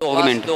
2 minute.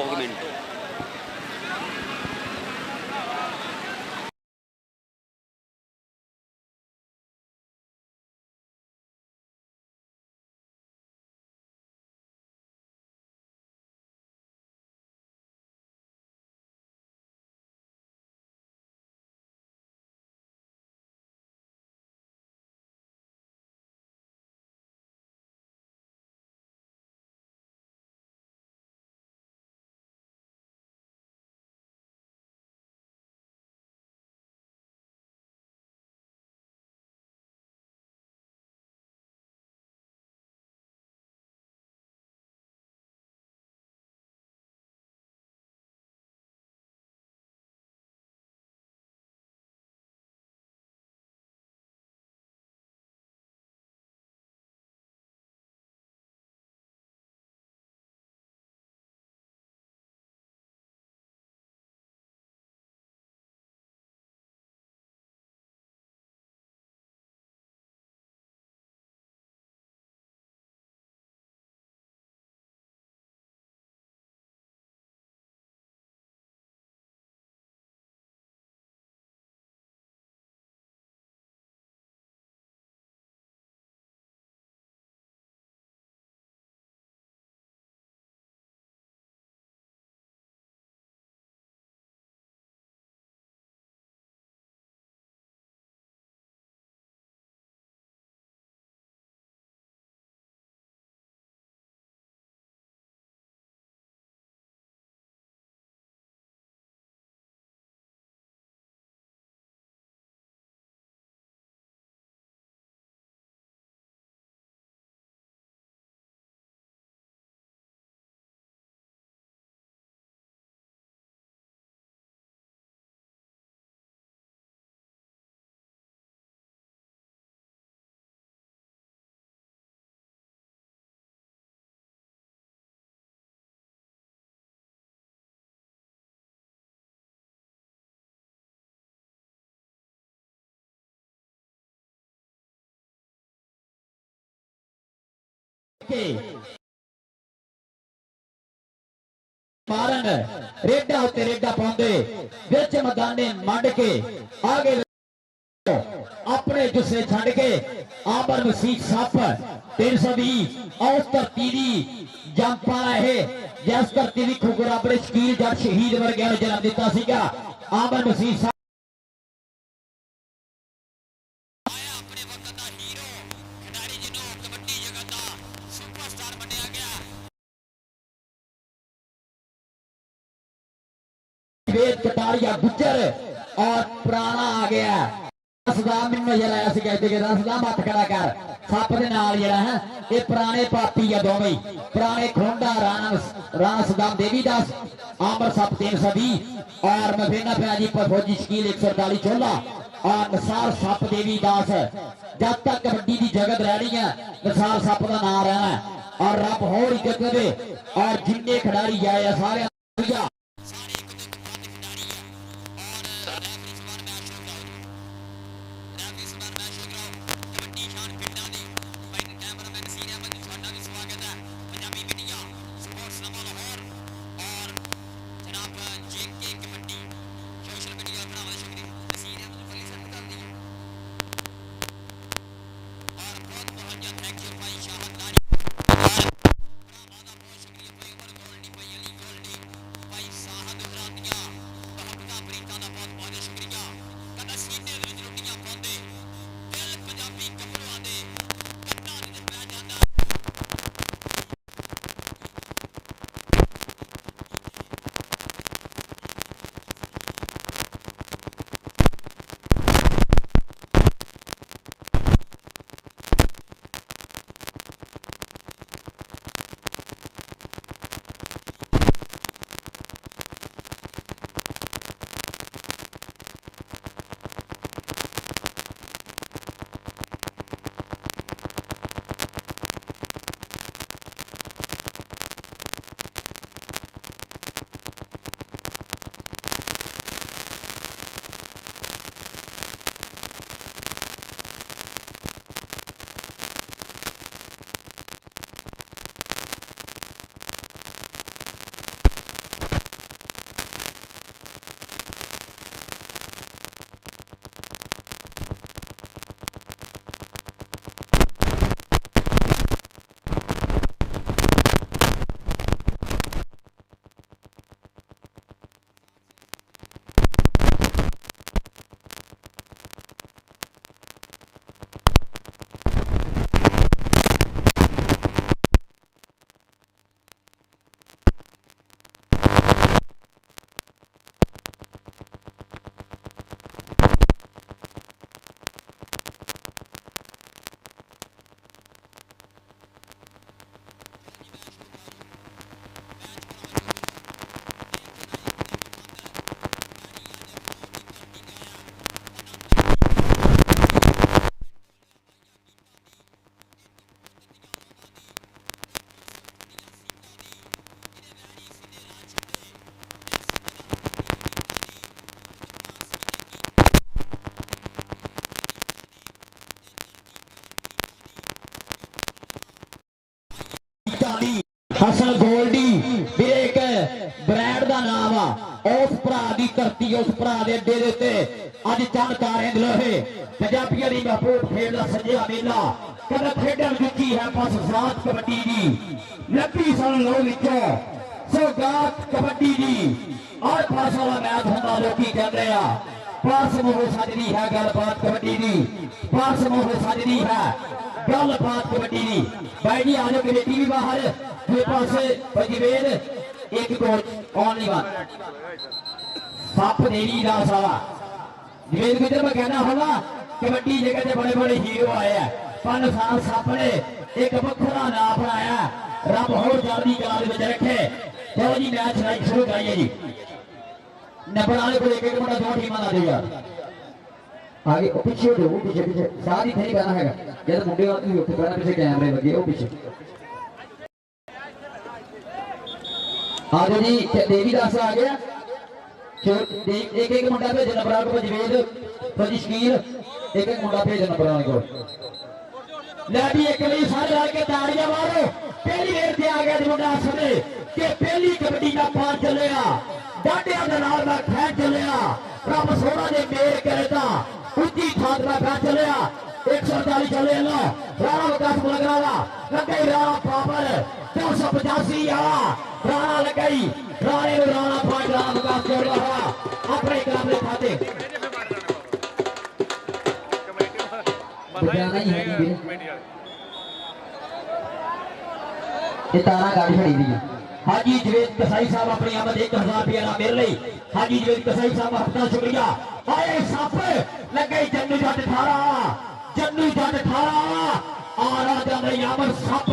मारन रेडा उत्ते रेडा पाउंदे विच मैदाने मंड के आगे अपने जुस्से छड़ के आबर मसीह सप 320 औस धरती दी जंपा है जिस धरती दी खुग रब ने शकील जट शहीद वर्गिਆਂ ਨੂੰ जन्म दिता सीगा आबर मसीह वेद कटारिया गुजर और पुराना आ गया सदाम मैनूं नजर आया सी कहते कि सदाम हथ खड़ा कर सप दे नाल जिहड़ा है ये पुराने पापी आ दोवें पुराने खोंडा राणा सदाम देवीदास आंबर सप 320 और मफेना प्याजी पर फौजी शकील 148 चोला और नसार सप देवीदास जब तक कबड्डी की जगत रही है नसार सप का नाम रहना है और रब होर इज्जत दे और जिन्ने खिडारी आए सारे ਅਸਲ ਗੋਲਡੀ ਵੀਰੇ ਇੱਕ ਬ੍ਰਾਂਡ ਦਾ ਨਾਮ ਆ ਉਸ ਭਰਾ ਦੀ ਧਰਤੀ ਉਸ ਭਰਾ ਦੇ ਅੱਡੇ ਦੇ ਉੱਤੇ ਅੱਜ ਚੰਨ ਤਾਰੇ ਲੋਹੇ ਪੰਜਾਬੀਆਂ ਦੀ ਮਹਿਬੂਬ ਖੇਡ ਦਾ ਸੱਜਿਆ ਮੇਲਾ ਕਦੇ ਖੇਡਣ ਜੁੱਤੀ ਹੈ ਬਸ ਸਾਥ ਕਬੱਡੀ ਦੀ ਲੱਗੀ ਸਨ ਲੋ ਵਿੱਚੋਂ ਸੌਗਾਤ ਕਬੱਡੀ ਦੀ ਔਰ ਪਾਸ ਵਾਲਾ ਮੈਚ ਹੁੰਦਾ ਲੋਕੀ ਕਹਿੰਦੇ ਆ ਪਾਸ ਮੋਹ ਸੱਜਦੀ ਹੈ ਗੱਲਬਾਤ ਕਬੱਡੀ ਦੀ ਪਾਸ ਮੋਹ ਸੱਜਦੀ ਹੈ ਗੱਲਬਾਤ ਕਬੱਡੀ ਦੀ ਬਾਈ ਜੀ ਆਜੋ ਕਮੇਟੀ ਵੀ ਬਾਹਰ ਦੂਏ ਪਾਸੇ ਜਵੇਦ ਇੱਕ ਕੋਚ ਓਨਲੀ ਵਨ ਸੱਪ ਦੇਵੀ ਦਾ ਸਾਲਾ ਜਵੇਦ ਕਿਧਰ ਮੈਂ ਕਹਿਣਾ ਹੋਗਾ ਕਬੱਡੀ ਜਗ੍ਹਾ ਤੇ ਬੜੇ ਬੜੇ ਹੀਰੋ ਆਏ ਆ ਪਰ ਸਾਲ ਸੱਪ ਨੇ ਇੱਕ ਵੱਖਰਾ ਨਾਮ ਬਣਾਇਆ ਰੱਬ ਹੋਰ ਜਲਦੀ ਕਲਾ ਦੇ ਵਿੱਚ ਰੱਖੇ ਚਲੋ ਜੀ ਮੈਚ ਰਾਈ ਸ਼ੁਰੂ ਕਰਾਈਏ ਜੀ नंबर वाले को एक मुंडा दो टीम ला दे यार आगे ओ पीछे हो वो पीछे पीछे साथ ही नहीं करना है जब मुंडे वाले भी उठे करना पीछे कैमरे लगे वो पीछे आगे जी देवीदास आ गया एक एक मुंडा भेज नंबर वाले को जवेद फजीशकीर एक एक मुंडा भेज नंबर वाले को ले भी एक बार सारे आके ताड़ियां मारो पहली बार से आ गया मुंडा सामने कि पहली कबड्डी का पार चलेगा डाडिया के नाल में खैर चलिया रब सोना ने मेर करे ता उच्ची थान में खैर चलिया 148 चले लो राणा विकास लगरावा लगे राणा पावर 485 आला राणा लगाई राणे नु राणा पाट राणा विकास जोड़ रहा अपने काम ले खाते बजाना ही है ये तारा गाड़ी खड़ी दी हाजी जवेद कसाई साहब अपनी आमद 1000 रुपया ना मेरे लिए हाजी जवेद कसाई साहब आपका शुक्रिया आए सप लगे जन्नू जट 18 आ रहा जाने आमद सप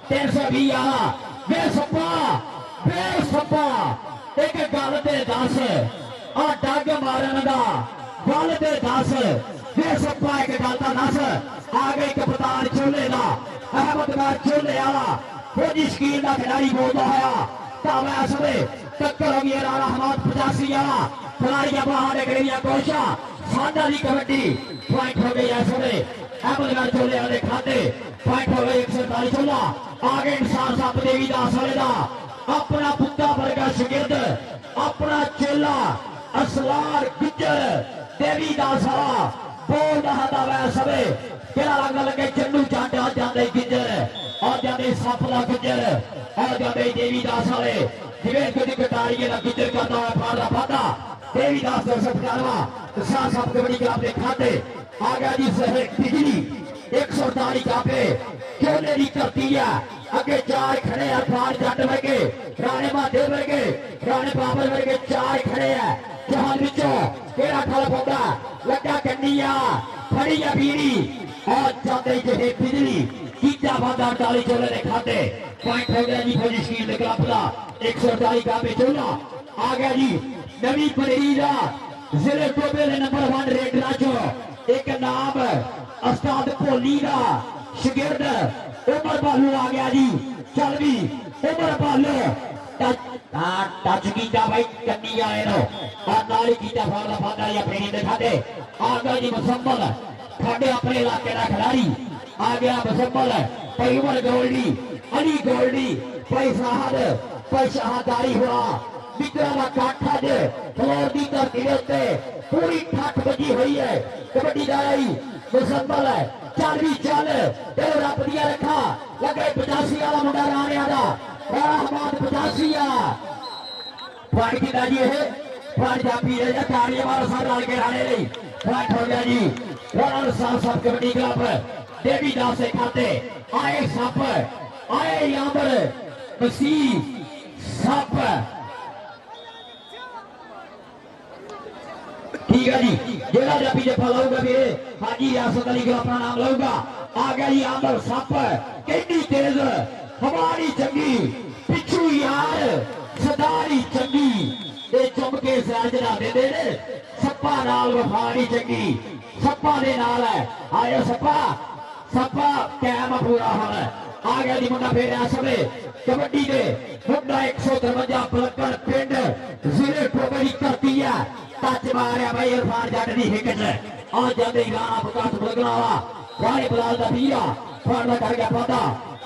320 आला वे सपा एक गल ते दस आ डग मारन दा गल ते दस वे सपा एक गल दा दस आ गए कप्तान चोले दा अहमद चोले आला फौजी शकील का खिलाड़ी बोलता है टक्कर हो गई राणा हमाद 85 आला खिलाड़ी बाहर गलियां कोशा सादा दी कबड्डी पॉइंट हो गई ऐसे अहमदगढ़ चोले वाले खाते पॉइंट हो गए 147 चोला आगे इंसान साहब देवीदास वाले दा अपना पुत्ता वर्गा शागिर्द अपना चेला असलार गुज्जर देवीदास वाला बोल रहा था वैसे केड़ा रंग लगे चन्नू चांटे आ जाते गुज्जर आ जाते सफला गुज्जर आ जाते देवीदास वाले जिवेद को कटारिए का गुज्जर करता है फाड़ा फाड़ा देवीदास दर्शक कारवा साथ साथ कबड्डी क्लब के खाते आ गया जी शहर बिजली 148 कापे चोले की करती है अगे चार खड़े हैं फाड़ जट वर्गे राणे महादेव वर्गे राणे बाबर वर्गे चार खड़े हैं जहां विचों केड़ा खल पौधा लगा कन्निया खड़ी है बीड़ी और जाते जे बिजली कीता बांधा 48 चोले ने खाते पॉइंट हो गया जी फौजी शकील ने क्लब का 148 कापे चोला आ गया जी नवी परेरी का जिले टोबे ने नंबर 1 रेड राजो एक नाम उस्ताद भोली का शागिर्द उमर बालू आ गया जी चल भी उमर बालू टच कीता भाई कन्नी आए नो और नाल ही कीता फाड़ा फाड़ा या प्रेमी दिखाते आ गया जी मुसम्मल खाड़े अपने इलाके का खिलाड़ी आ गया मुसम्मल भाई उमर गोल्डी अली गोल्डी भाई शाहदारी हुआ मित्रा का काठा जे फ्लोर की धरती उत्ते पूरी ठठ बजी हुई है कबड्डी लड़ाई मुसम्मल है चल भी चल तेरे रब दिया रखा लगे 85 वाला मुंडा राणे दा राणा हमाद 85 पॉइंट की दाजी है पॉइंट जापी है या ताड़ियां मारो साथ डाल के राणे नहीं पॉइंट हो गया जी राणा साहब साहब कबड्डी क्लब देवीदास से खाते आए सप आए यामर मसीह सप ठीक है जी जेड़ा जापी जफा लाऊगा फिर हाजी रियासत अली का अपना नाम लाऊगा आ गया जी आमर सप कितनी तेज हमारी चंगी पिछू यार सदारी चंगी ते चुमके सैर जरा दे दे सप्पा नाल वफारी चंगी सप्पा दे नाल है आयो सप्पा कैम पूरा होना आ गया जी मुंडा फिर ऐसे कबड्डी दे मुंडा 153 पलकड़ पिंड जिले टोबरी करती है टच मारिया भाई इरफान जट दी हिकट आ जाते राणा प्रकाश बलगनावा राणे बलाल दा वीरा ਫੜਦਾ ਕਰ ਗਿਆ ਪਾਦਾ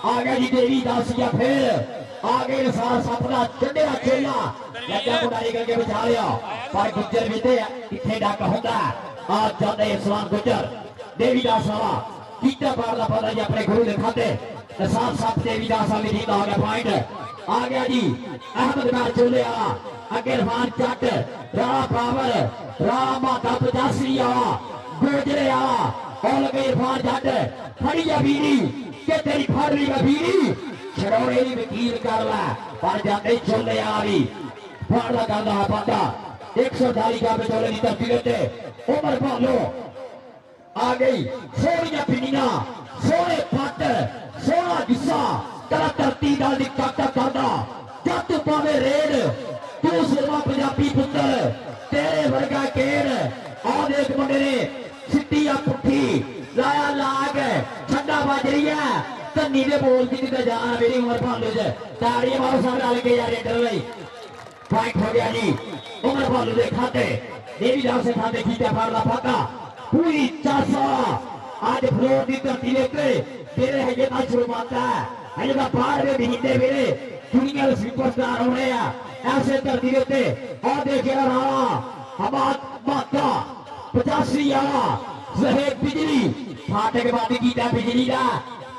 ਆ ਗਿਆ ਜੀ ਦੇਵੀ ਦਾਸੀਆ ਫੇਰ ਆ ਗਏ ਸਾਰ ਸੱਪ ਦਾ ਚੰਡਿਆ ਚੇਲਾ ਲੱਗਾ ਬੁਢਾਈ ਕਰਕੇ ਬਚਾ ਲਿਆ ਪਰ ਗੁੱਜਰ ਵੀ ਤੇ ਕਿੱਥੇ ਡੱਕ ਹੁੰਦਾ ਆ ਜਾਂਦੇ ਇਸਲਾਮ ਗੁੱਜਰ ਦੇਵੀ ਦਾਸ ਵਾਲਾ ਕੀਤਾ ਪਾੜਦਾ ਪਾਦਾ ਜੀ ਆਪਣੇ ਗੁਰੂ ਦੇ ਖਾਤੇ ਸਾਰ ਸੱਪ ਦੇਵੀ ਦਾਸ ਵਾਲੀ ਦੀ ਆ ਗਿਆ ਪੁਆਇੰਟ ਆ ਗਿਆ ਜੀ ਅਹਿਮਦ ਨਾਲ ਚੋਲੇ ਵਾਲਾ ਅੱਗੇ ਰਫਾਨ ਚੱਟ ਰਾਣਾ ਪਾਵਰ ਰਾਣਾ ਮਾਤਾ 85 ਵਾਲਾ ਗੋਜਰੇ ਵਾਲਾ ਔਰ ਲੱਗੇ ਇਰਫਾਨ ਜੱਟ ਫੜੀ ਆ ਵੀਰੀ ਕਿ ਤੇਰੀ ਫੜ ਲਈ ਆ ਵੀਰੀ ਛੜੋੜੇ ਦੀ ਵਕੀਲ ਕਰ ਲੈ ਪਰ ਜਾਂਦੇ ਚੋਲੇ ਆ ਵੀ ਫੜ ਲਾ ਕਰਦਾ ਪਾਦਾ 140 ਕਾ ਵਿਚੋਲੇ ਦੀ ਧਰਤੀ ਉੱਤੇ ਉਮਰ ਭਾਲੋ ਆ ਗਈ ਸੋਹਣੀਆਂ ਪਿੰਨੀਆਂ ਸੋਹਣੇ ਪੱਟ ਸੋਹਣਾ ਗਿੱਸਾ ਤੇਰਾ ਧਰਤੀ ਨਾਲ ਦੀ ਕਾਕਾ ਕਰਦਾ ਜੱਟ ਪਾਵੇ ਰੇਡ ਤੂੰ ਸਿਰਵਾ ਪੰਜਾਬੀ ਪੁੱਤਰ ਤੇਰੇ ਵਰਗਾ ਕੇੜ ਆ ਦੇਖ ਮੁੰਡੇ ਨੇ ਸਿੱਟੀ ਆ ਪੁੱਠੀ ਲਾਇਆ ਲਾਗ ਛੱਡਾ ਵੱਜ ਰਹੀ ਹੈ ਧੰਨੀ ਦੇ ਬੋਲ ਦੀ ਤੇ ਜਾਨ ਮੇਰੀ ਉਮਰ ਭਾਲੋ ਚ ਤਾੜੀਆਂ ਮਾਰੋ ਸਾਰੇ ਰਲ ਕੇ ਯਾਰ ਰੇਡਰ ਲਈ फाइट हो गया जी उमर भालू दे खाते देवी दास से खाते खींचा फाड़दा फाका पूरी 400 आज फ्लोर दी धरती लेके तेरे है ये शुरू माता है ये बाहर में महीने मेरे दुनिया के सुपरस्टार हो रहे हैं ऐसे धरती लेते और देखे राणा हमाद माता 85 आला जहेब बिजली फाटे के बाद कीता बिजली दा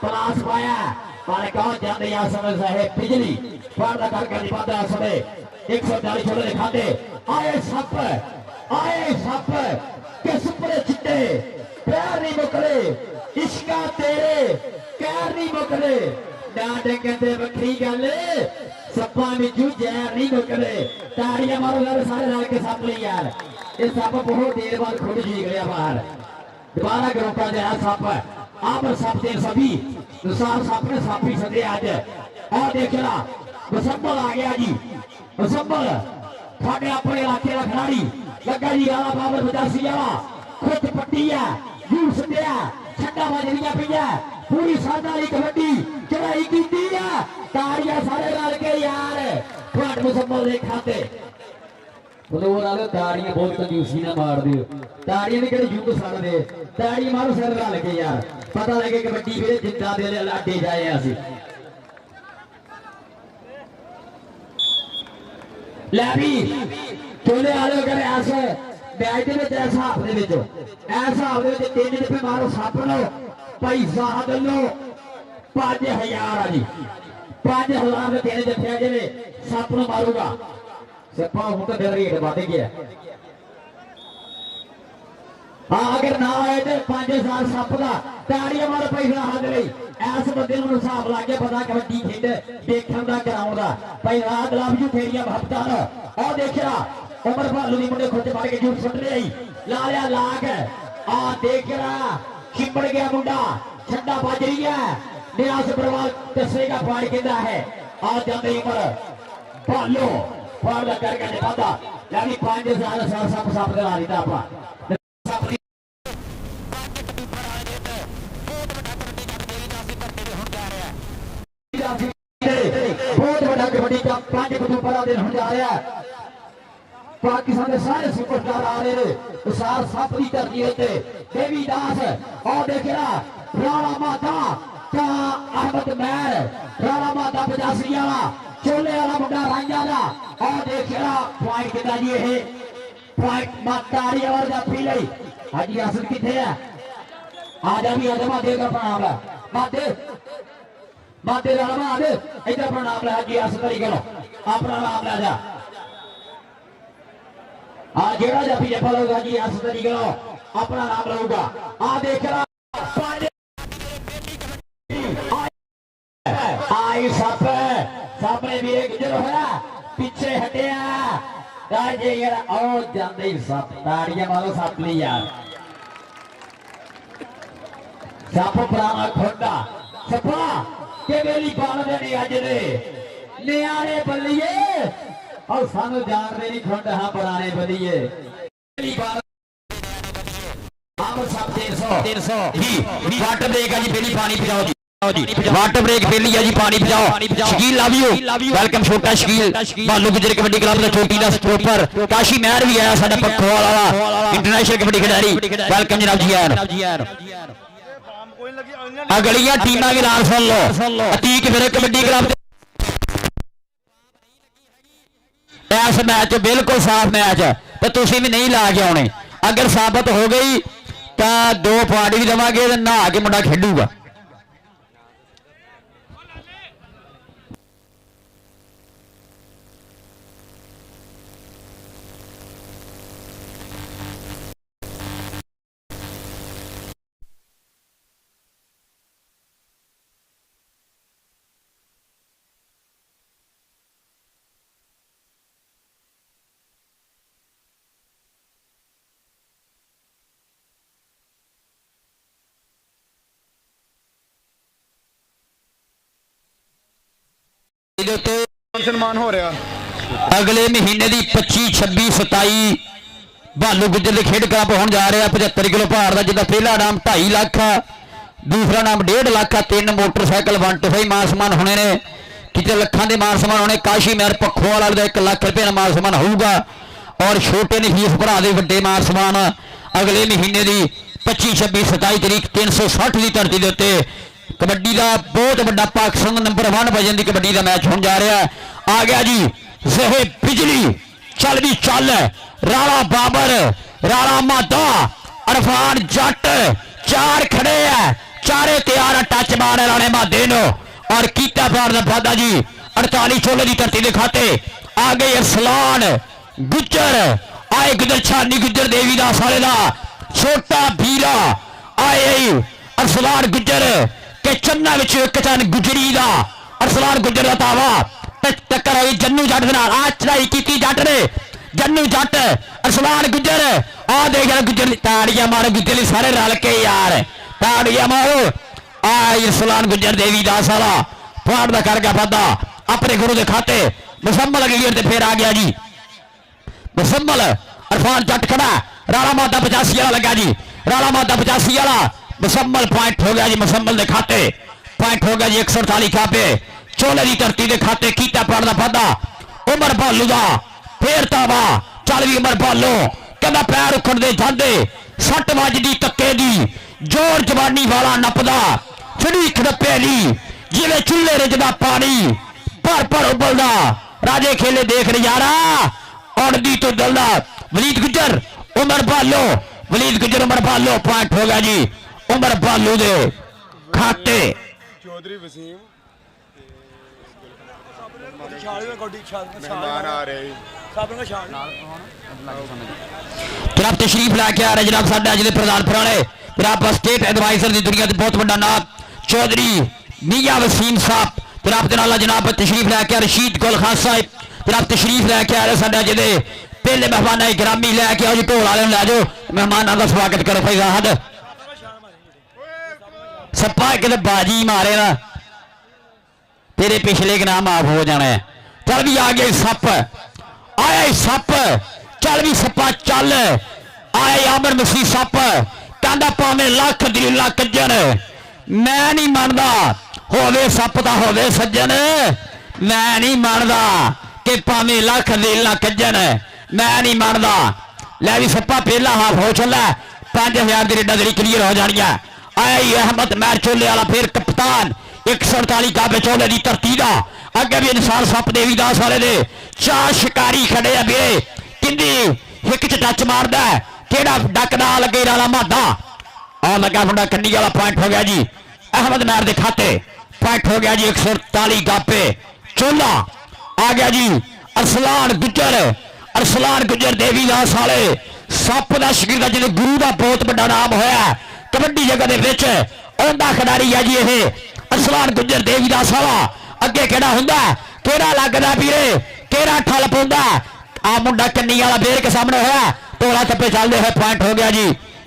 पलास पाया पर कौन जाते या समय जहेब बिजली फाड़दा करके निभाता समय 140 छोड़े दिखाते आए सप के सुपरे चिट्टे पैर नहीं मुकले इश्का तेरे पैर नहीं मुकले डांटे कहते बखरी गल सप्पा में जू जहर नहीं मुकले ताड़ियां मारो यार सारे रल के सप ली यार ये सप बहुत देर बाद खुद जी गया बाहर दोबारा ग्रोपा जहा सप आप सप दे सभी सार सप ने सप ही सदे आज और देखना मुसम्बल आ गया जी मुसम्बल थाने अपने इलाके का खिलाड़ी लगा जी आला बाबर 85 वाला खुद पट्टी है यू सटिया छक्का बजरियां पिया पूरी सादाली कबड्डी चढ़ाई कीती है ताड़ियां सारे रल के यार फट मुसम्बल दे खाते बलोर वाले ताड़ियां बहुत कंजूसी ना मार दियो ताड़ियां भी केड़े युद्ध सड़ दे ताड़ी मारो सारे रल के यार पता लगे कबड्डी वे जिंदा दे लाडे जाए असि लैबी चोले वाले अगर ऐसे बैच दे विच ऐसा हाफ दे विच ऐसा हाफ दे विच 3 रुपए मारो सप लो भाई साहब लो 5000 आ जी 5000 ਦੇ 3 ਜੱਫਿਆ ਜਿਹੜੇ ਸੱਪ ਨੂੰ ਮਾਰੂਗਾ ਸੱਪਾ ਹੁਣ ਤਾਂ ਫਿਰ ਰੇਟ ਵੱਧ ਗਿਆ ਹਾਂ ਅਗਰ ਨਾ ਆਏ ਤੇ 5000 ਸੱਪ ਦਾ ਤਾੜੀਆਂ ਮਾਰ ਪੈਸਾ ਹੱਦ ਲਈ ਐਸ ਬੰਦੇ ਨੂੰ ਹਿਸਾਬ ਲਾ ਕੇ ਪਤਾ ਕਬੱਡੀ ਖੇਡ ਦੇਖਣ ਦਾ ਕਰਾਉਣ ਦਾ ਭਾਈ ਰਾਤ ਲਵ ਯੂ ਫੇਰੀਆ ਹਫਤਾ ਦਾ ਉਹ ਦੇਖਿਆ ਉਮਰ ਭਾਲੂ ਦੀ ਮੁੰਡੇ ਖੁੱਚ ਫੜ ਕੇ ਜੂਟ ਸੁੱਟ ਲਈ ਲਾ ਲਿਆ ਲਾਗ ਆ ਦੇਖਿਆ ਚਿੰਬੜ ਗਿਆ ਮੁੰਡਾ ਛੱਡਾ ਵੱਜ ਰਹੀ ਹੈ ਨਿਆਸ ਪਰਵਾਲ ਦੱਸੇਗਾ ਪਾੜ ਕਹਿੰਦਾ ਹੈ ਆ ਜਾਂਦੇ ਉਮਰ ਭਾਲੂ ਫਾੜ ਦਾ ਕਰਕੇ ਨਿਭਾਦਾ ਲੈ ਵੀ 5000 ਸੱਪ ਸੱਪ ਦੇ ਲਾ ਦਿੱਤਾ ਆਪਾਂ बहुत बड़ा कबड्डी का 5 अक्टूबर का दिन होने जा रहा है पाकिस्तान के सारे सुपरस्टार आ रहे हैं सार सप की धरती होते देवी दास और देखना राणा माता का अहमद मैर राणा माता 85 वाला चोले वाला मुंडा रांझा वाला और देखना पॉइंट कितना जी है पॉइंट मातारी और जा पी लई हाजी हासिल किथे है आजा भी आजा देगा प्रणाम है माते माते रामा आदे इधर अपना नाम ले हाजी हासिल करी करो अपना नाम ले जा आ जेड़ा जा पीछे फलो हाजी हासिल करी करो अपना नाम लऊगा आ देख रहा आई सप सप ने भी एक गुजर होया पीछे हटिया राजे यार और जांदे सप ताड़ियां मारो सप ली यार सप पुराना खोटा सपा के मेरी बाल दे नहीं अज दे नियारे बल्लिए और सानू जान दे नहीं खोटा हां पुराने बल्लिए मेरी बाल हम सब 300 वाटर ब्रेक है जी पहली पानी पिलाओ जी वाटर ब्रेक पहली है जी पानी पिलाओ शकील लव यू वेलकम छोटा शकील भालू गुजर कबड्डी क्लब दा छोटी दा स्टॉपर काशी महर भी आया साडा पखवाल वाला इंटरनेशनल कबड्डी खिडारी वेलकम जनाब जी यार कोई लगी अगलियां टीमां भी नाल सुन लो। अतीक फिर कबड्डी क्लब इस मैच बिल्कुल साफ मैच तो तुम भी नहीं ला के आने। अगर साबित हो गई तो 2 पॉइंट भी देवांगे, नहा के मुंडा खेडूगा। सन्मान हो रहा अगले महीने की 25, 26, 27 भालू गुजर के खेड कप होने जा रहा। 75 किलो भार का, जिसका पहला नाम 2.5 लाख है, दूसरा नाम 1.5 लाख है। 3 मोटरसाइकिल 125 मान सम्मान होने ने, कितने लखा के मान सम्मान होने। काशी महर पखोवाल वाले 1 लाख रुपये का मान सम्मान होगा और छोटे ने फीस भरा दे वे मान सम्मान। अगले महीने की 25, 26, 27 तारीख 360 की धरती के उत्ते कबड्डी का बहुत बड़ा पाकिस्तान नंबर 1 वजन की कबड्डी का मैच होने जा रहा है। आ गया जी जहे बिजली चल भी चल, राणा बाबर, राणा मादा, अरफान जट 4 खड़े है, चारे तैयार है टच मारने राणे मादे नो और कीता पार का वादा जी 48 चोले की धरती के खाते। आ गए अरसलान गुज्जर, आए गुजर छानी गुज्जर देवी दास वाले का छोटा भीरा, आए अरसलान गुज्जर के चन्ना विच एक चन गुजरी का अरसलान गुज्जर का तावा टक्कर हुई जन्नू जट के नाल। आज चढ़ाई की जट ने, जन्नू जट अरसलान गुज्जर आ देख गुज्जर ताड़ियां मारो गुज्जर सारे रल के यार ताड़ियां मारो। अरसलान गुज्जर देवी दास वाला पॉइंट का कर गया वादा अपने गुरु के खाते। मुसम्मल अगली ते फिर आ गया जी मुसम्मल, अरफान जट खड़ा, राणा मादा 85 वाला लगा जी, राणा मादा 85 वाला मुसम्मल पॉइंट हो गया जी। मुसम्मल के खाते पॉइंट हो गया जी 148 खाते चोले की धरती के खाते। कीता पार का वादा उमर भालू का फिर तावा चल भी उमर भालो कहना पैर उखड़ दे जाते 60 वजदी तक्के दी जोर जवानी वाला नपदा फिरी खड़पे ली जिले चूल्हे रिजदा पानी भर भर उबलदा राजे खेले देख नजारा औरदी तो दलदा। वलीद गुजर उमर भालो, वलीद गुजर उमर भालो पॉइंट हो गया जी उमर भालू दे खाते। चौधरी वसीम मेहमान आ रहे जनाब तशरीफ लैके आ रहे जनाब साडे अज दे प्रधान पुराने जनाब स्टेट एडवाइजर की दुनिया बहुत बड़ा नाम चौधरी मियां वसीम साहब जनाब दे नाल जनाब तशरीफ लैके रशीद गुल खान साहब जनाब तशरीफ लैके आ रहे साडे अज दे पहले मेहमान ग्रामी लैके आओ जी ढोल वाले लै जाओ मेहमानों का स्वागत करो भाई साहब। सप्पा एक बाजी मारे ना तेरे पिछले के नाम माफ हो जाना है। चल भी आ गया सप, आया सप, चल भी सप्पा चल, आया अमर मसीह सप कहता भावे लख दलीला कज्जन मैं नहीं मानता होवे सप का होवे सज्जन, मैं नहीं मानता कि भावे लख दलीला कज्जन मैं नहीं मानता। लै भी सप्पा पहला हाफ हो चला 5000 की रेडा जी क्लीयर हो जानी है। आया अहमद मैर चोले वाला फिर कप्तान 148 काबे चोले की धरती का अगे भी इंसान सप देवी दास वाले दे 4 शिकारी खड़े है वीरे किंदी हिक च टच मारदा केड़ा डक ना लगे राला मादा आ लगा मुंडा कन्नी वाला पॉइंट हो गया जी अहमद मैर के खाते पॉइंट हो गया जी 148 काबे चोला आ गया जी। अरसलान गुजर, अरसलान गुजर देवी दास वाले सप का शकीर जिन्हें गुरु का बहुत बड़ा नाम होया कबड्डी जगह के खिडारी है जी ये अरसलान गुजर देवी दास वाला अगे केड़ा हुंदा केड़ा लगदा वीरे केड़ा ठल पाउंदा आ मुंडा कन्नी वाला बेर के सामने होया टोला टप्पे चलते हुए पॉइंट हो गया जी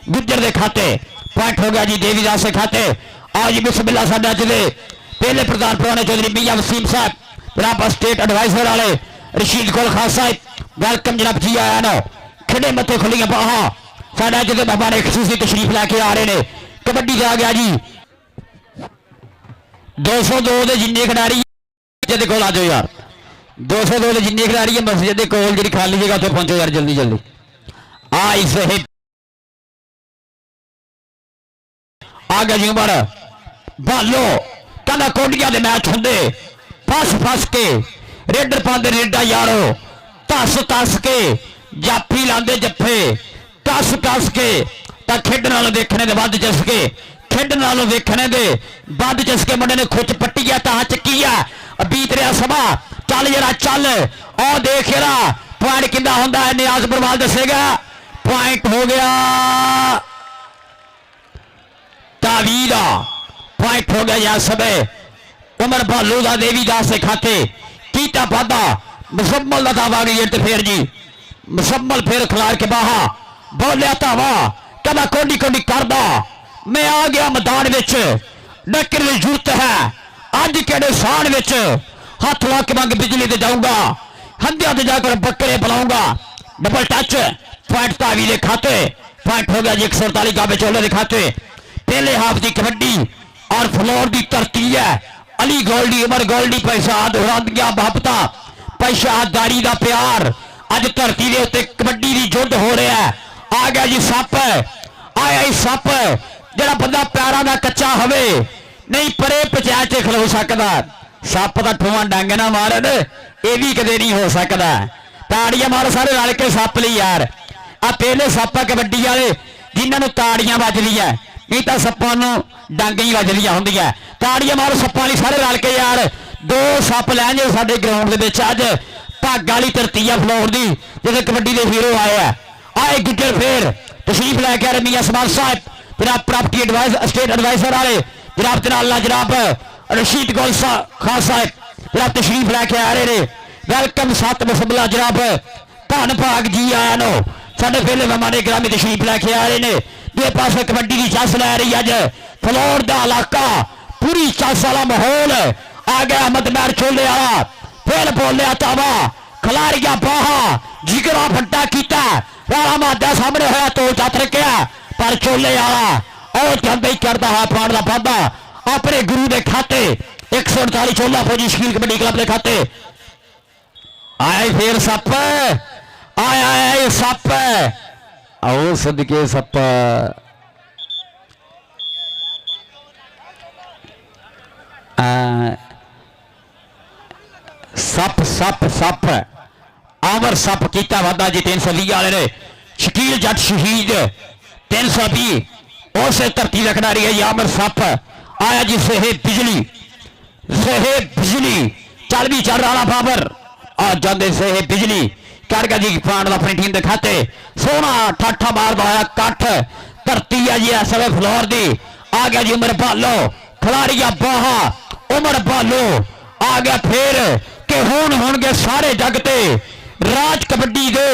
गुजर के खाते पॉइंट हो गया जी देवी दास के खाते। आओ जी बिस्मिल्लाह साडे अज दे पहले प्रधान पुराने चौधरी मियां वसीम साहब जनाब स्टेट एडवाइजर वाले रशीद गुल खान साहब वेलकम जनाब जी आया नो खड़े मत्थे खुलियां बाहां साडे अज दे मेहमान खसूसी तशरीफ लैके आ रहे ने। कबड्डी आ गया जी 202 के जिन्ने खिडारी मस्जिद को आ जाओ यार 202 के जिन्ने खिडारी है मस्जिद के कोल जी खाली जगह उत्थे पहुंचो यार जल्दी जल्दी। आ इस आ गया जी उमर भालो कहना कोडिया के मैच होंगे फस फस के रेडर पाते रेडा यारो धस धस के जाफी लाते जफे कस कस के तो खेड नालों देखने के वध चसके खेड नालों देखने के वध चसके मुंडे ने खुच पट्टी है तां चकी है बीत रहा समा चल जरा चल और देख जरा पॉइंट कितना होंदा है नियाज बरवाल दसेगा पॉइंट हो गया तावीरा पॉइंट हो गया यह सब उमर भालू का देवीदास के खाते कीता वादा मुसम्मल का दावा गई इंटरफेयर जी मुसम्मल फिर खिलाड़ के बाहा बोलिया धावा कहना कोडी कोडी करदा मैं आ गया मैदान विच डकर की जरूरत है अज केड़े साण विच हाथ ला के मंग बिजली ते जाऊंगा हंदिया ते जाकर बकरे बुलाऊंगा डबल टच पॉइंट तावी के खाते पॉइंट हो गया जी 148 गाबे चोले के खाते पहले हाफ की कबड्डी और फ्लोर की धरती है अली गोल्डी उमर गोल्डी पैसा दोहरादियां बाबता पैसादारी का प्यार अज धरती के उत्ते कबड्डी की जुद्ध हो रहा है आ गया जी सप आया ही सप जरा बंदा प्यारा का कच्चा हवे नहीं परे पंचायत खलो सकता सप का ठुआ डंग ना मारन ये भी कदे नहीं हो सकता ताड़ियां मारो सारे रल के सप ली यार आ पहले सप कबड्डी वाले जिन्होंने ताड़ियां बजदी है नहीं तो सप्पां डंग ही वजदियां होंदियां ताड़ियां मारो सप्पां लई सारे रल के यार दो सप लैन जो साडे ग्राउंड दे विच अज भाग वाली धरती है फ्लोर की जिसे कबड्डी के हीरो आए हैं आए गुजर फिर तशरीफ लैके आ रहे मियां समान साहब जनाब प्रॉपर्टी एडवाइस स्टेट एडवाइजर वाले जनाब तनाला जनाब रशीद गौल खान साहब जनाब तशरीफ लैके आ रहे ने वेलकम सत मुसबला जनाब धन भाग जी आया नो साडे फेले मेहमान ग्रामी तशरीफ लैके आ रहे ने दूसरे पास कबड्डी की चस लै रही अज फ्लोर का इलाका पूरी चस वाला माहौल आ गया अहमद मैर चोले वाला फिर बोलिया तावा खिलाड़िया बाहा जिगरा फट्टा किया राणा मादा सामने होया तो चत रखा पर चोले वाला और जाते ही करता है प्राण का वाधा अपने गुरु के खाते 148 चोला फौजी शकील कबड्डी क्लब के खाते आए फिर सप आया सप आओ सदके सप सप सप सप आमर सप किया वादा जी 320 वाले ने शकील जट शहीद 320 उस धरती का खिडारी है आमर सप आया जी सेहे बिजली चल भी चल रहा बाबर आ जाते सेहे बिजली कर गया जी पांड अपनी टीम के खाते सोना ठाठा मारदा आया कठ धरती है जी इस वे फ्लोर की आ गया जी उमर भालो खिलाड़िया बाहा उमर भालो आ गया फिर के हुण होणगे सारे जगते राज कबड्डी दे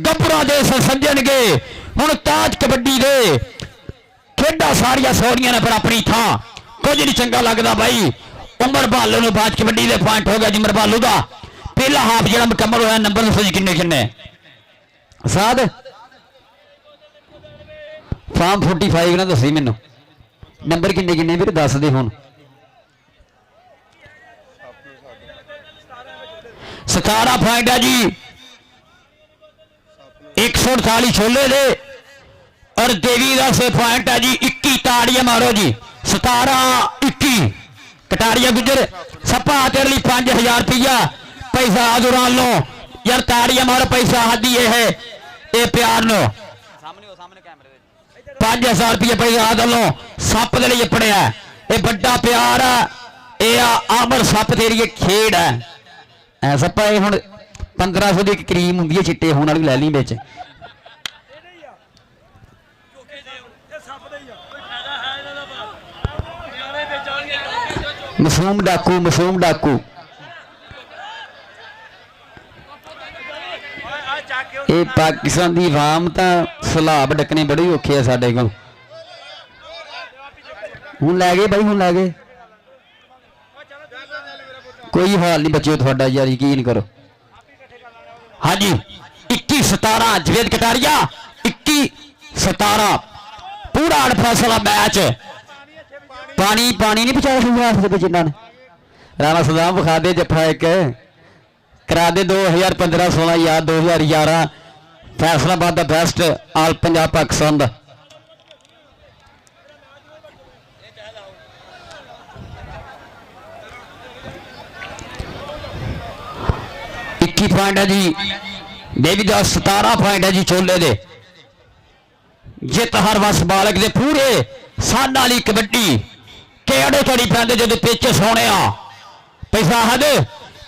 गब्बरा दे सजणगे हुण ताज कबड्डी दे खेडा सारिया सौड़ियां ने पर अपनी थां कुछ नहीं चंगा लगता भाई उमर भालो ने बाज कबड्डी दे पॉइंट हो गया जी उमर भालो का पहला हाफ जो मुकम्मल होया नंबर दसो जी किन्ने किन्ने साद फार्म 45 ना दसी मैनू नंबर किन्ने किन्ने फिर दस दे हुण 17 पॉइंट है जी 148 छोले दे और देवी का से पॉइंट है जी 21 ताड़ियां मारो जी 17-21 कटारिया गुजर सपा तेरे लिए 5000 रुपया पैसा आदुरान लो यार ताड़ियां मारो पैसा हादी है ये प्यार नो 5000 रुपया पैसा आदर लो सप के लिए पड़िया ये बड़ा प्यार है ये आमर सप तेरी खेड है सपा ये हुण 1500 की क्रीम होंगी चिट्टे होने वाली लै ली बिच मसूम डाकू ये पाकिस्तान की आवाम तो सलाब डकने बड़े औखे है साडे कोल हुण लै गए भाई हुण लै गए कोई हाल नहीं बच्चे थोड़ा यार यकीन करो हाँ जी 21-17 जवेद कटारिया 21-17 पूरा अड़फैसला मैच पानी नहीं पहुंचाया जिन्होंने राणा सदाम विखा दे जफा एक करा दे 2015-16 यार 2011 फैसलाबाद दा बेस्ट आल पंजाब पाकिस्तान दा 21 ਪੁਆਇੰਟ ਹੈ ਜੀ ਦੇਵੀ ਦਾ 17 ਪੁਆਇੰਟ ਹੈ ਜੀ ਚੋਲੇ ਦੇ ਜਿੱਤ ਹਰ ਵਸ ਬਾਲਕ ਦੇ ਪੂਰੇ ਸਾਲ ਵਾਲੀ ਕਬੱਡੀ ਕਿਹੜੇ ਚੜੀ ਪੈਂਦੇ ਜਦੋਂ ਪਿੱਛ ਸੋਹਣਿਆ ਪੈਸਾ ਹਦ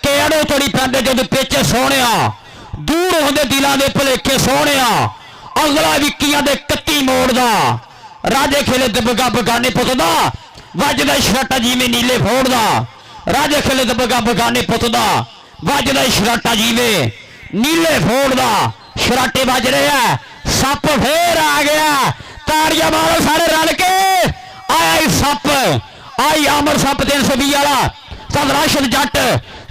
ਕਿਹੜੇ ਚੜੀ ਪੈਂਦੇ ਜਦੋਂ ਪਿੱਛ ਸੋਹਣਿਆ ਦੂਰ ਹੁੰਦੇ ਦਿਲਾਂ ਦੇ ਭੁਲੇਖੇ ਸੋਹਣਿਆ ਅਗਲਾ ਵਿੱਕੀਆਂ ਦੇ 31 ਮੋੜ ਦਾ ਰਾਜੇ ਖੇਲੇ ਦਬਗਾ ਬਗਾਨੇ ਪੁੱਤ ਦਾ ਵੱਜਦਾ ਸ਼ਰਾਟਾ ਜਿਵੇਂ ਨੀਲੇ ਫੋੜ ਦਾ ਰਾਜੇ ਖੇਲੇ ਦਬਗਾ ਬਗਾਨੇ ਪੁੱਤ ਦਾ ਵੱਜਦਾ ਸ਼ਰਾਟਾ ਜਿਵੇਂ ਨੀਲੇ ਫੋੜ ਦਾ ਸ਼ਰਾਟੇ ਵੱਜ ਰਿਹਾ ਸੱਪ ਫੇਰ ਆ ਗਿਆ ਤਾੜੀਆਂ ਮਾਰੋ ਸਾਰੇ ਰਲ ਕੇ ਆਇਆ ਸੱਪ ਆਈ ਅਮਰ ਸੱਪ 320 ਵਾਲਾ ਸਦ ਰਾਸ਼ਦ ਜੱਟ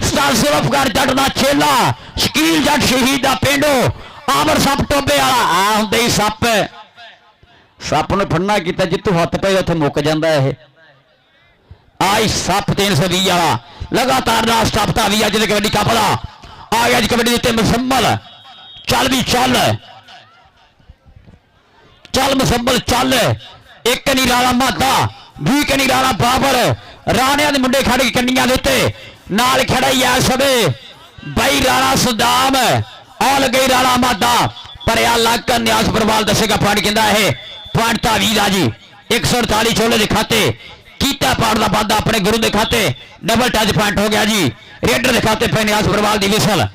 ਸਟਾਰ ਸਿਰਫਗੜ ਜੱਟ ਦਾ ਛੇਲਾ ਸ਼ਕੀਲ ਜੱਟ ਸ਼ਹੀਦ ਦਾ ਪਿੰਡੋ ਅਮਰ ਸੱਪ ਟੋਬੇ ਵਾਲਾ ਆ ਹੁੰਦੇ ਹੀ ਸੱਪ ਨੂੰ ਫੜਨਾ ਕੀਤਾ ਜਿੱਤੂ ਹੱਥ ਪਏ ਉੱਥੇ ਮੁੱਕ ਜਾਂਦਾ ਇਹ ਆਈ ਸੱਪ 320 ਵਾਲਾ ਲਗਾਤਾਰ ਦਾ ਸਟਾਪਤਾ ਵੀ ਅੱਜ ਦੇ ਕਬੱਡੀ ਕੱਪ ਦਾ ਆ ਗਿਆ ਜੀ ਕਬੱਡੀ ਦੇ ਉੱਤੇ ਮੁਸੰਮਲ ਚੱਲ ਵੀ ਚੱਲ ਮੁਸੰਮਲ ਚੱਲ ਇੱਕ ਨਹੀਂ ਰਾਣਾ ਮਾਦਾ 20 ਨਹੀਂ ਰਾਣਾ ਬਾਬਰ ਰਾਣਿਆਂ ਦੇ ਮੁੰਡੇ ਖੜ ਕੇ ਕੰਨੀਆਂ ਦੇ ਉੱਤੇ ਨਾਲ ਖੜਾ ਹੀ ਐ ਸਭੇ ਬਾਈ ਰਾਣਾ ਸਦਾਮ ਆ ਲੱਗੇ ਰਾਣਾ ਮਾਦਾ ਪਰਿਆ ਲੱਗ ਨਿਆਸ ਪਰਵਾਲ ਦੱਸੇਗਾ ਪੁਆਇੰਟ ਕਹਿੰਦਾ ਇਹ ਪੁਆਇੰਟ ਤਾਂ 20 ਦਾ ਜੀ 148 ਛੋਲੇ ਦੇ ਖਾਤੇ ਕੀਤਾ ਪਾੜ ਦਾ ਵਾਧਾ ਆਪਣੇ ਗੁਰੂ ਦੇ ਖਾਤੇ ਡਬਲ ਟੱਚ ਪੁਆਇੰਟ ਹੋ ਗਿਆ ਜੀ ਰੇਡਰ ਦੇ ਖਾਤੇ ਪੈ ਨਿਆਸ ਪਰਵਾਲ ਦੀ ਵਿਸਲ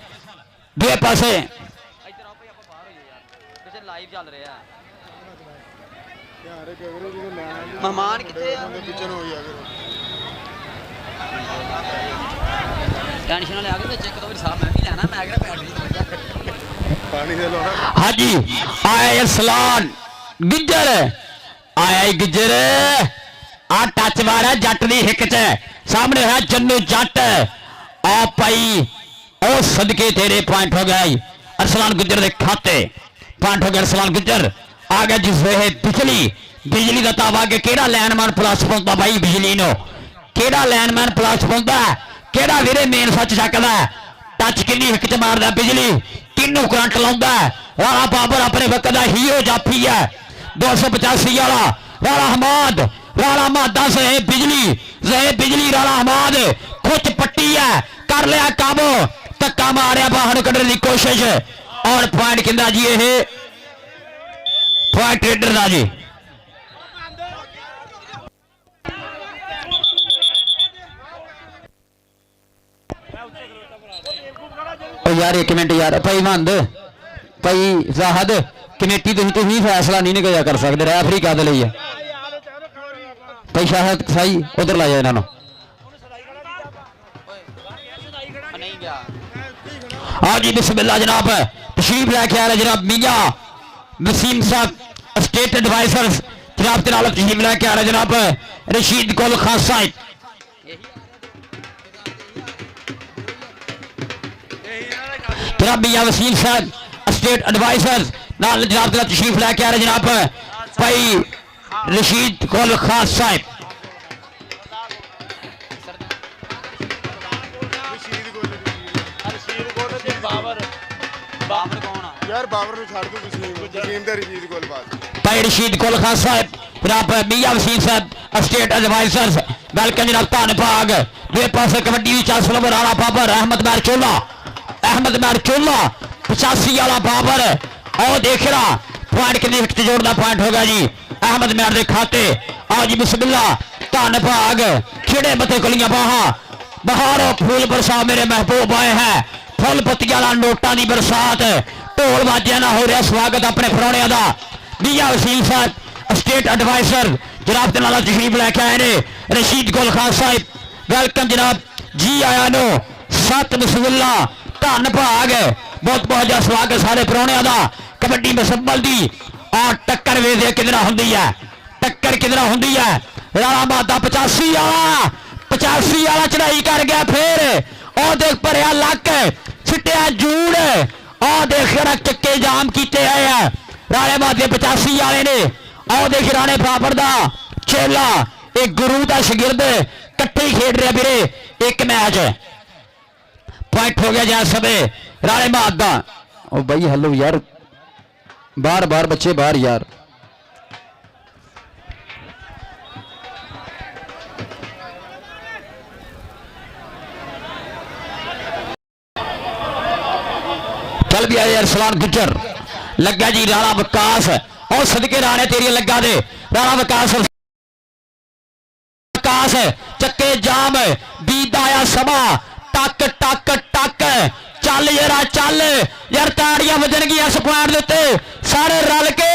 ਦੋ ਪਾਸੇ ਇੱਧਰ ਆਓ ਭਈ ਆਪਾਂ ਬਾਹਰ ਹੋਈਏ ਯਾਰ ਪਿੱਛੇ ਲਾਈਵ ਚੱਲ ਰਿਹਾ ਯਾਰ ਕਵਰੇ ਜਦੋਂ ਮੈਂ ਮਹਿਮਾਨ ਕਿੱਥੇ ਆ ਪਿੱਛੇ ਨੂੰ ਹੋਈ ਆ ਟੈਨਸ਼ਨ ਵਾਲੇ ਆ ਗਏ ਵਿੱਚ ਇੱਕ ਦੋ ਵਾਰੀ ਸਾਹਿਬ ਮੈਂ ਵੀ ਲੈਣਾ ਮੈਂ ਕਿਹੜਾ ਪੈਟ ਨਹੀਂ ਪਾਣੀ ਦੇ ਲੋਣਾ ਹਾਂਜੀ ਆਇਆ ਸਲਾਨ ਗਿੱਜਰ ਆਇਆ ਗਿੱਜਰ ਆ ਟੱਚ ਮਾਰਿਆ ਜੱਟ ਦੀ ਹਿੱਕ 'ਚ ਸਾਹਮਣੇ ਹੈ ਜੰਨੂ ਜੱਟ ਆ ਭਾਈ ਉਹ ਸਦਕੇ ਤੇਰੇ ਪੁਆਇੰਟ ਹੋ ਗਿਆ ਅਰਸਲਾਨ ਗੁੱਜਰ ਦੇ ਖਾਤੇ ਪੁਆਇੰਟ ਹੋ ਗਿਆ ਅਰਸਲਾਨ ਗੁੱਜਰ ਆ ਗਿਆ ਜਿਸ ਵੇ ਬਿਜਲੀ ਦਾ ਤਾਵਾ ਕੇ ਕਿਹੜਾ ਲੈਨਮੈਨ ਪਲੱਸ ਪਾਉਂਦਾ ਬਾਈ ਬਿਜਲੀ ਨੂੰ ਕਿਹੜਾ ਲੈਨਮੈਨ ਪਲੱਸ ਪਾਉਂਦਾ ਕਿਹੜਾ ਵੀਰੇ ਮੇਨ ਸੱਚ ਚੱਕਦਾ ਟੱਚ ਕਿੰਨੀ ਹਿੱਕ 'ਚ ਮਾਰਦਾ ਬਿਜਲੀ ਕਿੰਨੂੰ ਕਰੰਟ ਲਾਉਂਦਾ ਰਾਣਾ ਬਾਬਰ ਆਪਣੇ ਵਕਤ ਦਾ ਹੀਰੋ ਜਾਫੀ ਹੈ 285 ਵਾਲਾ ਰਾਣਾ ਹਮਾਦ ਸੇ ਬਿਜਲੀ ਰਾਣਾ ਹਮਾਦ ਖੁੱਚ ਪੱਟੀ ਹੈ ਕਰ ਲਿਆ ਕੰਮ ਧੱਕਾ ਮਾਰਿਆ ਬਾਹਰ ਕੱਢਣ ਦੀ ਕੋਸ਼ਿਸ਼ ਔਰ ਪੁਆਇੰਟ ਕਹਿੰਦਾ ਜੀ ਇਹ ਪੁਆਇੰਟ ਰੇਡਰ ਦਾ ਜੀ यार एक मिनट यार भाई मंद भाई जाहद कमेटी तुम फैसला नहीं निकलिया कर सकते रैफरी कद ਲਈ है भाई शाहद सही उधर ला जाए इन्हों हाँ जी बिस्मिल्लाह जनाब तशरीफ लैके आ रहे जनाब मियां वसीम साहब स्टेट एडवाइजर जनाब के नाल तशरीफ लैके आ रहे जनाब रशीद गुल खान साहब जनाब मियां वसीम साहब स्टेट एडवाइजर नाल जनाब के तशरीफ लैके आ रहे जनाब भाई रशीद गुल खान साहब ਬਾਬਰ ਕੌਣ ਆ ਯਾਰ ਬਾਬਰ ਨੂੰ ਛੱਡ ਦੂ ਵਸੀਮ ਦਾ ਰਸ਼ੀਦ ਗੁੱਲ ਬਾਤ भाई रशीद गुल खान साहब जनाब मियां वसीम साहब स्टेट एडवाइजर वेलकम जनाब धनभाग दो पासे कबड्डी भी चल सलो राणा बाबर अहमद मैर चोला 85 वाला बाबर और देख रहा पॉइंट कितने हिट जोड़ना पॉइंट होगा जी अहमद मैर के खाते आज बिस्मिल्ला धनभाग खिड़े मते कुलियां बाहा बहारों फूल बरसा मेरे महबूब आए हैं फुल पत्तियां वाला नोटा की बरसात ढोल बाजिया ना हो रहा स्वागत अपने परौणिया का मियां वसीम साहब स्टेट एडवाइजर जनाब के नाल तशरीफ लैके आए ने रशीद गुल खान साहब वेलकम जनाब जी आया नो सत बिस्मिल्ला धनभाग बहुत बहुत ज्यादा स्वागत सारे परौणिया का कबड्डी मुसम्मल की और टक्कर वे किधर होंगी है टक्कर किधर होंगी है राणा मादा 85 वाला चढ़ाई कर गया फिर और देख भरिया लक सिटिया जूड़ और देख चक्के जाम किए आए हैं राणे मादे 85 वाले ने और देख राणे बाबर का चेला एक गुरु का शगिर्द कट्ठे खेड रहा वीरे एक मैच पॉइंट हो गया जैस सबे राणे मादा ओ भाई हेलो यार बार बार बच्चे बाहर यार चल भी आए अरसलान गुजर लगा जी राणा विकास और सदके राणे तेरी लगा दे राणा विकास विकास चक्के जाम बीता आया समा टक टक टक चल यार चल यार ताड़ियां वजनगियां इस पॉइंट के उत्ते सारे रल के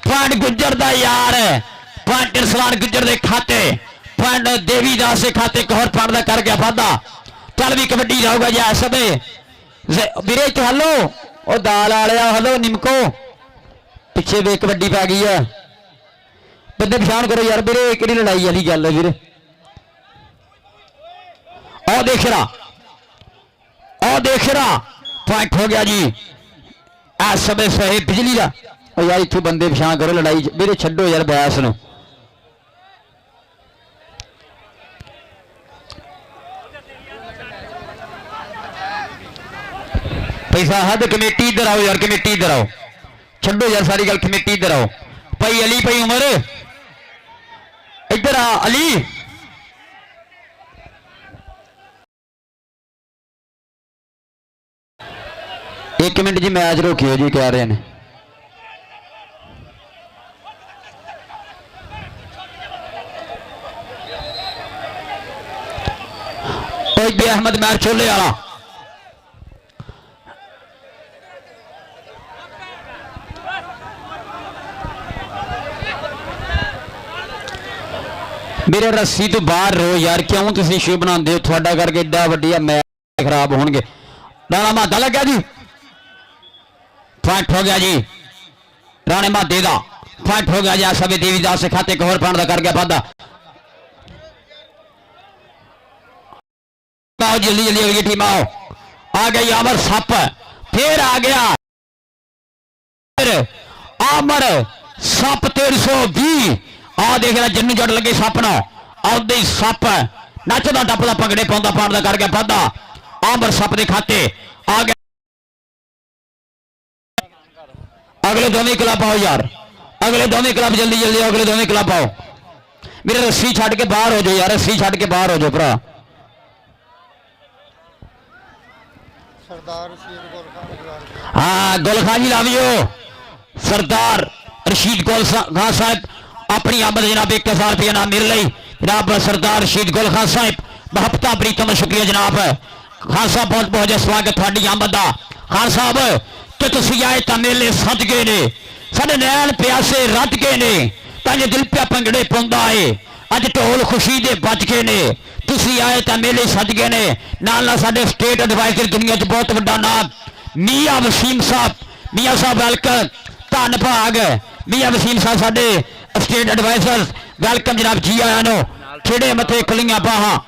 पॉइंट गुजर दा यार पॉइंट अरसलान गुजर दे खाते पॉइंट देवीदास के खाते एक होर पॉइंट का कर गया वादा चल भी कबड्डी जाऊगा जी इस समय ਵੀਰੇ ਚ ਹਲੋ ਉਹ ਦਾਲ ਵਾਲਿਆ ਹਲੋ ਨਿਮਕੋ ਪਿੱਛੇ ਵੇ ਕਬੱਡੀ ਪੈ ਗਈ ਆ ਬੰਦੇ ਪਛਾਣ ਕਰੋ ਯਾਰ ਵੀਰੇ ਕਿਹੜੀ ਲੜਾਈ ਵਾਲੀ ਗੱਲ ਹੈ ਵੀਰੇ ਆਹ ਦੇਖ ਰਾ ਪੁਆਇੰਟ ਹੋ ਗਿਆ ਜੀ ਇਸ ਸਮੇਂ ਸਹੀ ਬਿਜਲੀ ਦਾ ਉਹ ਯਾਰ ਇੱਥੇ ਬੰਦੇ ਪਛਾਣ ਕਰੋ ਲੜਾਈ ਵੀਰੇ ਛੱਡੋ ਯਾਰ ਬੈਸ ਨੂੰ पैसा हद कमेटी इधर आओ यार कमेटी इधर आओ छो यार सारी गल कमेटी इधर आओ भाई अली भाई उमर इधर आ अली एक मिनट जी मैच रोकियो जी कह रहे हैं अहमद मैच छोले वाला मेरे रस्सी तो बाहर रहो यार क्यों तुम शो बनाते हो थोड़ा करके एडा वड्डिया मैच खराब होंगे राणा मादा लगा जी पॉइंट हो गया जी राणे मादे का पॉइंट हो गया जी सभी देवीदास के खाते एक होर पॉइंट का कर गया वादा जल्दी जल्दी अगली टीम आओ आ गई अमर सप फिर आ गया अमर सप 320 आ देख रहा जिन्नू जट लगे सप ना आउंदे सप नचदा टपदा भंगड़े पाउंदा पाउंदा कर गया वादा आमर सप दे खाते आ गया अगले दोवें क्लब आओ यार अगले दोवें क्लब जल्दी जल्दी अगले दोवें क्लब आओ मेरे रस्सी छड़ के बाहर हो जाओ यार रस्सी छड़ के बाहर हो जाओ भरा हाँ गुलखान जी लावियो सरदार रशीद गुल खान साहब अपनी आमद जनाब 1000 रुपया नाम मिल रही जनाब सरदार रशीद गुल खान साहब बहत्ता प्रीतम शुक्रिया जनाब खान साहब बहुत बहुत स्वागत थोड़ी आमद का खान साहब कि तुम आए तो मेले सज गए ने साढ़े नैन प्यासे रज गए ने ताजे दिल पिया भंगड़े पाउंदा है अज ढोल खुशी दे बज गए ने तुम आए तो मेले सज गए ने नाल साडे स्टेट एडवाइजर दुनिया च बहुत बड़ा नाम मियां वसीम साहब वेलकम धन भाग मियां वसीम साहब साडे स्टेट एडवाइजर वेलकम जनाब जी आया नो खेड़े मथे खुलियां बाहां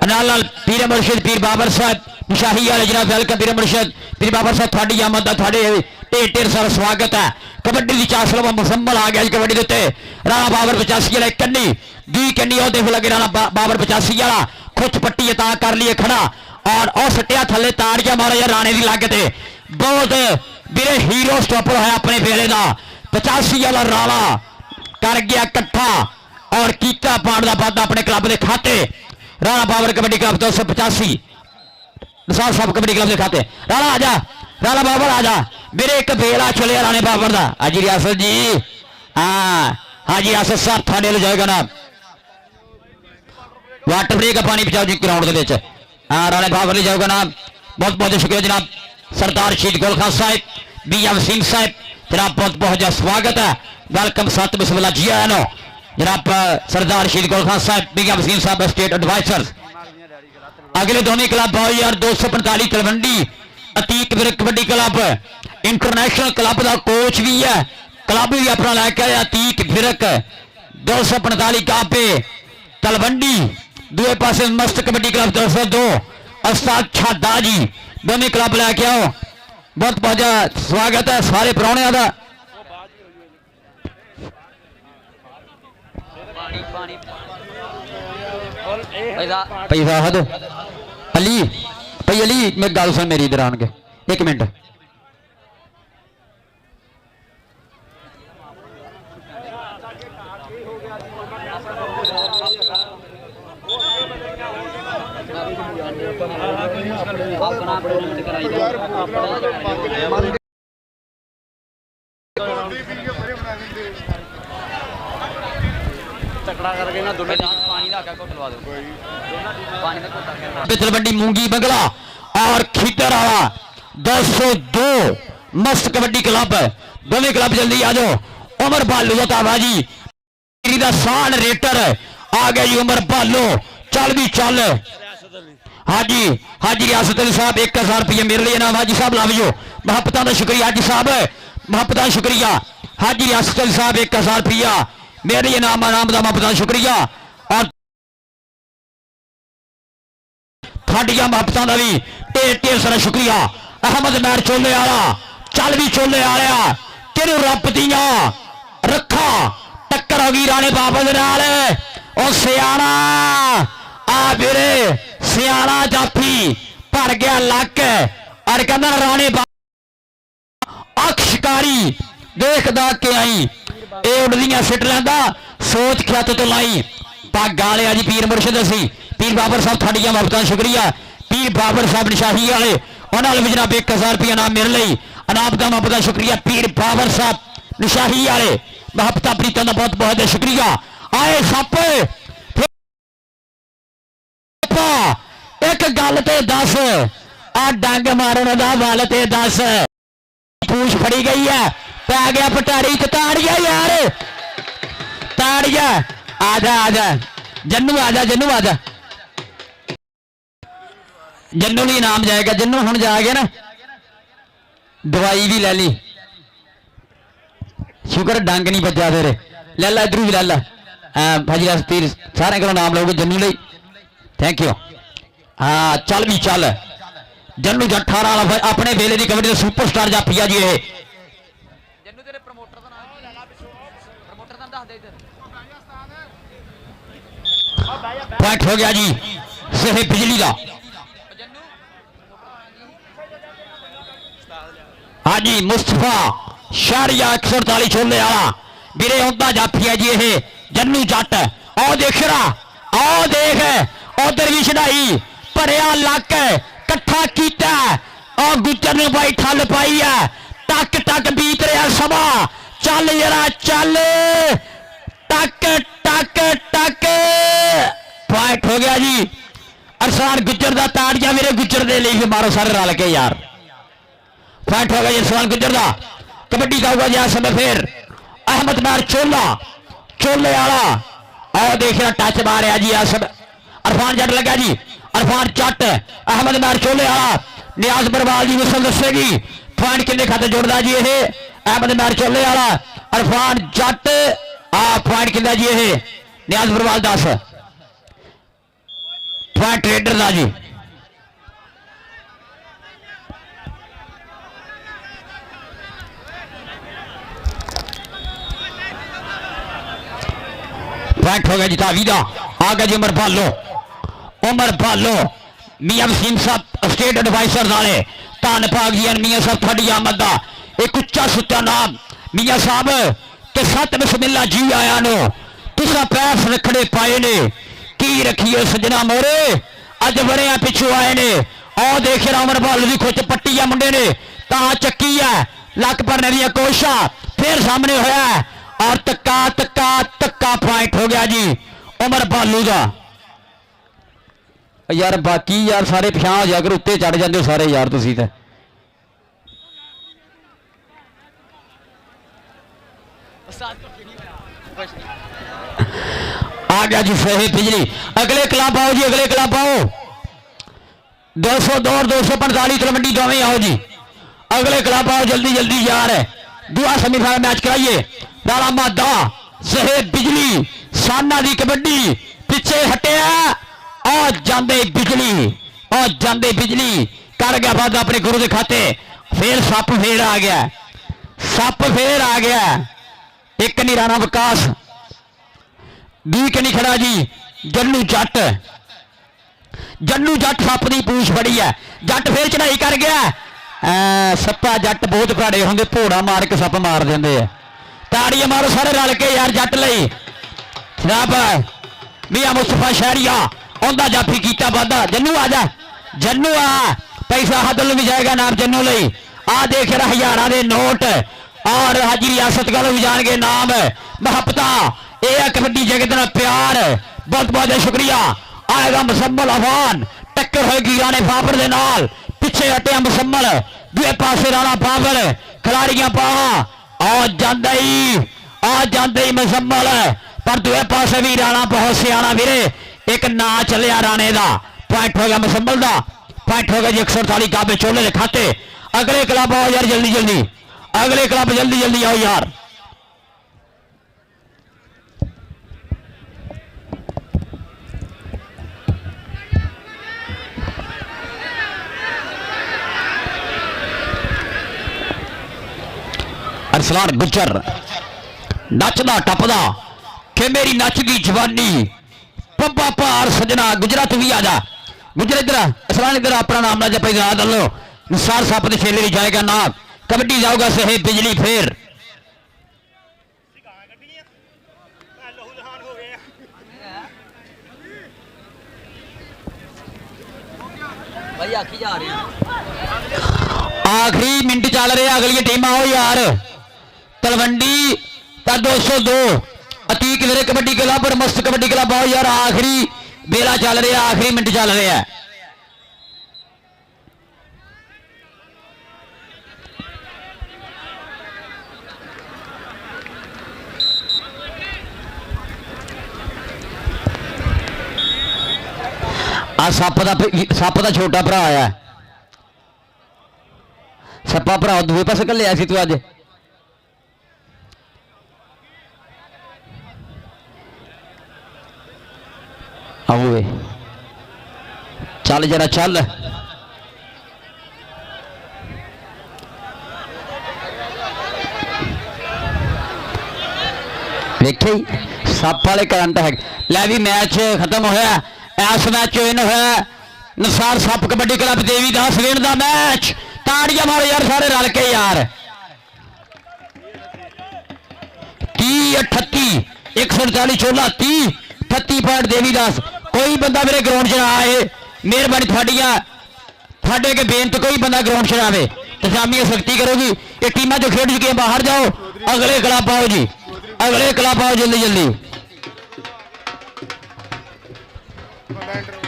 नाल पीर मुर्शिद पीर बाबर साहब मुशाही वाले जनाब वेलकम पीर मुर्शिद पीर बाबर साहब थोड़ी आमद का थोड़े ढेर सारा स्वागत है कबड्डी की चासलवा मुसम्मल आ गया जी कबड्डी के राणा बाबर 85 वाला कन्नी दी कन्नी और देख लगे राणा बाबर 85 वाला खुच पट्टी अता कर लिए खड़ा और सटिया थले ताड़िया मारा यार राणे की लग ते बहुत ਵੀਰੇ हीरो स्टॉपर है अपने वेले का 85 वाला राणा कर गया कट्ठा और कीता पाण का वादा अपने क्लब के खाते राणा बाबर कबड्डी क्लब 285 निसार साहब कबड्डी क्लब के खाते राणा आजा राणा बाबर आजा मेरे एक बेला चले राणे बाबर का हाजी रियासत जी हाँ हाजी रियासत साहब थाने ले जाएगा ना वाटर ब्रेक का पानी पहुंचाओ जी ग्राउंड के हाँ राणे बाबर ले जाएगा ना बहुत बहुत शुक्रिया जनाब सरदार शहीद गुल खान साहब मियां वसीम साहब जनाब बहुत बहुत स्वागत है वेलकम सत बिस्मिल्लाह जी आया नो जनाब सरदार शहीद गुल खान साहब मियां वसीम साहब स्टेट एडवाइजर अगले दोनों क्लब आओ यार 245 Talwandi Atiq Virk kabaddi club international club का कोच भी है क्लब भी अपना लैके आया अतीक विरक 245 कापे तलवंडी दूए पासे मस्त कबड्डी क्लब 202 उस्ताद छादा जी दोनों क्लब लैके आओ बहुत बहुत स्वागत है सारे प्राणियों का पैसा हद अली भाई अली मैं गल सुन मेरी इधर आन के एक मिनट ਆਪਣਾ ਟੂਰਨਾਮੈਂਟ ਕਰਾਈਦਾ ਯਾਰ ਬੋਤਲਾਂ ਤੋਂ ਪੰਜ ਲੈ ਬੰਦੀ ਪੀ ਕੇ ਬੜੇ ਬਣਾ ਦਿੰਦੇ ਤਕੜਾ ਕਰਕੇ ਨਾ ਦੋਵੇਂ ਪਾਣੀ ਦਾ ਆਕਾ ਘੁੱਟ ਲਵਾ ਦਿਓ ਕੋਈ ਪਾਣੀ ਦਾ ਘੁੱਟ ਆਕਾ तलवंडी मूंगी बंगला और खीतर वाला 202 मस्त कबड्डी क्लब दोनों क्लब जल्दी आ जाओ उमर भालू का ताबाजी दा शान रेटर आ गया जी उमर भालू चल भी चल हाजी हाजी रियासत अली साहब 1000 रुपये मेरे लिए नाम हाजी साहब लाभ जो मोहब्बत का शुक्रिया हाजी साहब मोहब्बत का शुक्रिया हाजी रियासत अली साहब 1000 रुपया मेरे लिए नाम का मोहब्बत का शुक्रिया और साडिया मोहब्बत का भी ढेर सारा शुक्रिया अहमद मैर चोले वाला चल भी चोले वाला तेन रब दिया रखा टक्कर हो गई राणे बाबा दे नाल ओ सियाणा आ वीरे सियाणा जाफी भर गया लक और कहना राणे अख शिकारी देखदा के आई ए उड़दियां सिट लैंदा सोच खत तो लाई पग वाले जी पीर मुर्शद असी पीर बाबर साहब थोड़िया मोहब्बत शुक्रिया पीर बाबर साहब निशाही वाले उन्होंने भी जनाब 1000 रुपया नाम मेरे लिए अनाम का मोहब्बत शुक्रिया पीर बाबर साहब निशाही वाले मोहब्बत प्रीतों का बहुत बहुत शुक्रिया आए सप एक गल ते दस आ डंग मारन का वल ते दस पूछ फड़ी गई है पै गया पटारी च ताड़िया यार ताड़िया आजा आजा जन्नू आजा जन्नू आजा जन्नू नहीं इनाम जाएगा जन्नू हुण जा गया ना दवाई भी ले ली शुक्र डंग नहीं बजा तेरे ले ला इधरू भी ले ला भाजी पीर सारे को नाम लोगे जन्नू ਲਈ थैंक यू हाँ चल भी चल जन्नू जट 18 वाला अपने वेले की कबड्डी का सुपरस्टार जाफी जी ये ਜੰਨੂ ਤੇਰੇ ਪ੍ਰਮੋਟਰ ਦਾ ਨਾਮ ਲੈ ਲਾ ਪਿੱਛੋਂ ਪ੍ਰਮੋਟਰ ਦਾ ਦੱਸ ਦੇ ਇੱਧਰ पॉइंट हो गया जी सही बिजली का ਜੰਨੂ हाँ जी मुस्तफा शारिया 148 छोले वाला वीरे होंदा जाफी है जी ये जन्नू जट आओ देख रहा आओ देख उधर भी चढ़ाई भरिया लक कट्ठा किया और गुजर ने भाई ठल पाई है टक टक बीत रहा समा चल जरा चल टक टक टक पॉइंट हो गया जी अरसान गुजर का ताड़िया मेरे गुजर दे लिए मारो सारे रल के यार पॉइंट हो गया जी अरसान गुजर का कबड्डी का हुआ जी समय फिर अहमद मैर चोला चोले वाला और देख रहा टच मारे जी आसम अरफान जट लगा जी अरफान जट अहमद मैर चोले वाला नियाज बरवाल जी मिसल दसेगी पॉइंट किन्ने खाते जोड़दा जी ये अहमद मैर चोले वाला अरफान जट आ पॉइंट किन्ना जी ये नियाज बरवाल 10 पॉइंट ट्रेडर दा जी पॉइंट हो गया जी तावीदा आ गया जी उमर भालो मियां वसीम साहब स्टेट एडवाइजर वाले धन भाग जी मियां साहब थोड़ी आमद का एक उच्चा सुच्चा नाम मियां साहब के सत बिस्मिल्ला जी आया नो तुसा पैस रखड़े पाए ने की रखिए सजना मोरे अज बड़े पिछू आए ने और देख रहा उमर भालो की खुच पट्टी है मुंडे ने ता चक्की है लक भरने दी कोशिश फिर सामने होया और तक्का तक्का तक्का पॉइंट हो गया जी उमर भालू का यार बाकी यार सारे पिछा हो जाकर उत्ते चढ़ जाते हो सारे यार तुसी ते आ गया जी सही बिजली अगले क्लब आओ जी अगले क्लब आओ 202 और 245 तलवंडी दोवें आओ जी अगले क्लब आओ जल्दी जल्दी यार दूसरा सेमीफाइनल मैच कराइए राणा मादा सहेब बिजली साना दी कबड्डी पिछे हटिया और जांदे बिजली कर गया वादा अपने गुरु के खाते फिर सप फेर आ गया एक नहीं राणा विकास बी के नहीं खड़ा जी जन्नू जट सप की पूछ बड़ी है जट फिर चढ़ाई कर गया सप्पा जट बहुत भड़े होंगे भोड़ा मार के सप मार देंगे ताड़ियां मारो सारे रल के यार जट लई शराब मियां मुस्तफा शहरिया ਉਹਦਾ ਜਾਫੀ ਕੀਤਾ ਵਾਦਾ ਜੰਨੂ आ जा जन्नू आ पैसा हदल भी जाएगा नाम जन्नू लई आ देख रहा हजारां दे नोट और हाजी रियासत गल भी जान गए नाम महबता यह कबड्डी जगत नाल प्यार बहुत बहुत शुक्रिया आएगा मुसम्मल अफान टक्कर होगी राणे बाबर दे नाल पिछे हटिया मुसम्मल दूए पासे राणा बाबर खिलाड़ियां पावा आ जांदे ही मुसम्मल पर दूए पासे भी राणा बहुत सियाना वीरे एक ना चलिया राणे दा पॉइंट हो गया मुसम्मल दा पॉइंट हो गया जी 148 काबे चोले के खाते अगले क्लब आओ यार जल्दी जल्दी अगले क्लब जल्दी जल्दी आओ यार अरसलान गुजर नचदा टपदा कि मेरी नचदी जवानी पब्बा भार सजना गुजरात भी आ जा गुजर इधर असलान इधर अपना नाम ना जपे याद लो निसार साहब के खेले भी जाएगा ना कबड्डी जाओगा सहे बिजली फेर भाई आखी जा रही आखिरी मिनट चल रहे अगली टीम आओ यार तलवंडी 202 अतीक वीरे कबड्डी क्लब और मस्त कबड्डी क्लब आओ यार आखिरी बेला चल रहा आखिरी मिनट चल रहा है सप का छोटा भरा आया सप्पा भरा दूए पासे घलिया सी तू अज आओ चल जरा चल देखे सप वाले करंट है लै भी मैच खत्म होया इस मैच इन होया निसार सप कबड्डी क्लब देवीदास विन दा मैच ताड़ियां मारो यार सारे रल के यार 30-38 140 चोला 30-38 पॉइंट देवीदास कोई बंदा मेरे ग्राउंड च आए मेहरबानी थाड़े के बेनती कोई बंदा ग्राउंड च आवे इंतजामिया सख्ती करोगी ये टीमां जो खेड चुकी बाहर जाओ अगले क्लब आओ जी अगले क्लब आओ जल्दी जल्दी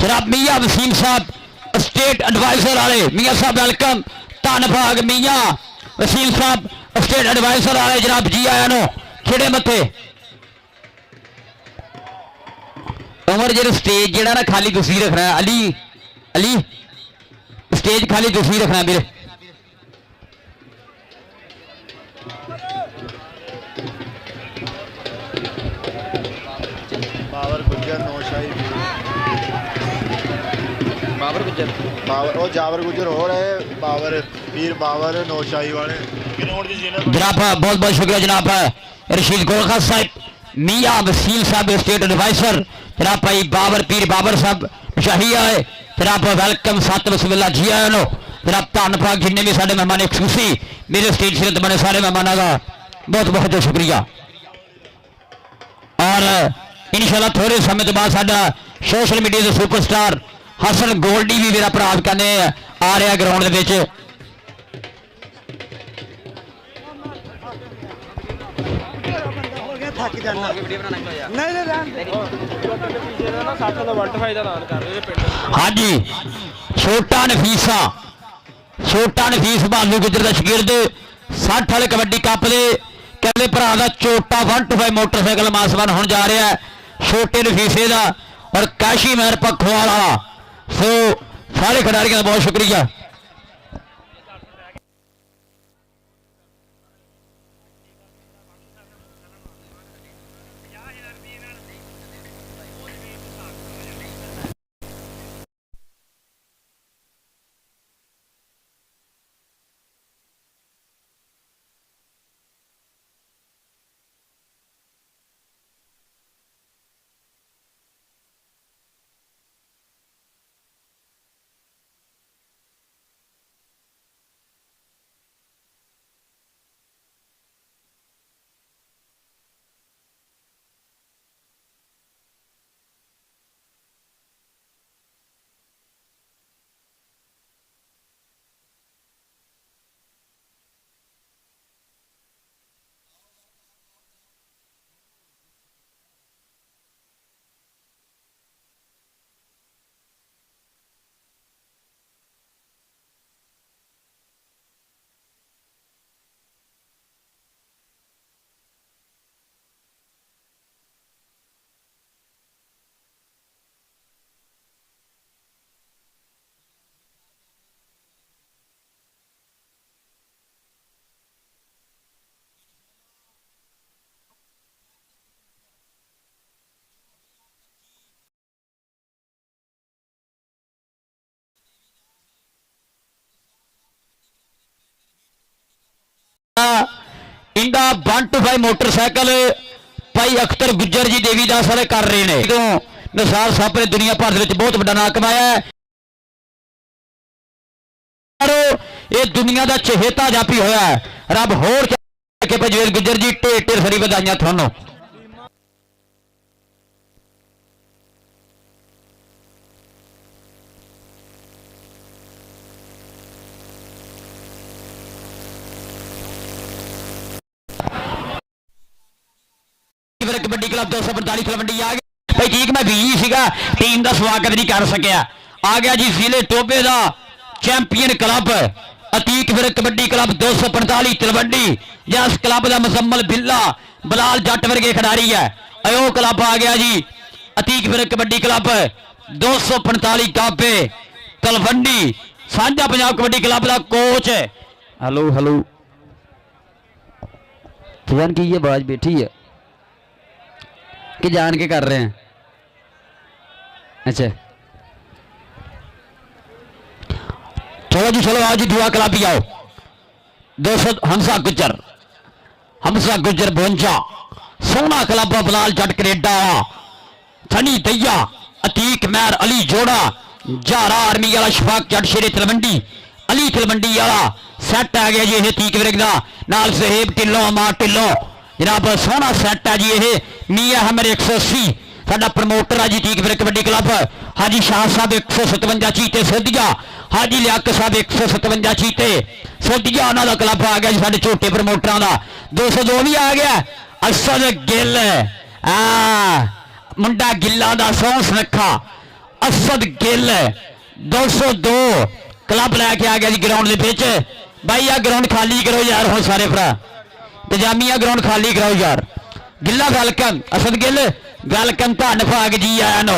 जनाब मियां वसीम साहब स्टेट एडवाइजर वाले मियां साहब वेलकम धन्नभाग मियां वसीम साहब स्टेट एडवाइजर वाले जनाब जी आया नो खेड़े मथे उमर जो स्टेज जरा ना खाली तुसी रखना अली अली स्टेज खाली तुसी रखना मेरे बाबर गुजर नौशाही बाबर वो जावर गुजर हो रहे बाबर पीर बाबर नौशाही वाले जनाब बहुत बहुत शुक्रिया जनाब रशीद गोलखा साहब मियां वसीम साहब स्टेट एडवाइजर जनाब भाई बाबर पीर बाबर साहब शाही आए जनाब वेलकम सत बिस्मिल्लाह जी आया नो जनाब धन्नभाग जिन्ने भी साढ़े मेहमान खुशी मेरे स्टेज सिरत बने सारे मेहमानों का बहुत बहुत शुक्रिया और इंशाल्लाह थोड़े समय तो बाद साडा सोशल मीडिया के सुपरस्टार हसन गोल्डी भी मेरा भरा कहने आ रहा ग्राउंड के हाँ जी छोटा नफीस भालू गुजर का शगिर्द 60 वाले कबड्डी कप के कहते भरा का चोटा 125 मोटरसाइकिल मासवान होने जा रहा है छोटे नफीसे का और कैशी महर पखों वाला सो सारे खिडारियों का बहुत शुक्रिया इंडा 125 मोटरसाइकिल भाई अख्तर गुज्जर जी देवीदास वाले कर रहे हैं। तो निसार साहब ने दुनिया भर में बहुत बड़ा नाम कमाया है। ये दुनिया का चहेता जापी होया है। रब होर के भजवेल गुज्जर जी ढेर ढेर सारी बधाइयां थानू। कबड्डी क्लब 245 तलवंडी आ गया भाई। ठीक मैं बिजी सीगा, टीम का स्वागत नहीं कर सकिया। आ गया जी जिले टोबे का चैंपियन क्लब अतीक फिर कबड्डी क्लब 245 तलवंडी। जिस क्लब का मुजम्मल बिल्ला बलाल जट वर्गे खिडारी है। अयो क्लब आ गया जी अतीक फिर कबड्डी क्लब 245 गाबे तलवंडी। साझा पंजाब कबड्डी क्लब का कोच है। हेलो हेलो जान की ये आवाज बैठी है कि जान के कर रहे हैं? अच्छा चलो जी चलो आओ जी दुआ क्लब भी आओ। 200 हंसा गुजर 52 सोहना क्लब बलाल जट कनेडा सनी दैया अतीक मैर अली जोड़ा जारा आर्मी वाला शफाक जट शेरे तलवंडी अली तलवंडी वाला सैट आ गया जी। यह तीक विरग का नाल सहेब टिल्लों मां टिल्लों जनाब सोहना सैट है जी। यह मियाँ हमर 180 साडा प्रमोटर है जी तीक विरग कबड्डी क्लब। हाजी शाह साहब 157 चीते सोधिया। हाजी लियाकत साहब 157 चीते सोधिया उन्होंने क्लब आ गया जी। साडे छोटे प्रमोटर का 202 भी आ गया। असद गिल मुंडा गिल्ला का सौं सुनखा असद गिल 202 क्लब लैके आ गया जी ग्राउंड के। भाई आ ग्राउंड खाली करो यार हम सारे भरा तजामिया ग्राउंड खाली कराओ यार। गिल्ला वेलकम असद गिल वेलकम धन भाग जी आया नो।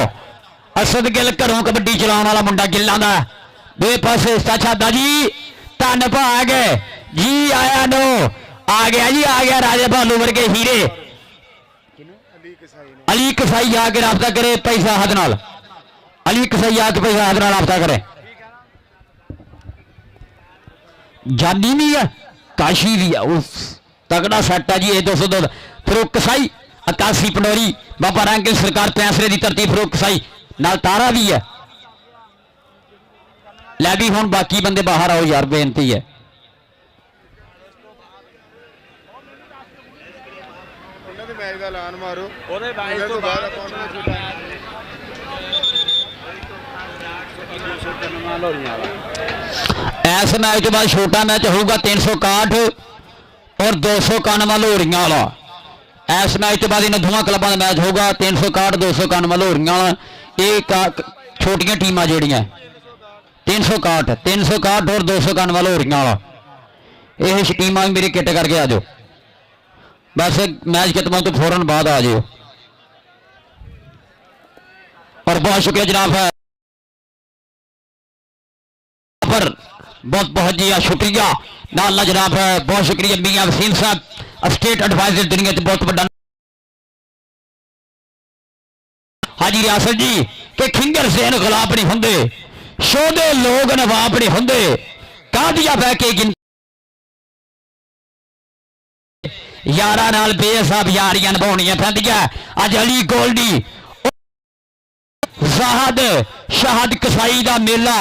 असद गिल घरों कबड्डी चलाने वाला मुंडा गिल्ला का दो पासे सादा जी धन भाग जी आया नो। आ गया जी आ गया राजे भालू वर्गे हीरे अली कसाई आके राबता करे पैसा हद नाल। अली कसाई आके पैसा हद नाल राबता करे। जानी भी है काशी भी है उस तगड़ा सैट है जी। ये 202 फरूक कसाई 81 पंडोरी बाबा रंग सरकार पैंसरे की धरती फरूक कसाई नाल तारा भी है। लै भी हुण बाकी बंदे बाहर आओ यार बेनती है। इस मैच के बाद छोटा मैच होगा 361 और 291 लोहरियां वाला। इस मैच के बाद इन दोनों क्लबों का मैच होगा 361 291 लोहरियां वाला। ये छोटियां टीमां ਜਿਹੜੀਆਂ 361 और 291 लोहरियां वाला। ये टीमां मेरी किट करके आ जाओ बस मैच खत्म हो तो फौरन बाद आ जाओ। और बहुत शुक्रिया जनाब है पर बहुत बहुत जी शुक्रिया नाल जनाब है बहुत शुक्रिया मियां वसीम साहब स्टेट एडवाइजर दुनिया से बहुत बड़ा हाजी रियासत जी के खिंगर सेन खिलाफ नहीं होंगे शोधे लोग नवाब नहीं होंगे कादिया बह के यारा नाल बेसाब यारियां निभाउणियां पैंदियां। अज अली गोल्डी जाहद शाहद कसाई का मेला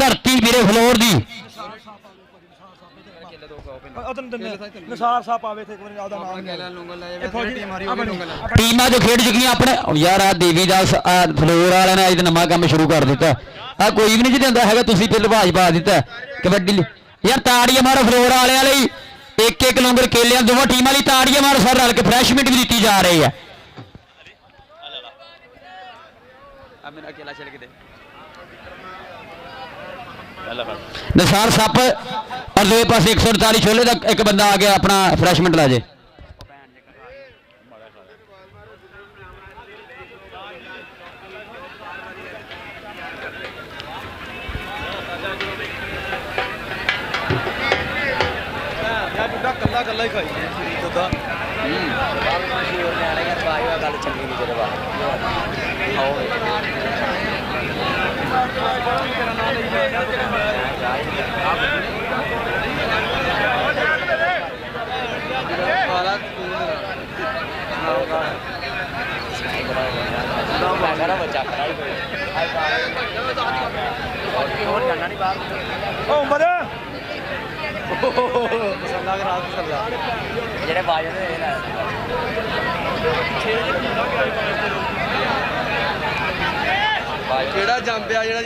धरती मेरे फलोर दी टीमां जो खेड चुकी अपने यार आ देवीदास फलोर वाले ने अज नवा काम शुरू कर दिता। आ कोई भी नहीं देंदा है तुसीं फिर रिवाज पा दिता कबड्डी यार ताड़ियां मारो फलोर वाले एक एक लंगर केलियां दोनों टीमां लई ताड़ियां मारो सर रल के फ्रैशमेंट भी दी जा रही है। निसार सप और दो पास 148 छोले का एक बंदा आ गया अपना फ्रैशमेंट ला जे। कल्ला कल्ला ही खाई गल चंगी नहीं तेरे बाद। ਜਿਹੜੇ ਬਾਜੇ ਨੇ ਇਹ ਲੈ ਕਿਹੜਾ ਜੰਪਿਆ ਜਿਹੜਾ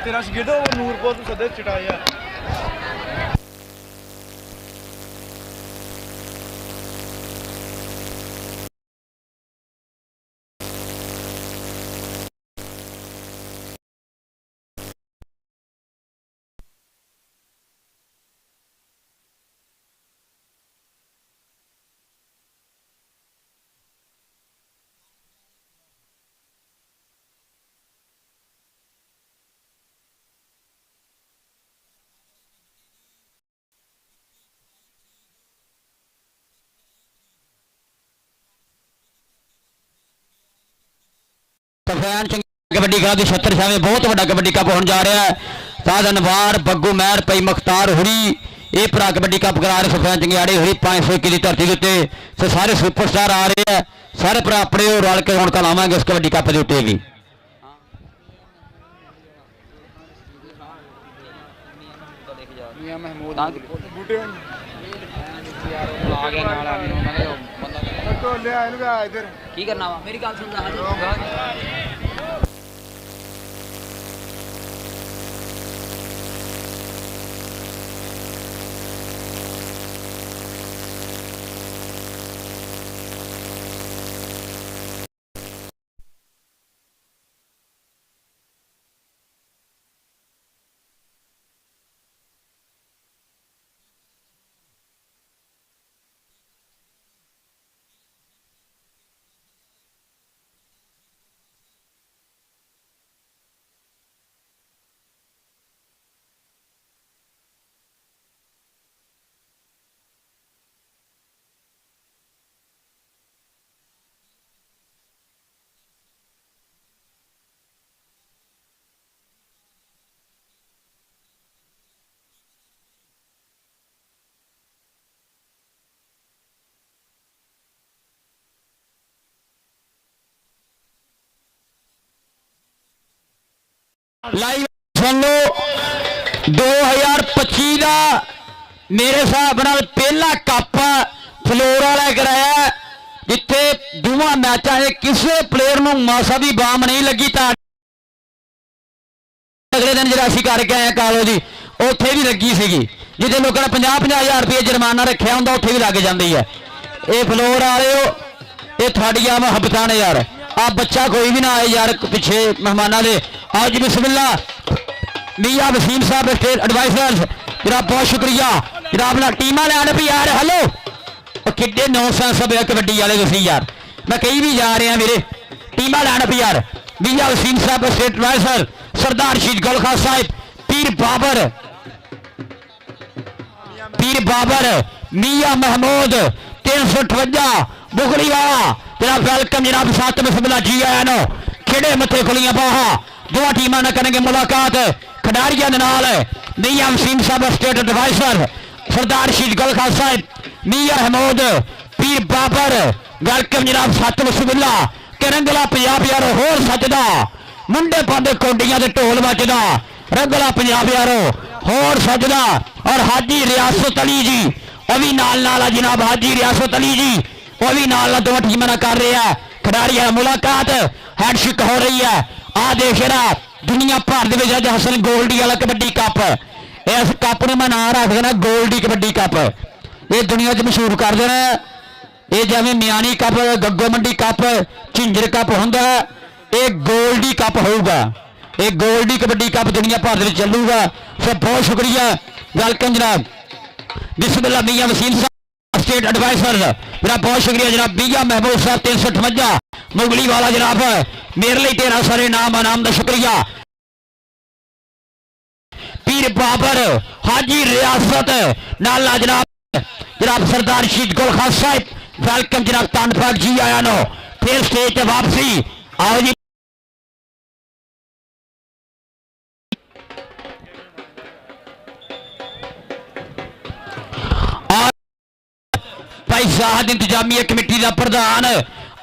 ਤੇਰਾ ਸ਼ਗਿਰਦ ਉਹ ਨੂਰਪੁਰ ਤੋਂ ਸੱਦੇ ਚਟਾਇਆ ਸਫੈਨ ਕਬੱਡੀ ਖੇਡ ਦੀ 76 ਸਾਵੇਂ ਬਹੁਤ ਵੱਡਾ ਕਬੱਡੀ ਕੱਪ ਹੋਣ ਜਾ ਰਿਹਾ ਹੈ। ਸਾਧ ਅਨਵਾਰ ਬੱਗੂ ਮਹਿਰ ਪਈ ਮੁਖਤਾਰ ਹੁਰੀ ਇਹ ਭਰਾ ਕਬੱਡੀ ਕੱਪ ਕਰਾ ਰਹੇ ਸਫੈਨ ਚੰਗਿਆੜੇ ਹੋਈ 500 ਕੀ ਦੀ ਧਰਤੀ ਦੇ ਉੱਤੇ ਤੇ ਸਾਰੇ ਸੁਪਰਸਟਾਰ ਆ ਰਹੇ ਆ ਸਾਰੇ ਭਰਾ ਆਪਣੇ ਉਹ ਰਲ ਕੇ ਹੁਣ ਲਾਵਾਂਗੇ ਇਸ ਕਬੱਡੀ ਕੱਪ ਦੇ ਉੱਤੇ ਵੀ। ਮਹਿਮੂਦ ਬੂਟੇ ਆ ਗਿਆ ਨਾਲ ਆ ਮੈਨੂੰ ਉਹਨਾਂ ਨੇ ਬੰਦਾ ਢੋਲੇ ਆਏ ਨੂੰ ਆ ਇੱਧਰ ਕੀ ਕਰਨਾ ਵਾ ਮੇਰੀ ਗੱਲ ਸੁਣ ਲੈ ਲਾਈਵ ਸੁਣ ਲਓ 2025 ਦਾ ਮੇਰੇ ਹਿਸਾਬ ਨਾਲ ਪਹਿਲਾ ਕੱਪ ਫਲੋਰ ਵਾਲਾ ਕਰਾਇਆ ਜਿੱਥੇ ਦੋਵਾਂ ਮੈਚਾਂ 'ਚ ਕਿਸੇ ਪਲੇਅਰ ਨੂੰ ਮਾਸਾ ਦੀ ਬਾਮ ਨਹੀਂ ਲੱਗੀ ਤਾਂ ਅਗਲੇ ਦਿਨ ਜਿਹੜਾ ਅਸੀਂ ਕਰਕੇ ਆਏ ਕਾਲੋ ਜੀ ਉੱਥੇ ਵੀ ਲੱਗੀ ਸੀਗੀ ਜਿੱਥੇ ਲੋਕਾਂ ਨੇ 50,000 ਰੁਪਏ ਜੁਰਮਾਨਾ ਰੱਖਿਆ ਹੁੰਦਾ ਉੱਥੇ ਵੀ ਲੱਗ ਜਾਂਦੀ ਹੈ। ਇਹ ਫਲੋਰ ਵਾਲਿਓ ਇਹ ਤੁਹਾਡੀਆਂ ਮੁਹੱਬਤਾਂ ਨੇ ਯਾਰ ਆ ਬੱਚਾ ਕੋਈ ਵੀ ਨਾ ਆਏ ਯਾਰ ਪਿੱਛੇ ਮਹਿਮਾਨਾਂ ਦੇ आओ जी बिस्मिल्लाह मियां वसीम साहब स्टेट एडवाइजर्स जरा बहुत शुक्रिया जरा अपना टीमा लैंड भी यार हेलो किड्डे 900 सब कबड्डी वाले तुसी यार मैं कहीं भी जा रहे हैं मेरे टीमा लैंड भी यार मियां वसीम साहब स्टेट एडवाइजर सरदार शीद गुल खान साहिब पीर बाबर मियां महमूद 358 बुगड़ी वाला जरा वेलकम जनाब साथ बिस्मिल्लाह जी आया नो खेड़े मथे खुलियां बाहां दोवां टीमां नाल करेंगे मुलाकात खिडारियां दे नाल मियां वसीम साहब स्टेट एडवाइजर सरदार शीद गुल खान साहिब मियां महमूद पीर बाबर वेलकम जनाब सत बिस्मिल्ला के रंगला पंजाब यारो होर सजदा मुंडे पांदे कौडियां दे ढोल वजदा रंगला पंजाब यारो होर सजदा और हाजी रियासत अली जी वह भी नाल नाल जनाब हाजी रियासत अली जी वह भी नाल दोवां टीमां नाल कर रहे हैं खिडारियां मुलाकात हैंडशेक हो रही है आ देख रहा दुनिया भर दे अज हसन गोल्डी वाला कबड्डी कप इस कप नूं मैं नाम रख देना गोल्डी कबड्डी कप ये दुनिया च मशहूर कर देना ये जिवें मियानी कप गग्गो मंडी कप झिंजर कप हुंदा ये गोल्डी कप होगा ये गोल्डी कबड्डी कप दुनिया भर दे चलूगा सो बहुत शुक्रिया वेलकम जनाब बिस्मिल्लाह मियां वसीम साहब स्टेट एडवाइजर जनाब बहुत शुक्रिया जनाब मियां महबूब साहब 358 मुगली वाला जनाब मेरे लिए तेरा सारे नाम अनाम का शुक्रिया पीर बाबर हाजी रियासत नाला जनाब जनाब सरदार शीद गुल खान साहिब वेलकम जनाब धन्नवाद जी आया नो फिर स्टेज वापसी आओ जी भाई साहब इंतजामिया कमेटी का प्रधान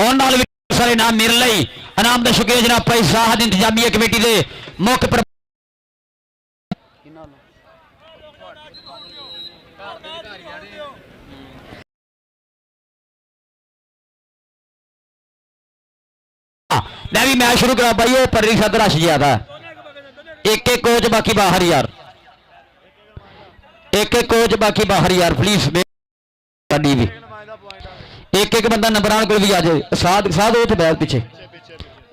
उन्होंने ਸਾਰੇ ਨਾਮ ਮੇਰੇ ਲਈ ਇਨਾਮ ਦਾ ਸ਼ੁਕਰੀਆ ਜਨਾਬ ਭਾਈ ਸਾਹਦ ਇੰਤਜ਼ਾਮੀਆ ਕਮੇਟੀ ਦੇ ਮੁੱਖ मैं भी मैच शुरू करा भाई वो पर सद रश ज्यादा एक एक कोच बाकी बाहर यार एक एक कोच बाकी बाहर यार प्लीज भी एक एक बंदा नंबरान को भी आ जाए साध साध वो बैल पीछे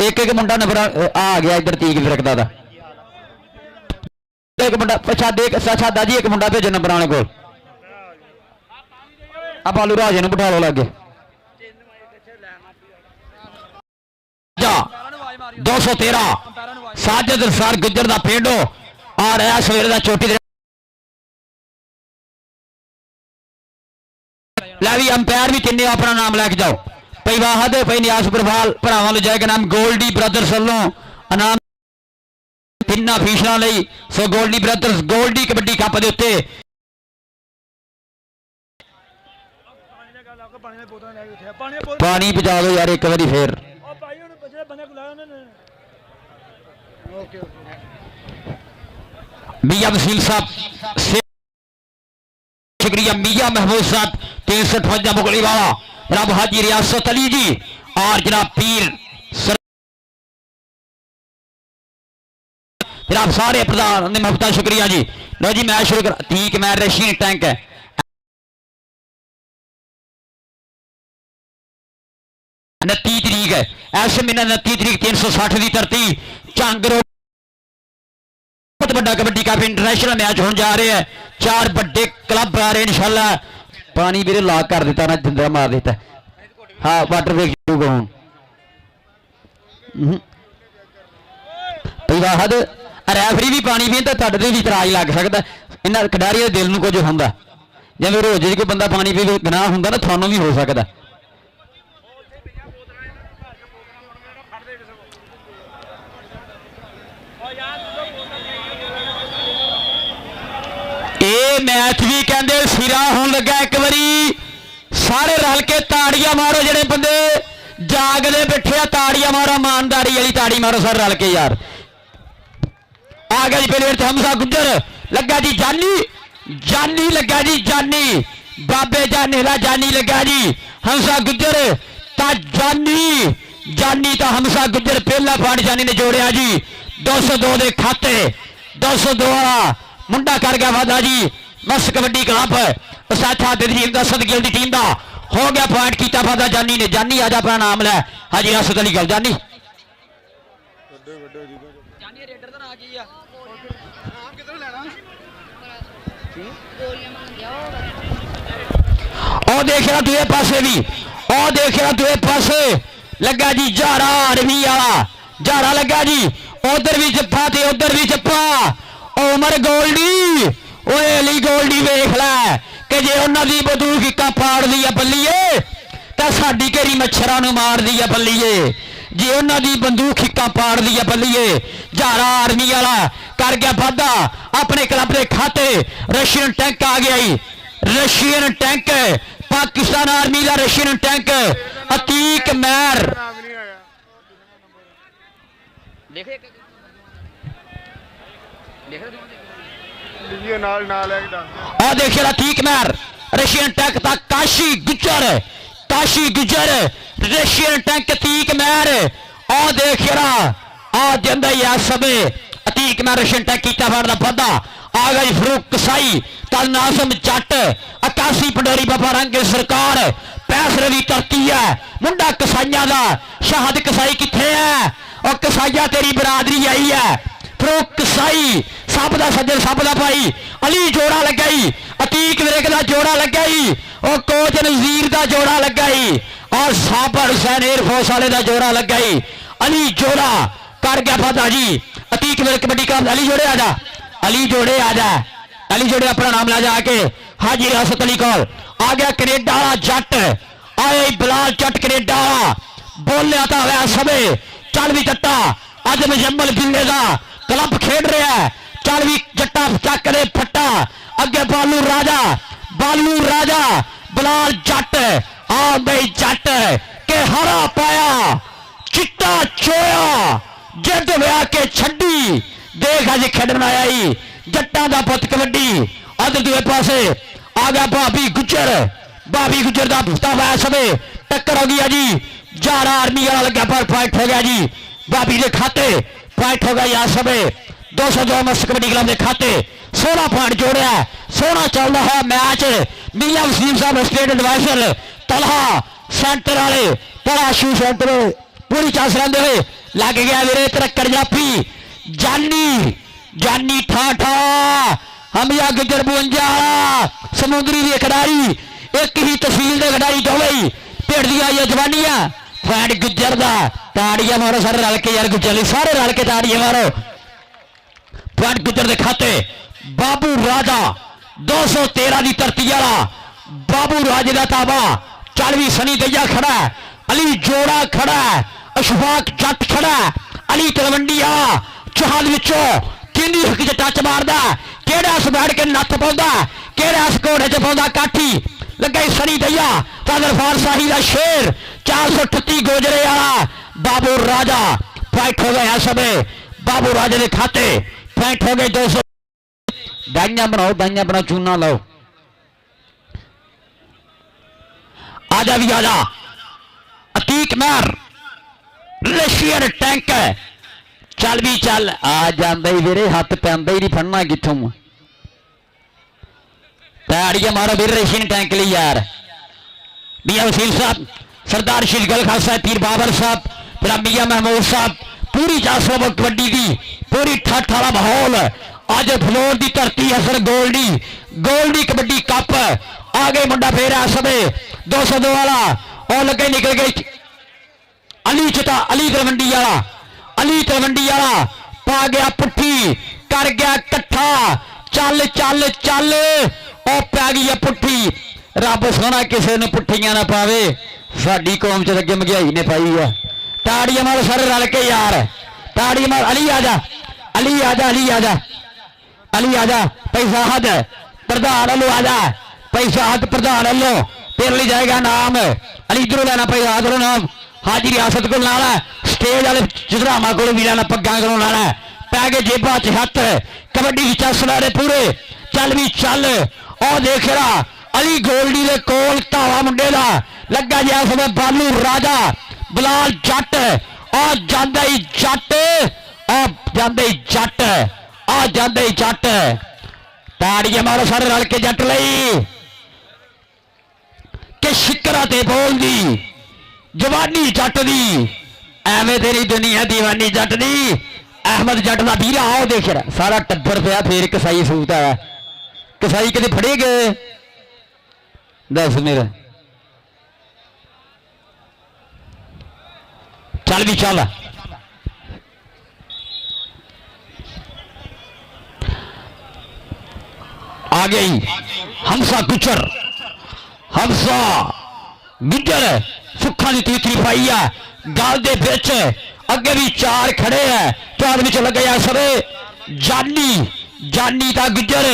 एक एक मुंडा नंबरान आ गया इधर तीक फिरकदा दा एक मुंडा सादा जी एक मुंडा भेजो नंबरान को आप आलू राजे बिठा लो लागे 213 साजिद सर गुजर का पेंडो आ रहा सवेरे का चोटी लै भी अंपायर भी तिने अपना नाम लैके जाओ पई वाहद पई नियास प्रभाल भरावां जाएगा नाम गोल्डी ब्रदर्स वालों इनाम तिना फीसलों लई सो गोल्डी ब्रदर्स गोल्डी कबड्डी कप के उत्ते पानी पहुंचा दो यार एक बारी फिर मियां वसील साहब शुक्रिया मियां महबूब साहब 358 मुगली वाला जनाब हाजी रियासत अली जी और जनाब पीर जनाब सारे प्रधान ने महबूबा शुक्रिया जी। लो जी मैच शुरू कर ठीक मैं रशीन टैंक है 29 तरीक है ऐसे महीने 29 तरीक 360 की धरती झांगरो बहुत बड़ा कबड्डी कप इंटरनेशनल मैच होने जा रहे हैं 4 बड़े क्लब आ रहे हैं इंशाल्लाह पानी भी लॉक कर देता ना जिंदा मार देता हाँ वाटर वेग शुरू हूँ वाहद रैफरी भी पानी पीन तो तुहाडे भी इतराज लग सकता इन्हां खिडारी दिल में कुछ होंदा जिवें रोज कोई बंदा पानी पी गुनाह होंदा ना थानू भी हो सकता मैच भी कहते सिरा होने लगा एक बारी सारे रल के ताड़ियां मारो जेडे बंदे जागदे बैठे ताड़ियां मारो ईमानदारी वाली ताड़ी मारो सर रल के यार आ गया जी पहले हमजा गुजर लगा जी जानी जानी लगा जी जानी बाबे जाने का जानी लगा जी हमजा गुजर ता जानी जानी ता हमजा गुजर पहला पॉइंट जानी ने जोड़िया जी 202 के खाते 202 वाला मुंडा कर गया वादा जी मस्त कबड्डी क्लब साथा टीम का सदगिल की टीम का हो गया पॉइंट किया वादा जानी ने जानी आज अपना नाम लै हाजी रासत अली गल जानी और देख रहा दूसरे पासे भी और देख रहा दूसरे पासे लगा जी जारा आर्मी वाला जारा लगा जी उधर भी जप्पा ते उधर भी जप्पा उमर गोल्डी ओए अली गोल्डी वेख लै कि जे उन्होंने बंदूक इक्का फाड़ दी है बल्लीए तो साडी घेरी मच्छरां नूं मार दी है बल्लीए जे उन्होंने बंदूक इक्का फाड़ दी है बल्लीए जारा आर्मी वाला कर गया वादा अपने क्लब के खाते रशियन टैंक आ गया ही रशियन टैंक पाकिस्तान आर्मी का रशियन टैंक अतीक मैर देखिए अतीक मैर रशियन टैंक था काशी गुजर रशियन टैंक अतीक मैर और देखिए आ देंदा ही समय अतीक मैर रशियन टैंक किया फाड़दा वादा आ गई फरूक कसाई तल नाजम जट 81 पंडोरी बाबा रंग सरकार पैस रवि करती है मुंडा कसाइया का शहाद कसाई किथे है और कसाइया तेरी बरादरी आई है फरूक कसाई सब का सज्जन सब का भाई अली जोड़ा लगा ही अतीक विरक का जोड़ा लगा ही और कोच नजीर का जोड़ा लगा ही और साबर हुसैन एयरफोर्स वाले का जोड़ा लगा ही अली जोड़ा कर गया फादा जी अतीक विरक कबड्डी का अली जोड़े आ जा अली जोड़े आ जा अली जोड़े अपना नाम ला जाके हाजी रियासत अली कौल आ गया कनेडा वाला जट आए बिलाल जट कनेडा वाला बोलिया था वह समय चल भी जट्टा अज मुजम्मल बिल्ले का क्लब खेड रहा है चल भी जट्टा चक दे फट्टा अगे बालू राजा बिलाल जट आ गई जट के हरा पाया चिट्टा चोया जिद विआह के छड्डी देख अज खेडन आया ही जट्टां दा पुत कबड्डी। अद दूए पासे आ गया भाभी गुजर का पुता हुआ समय टक्कर हो गई जी। जारा आर्मी वाला लगा पर पॉइंट हो गया जी भाभी के खाते। पॉइंट हो गया यार समय 202 मस्त कबड्डी क्लब के खाते 16 पॉइंट जोड़िया। सोना चलता है मैच। मियां वसीम साहब स्टेट एडवाइजर तलहा सेंटर वाले पराशू सेंटर पूरी चांस लेंदे हुए लग गया वीरे तरक्कर जाफी जानी ठा ठा हमिया गुजर 52 समुद्री के खिडारी एक ही तहसील के खिडारी दोवें भिड़दियां ये जवानियां। फैंड गुजर का ताड़ियां मारो सारे रल के यार गुजर सारे रल के ताड़ियां मारो। फैंड गुजर के खाते बाबू राजा 213 की धरती वाला बाबू राजे का ताबा। चल भी सनी दैया खड़ा अली जोड़ा खड़ा अशफाक जट खड़ा अली तलवंडिया चौहान विचों किंदी हक च टच मारदा केड़ा उस बैठ के नत्थ पाउंदा केड़ा उस घोड़े च पाउंदा काठी लगा सनी दैया कादर फारसाही का शेर 438 गोजरे वाला बाबू राजा। फाइट हो गए समय बाबू राजे के खाते फाइट हो गए 200। दाइयां बनाओ चूना लो आजा भी आजा अतीक मैर रशियन टैंक चल भी चल आ जांदा ही वीरे हाथ पैंदा ही नहीं फड़ना किथों। ताड़ियां मारो वीर रशियन टैंक ली यार। मियां वसील साहब सरदार श्री गल खालसा पीर बाबर साहब फिर मियां महमूद साहब पूरी 400 कबड्डी की पूरी ठठ वाला माहौल। अज फ्लोर की धरती असर गोल्डी कबड्डी कप आ गए मुंडा फेर आ समय 202 वाला और लगे निकल गए अली तलवंडी वाला पा गया पुट्ठी कर गया कट्ठा चल चल चल और पै गई है पुट्ठी। रब सोना किसी ने पुट्ठियां ना पावे साडी कौम च अगे महंगाई ने पाई है। ताड़ियां मारो सारे रल के यार ताड़ियां मार अली आजा पैसा हद प्रधान लो आजा पैसा हद प्रधान लो तेरे लिए जाएगा नाम अली इधरों लेना पैसा इधरों नाम हाजी रियासत को लाना स्टेज वाले चुधरामा को भी लाना पग्गा को लाना पै गए जेबा च हथ कबड्डी की चस ला रहे पूरे चल भी चल और देख रहा अली गोल्डी के कोल धावा मुंडे का लगा जा समय बालू राजा बलाल जट आ जांदे ही जट ताड़ियां मारो सारे रल के जट लई कि शिकरा ते बोल दी जवानी जट दी एवें तेरी दुनिया दीवानी जट दी। अहमद जट का वीरा आओ देख रहा सारा टब्बर पिया फिर कसाई सूत है कसाई कदे फड़े गए दस मेरा चल भी चल आ गई हमसा गुजर सुखा की तीसरी पाई है गल दे बिच अगे भी 4 खड़े है 4 विच लगे सरे जानी का गुजर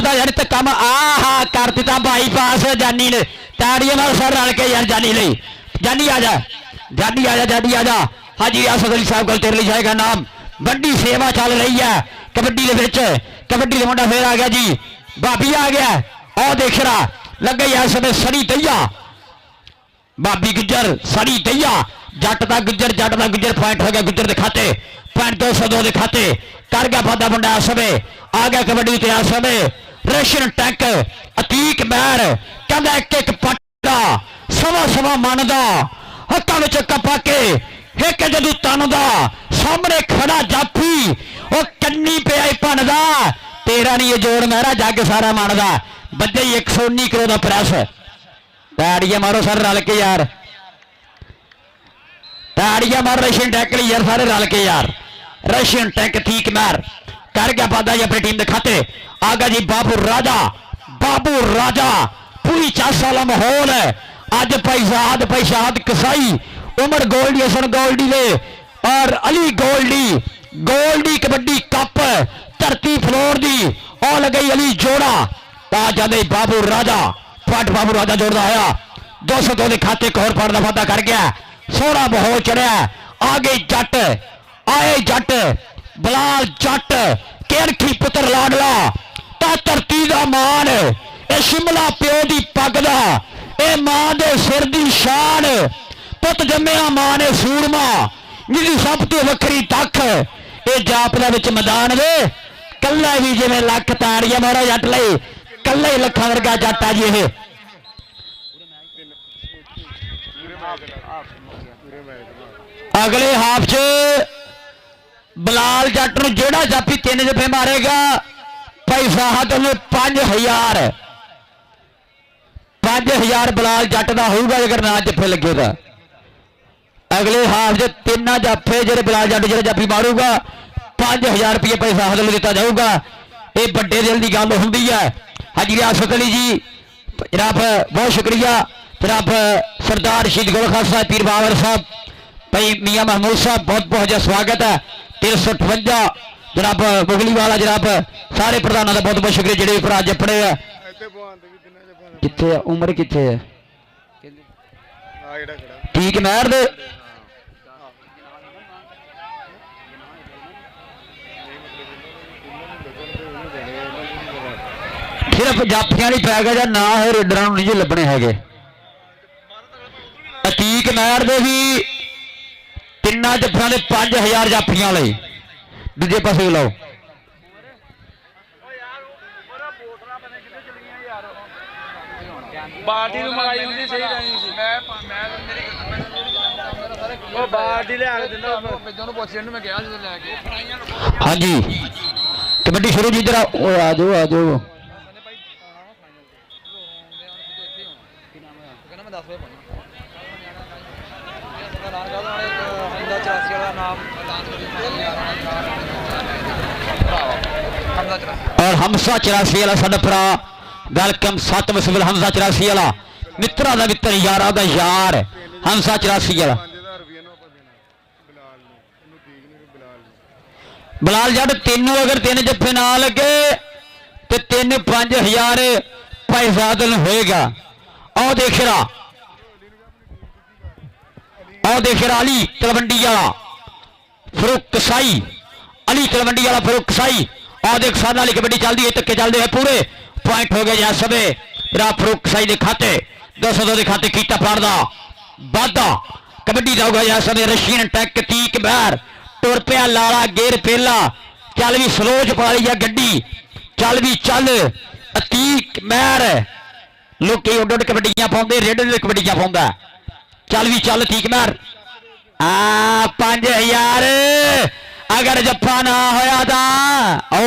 का यार तो कम आहा कर दिता बाईपास जानी ने ताड़ियां मार सर रल के यार जानी आजा हाजी रियासत अली साहब गल तेरे लिए जाएगा नाम। बड़ी सेवा चल रही है कबड्डी के मुंडा फिर आ गया जी भाभी आ गया और देख रहा लगे यार समय सड़ी दैया भाभी गुजर सड़ी दैया जट का गुजर पॉइंट हो गया गुजर के खाते पॉइंट 202 के खाते कर गया बादा मुंडा समय आ गया कबड्डी ते समय रशियन टैंक अतीक मैर कहता एक पट्टा सवा मन का हत्थों में कपा के एक जदू तन का सामने खड़ा जाफी वो कन्नी पे भनदा तेरा नहीं ये जोड़ मेरा जग सारा मनदा बजे 119 किलो का प्रेस। ताड़ियां मारो सारे रल के यार ताड़ियां मारो रशियन टैंक यार सारे रल के यार रशियन टैंक ठीक मार कर गया बादा जी अपनी टीम के खाते आ गया जी बाबू राजा पूरी 4 वाला माहौल है अज पैसाद कसाई उमर गोल्डी हसन गोल्डी ले और अली गोल्डी कबड्डी कप धरती फ्लोर दी और लगी अली जोड़ा ता जाते बाबू राजा जोड़ता आया 202 के खाते एक होर फाड़ का वादा कर गया सोहना माहौल चढ़िया ਆ ਗਏ ਜੱਟ, ਆਏ ਜੱਟ, ਬਲਾਲ ਜੱਟ, ਕਿਰਖੀ ਪੁੱਤਰ ਲਾਡਲਾ, ਤਾਂ ਧਰਤੀ ਦਾ ਮਾਣ, ਇਹ ਸ਼ਿਮਲਾ ਪਿਓ ਦੀ ਪੱਗ ਦਾ, ਇਹ ਮਾਂ ਦੇ ਸਿਰ ਦੀ ਸ਼ਾਨ, ਪੁੱਤ ਜੰਮਿਆ ਮਾਂ ਨੇ ਸੂਰਮਾ, ਜਿਹਦੀ ਸਭ ਤੋਂ ਵੱਖਰੀ ਤੱਕ, ਇਹ ਜਾਪਦਾ ਵਿੱਚ ਮੈਦਾਨ ਵੇ, ਕੱਲਾ ਵੀ ਜਿਵੇਂ ਲੱਖ ਤਾੜੀਆਂ ਮਾਰਾ ਜੱਟ ਲਈ, ਕੱਲਾ ਹੀ ਲੱਖਾਂ ਵਰਗਾ ਜੱਟ ਆ ਜੀ ਇਹ। ਅਗਲੇ ਹਾਫ 'ਚ ਬਲਾਲ ਜੱਟ ਨੂੰ ਜਿਹੜਾ ਜਾਪੀ 3 ਜੱਫੇ ਮਾਰੇਗਾ ਭਾਈ ਸਾਹਦ ਨੂੰ 5000 ਬਲਾਲ ਜੱਟ ਦਾ ਹੋਊਗਾ ਜੇਕਰ ਨਾ ਜੱਫੇ ਲੱਗੇ ਤਾਂ। ਅਗਲੇ ਹਾਫ 'ਚ 3 ਜੱਫੇ ਜਿਹੜੇ ਬਲਾਲ ਜੱਟ ਜਿਹੜਾ ਜਾਪੀ ਮਾਰੂਗਾ 5000 ਰੁਪਏ ਭਾਈ ਸਾਹਦ ਨੂੰ ਦਿੱਤਾ ਜਾਊਗਾ। ਇਹ ਵੱਡੇ ਦਿਲ ਦੀ ਗੱਲ ਹੁੰਦੀ ਹੈ। ਹਾਜੀ ਰਿਆਸਤ ਅਲੀ ਜੀ जनाब बहुत शुक्रिया, जनाब सरदार शहीद गोल खालसा पीर बाबर साहब, भाई मियाँ महमूद साहब बहुत बहुत ज्यादा स्वागत है। 358 जनाब मुगली वाला, जनाब सारे प्रधानों का बहुत बहुत शुक्रिया जेडे भरा जपड़े है। किथे उम्र किथे है ठीक महर दे सिर्फ जाफियां नहीं पै गया ना है, रेडर नहीं जो लभने है। अतीक महर दे भी 3 जफियां दे 5000 जाफियां लई दूजे पासे लाओ। बाल्टी ਨੂੰ ਮਲਾਈ ਹੁੰਦੀ ਸਹੀ ਰਹਿਣੀ ਸੀ। ਮੈਂ ਉਹ ਬਾਲਟੀ ਲਿਆ ਕੇ ਦਿੰਦਾ ਪਿੱਛੋਂ ਨੂੰ ਪੁੱਛ ਇਹਨੂੰ ਮੈਂ ਕਿਹਾ ਜਦੋਂ ਲੈ ਕੇ। ਹਾਂਜੀ ਕਬੱਡੀ ਸ਼ੁਰੂ ਜੀ, ਜਰਾ ਆ ਜਾਓ ਆ ਜਾਓ। और हमसा 84 वाला साडा भरा वेलकम 7 वसविल हमसा 84 वाला मित्रा दा मित्र यारा दा यार हमसा 84 वाला बलाल जट तीनों अगर 3 जफे ना लगे तो 3-5000 भाई सादल होएगा। आओ देख रहा अली तलवंडी वाला फरूक कसाई, अली तलवंडी वाला फरूक कसाई। और देख सादा वाली कबड्डी चलती है, तक्के चलते हैं पूरे पॉइंट हो गए जै सबे फरूक कसाई के खाते 202 के खाते कीता पाड़दा वादा कबड्डी का होगा जै सबे रशियन टैक तीक बहर टुर पिया लाला गेर पेला चल भी सलोच पा ली गड्डी चल भी चल अतीक महर लोग उड उड कबड्डियां पाते रेड कबड्डियां पाता चल भी चल अतीक महर 5000 अगर जफा ना होया था ओ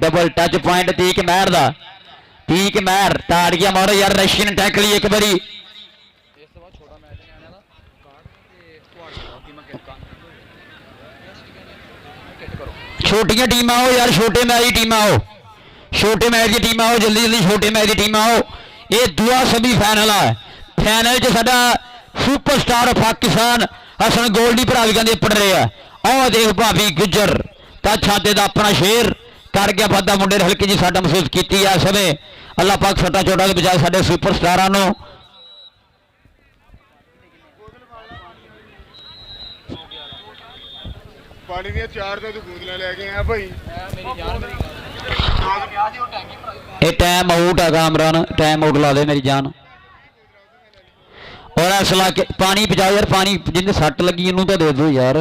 डबल टच पॉइंट तीक महर दा तीक महर ताड़िया मारो यार रशियन टैक ली एक बारी छोटिया टीम आओ यार छोटे मैच की टीम आओ छोटे मैच की टीम आओ जल्दी जल्दी छोटे मैच की टीम आओ ये दूआ सभी फाइनल है फाइनल च साडा सुपरस्टार पाकिस्तान हसन गोल्डी भरा भी कहते पड़ रहे हैं और देख भाभी गुजर तो छाते का अपना शेर कर गया वादा मुंडे ने हल्की जी साडा महसूस की है समय अल्लाह पाक छोटा छोटा के बजाय साडे सुपरस्टारां नूं पानी दी 4 तो बूंदलां लेके आया भाई ये टाइम आउट है कामरान टाइम आउट ला दे मेरी जान और इस इलाके पानी पजाओ यार पानी जिन्हें सट लगी इनू तो दे दो यार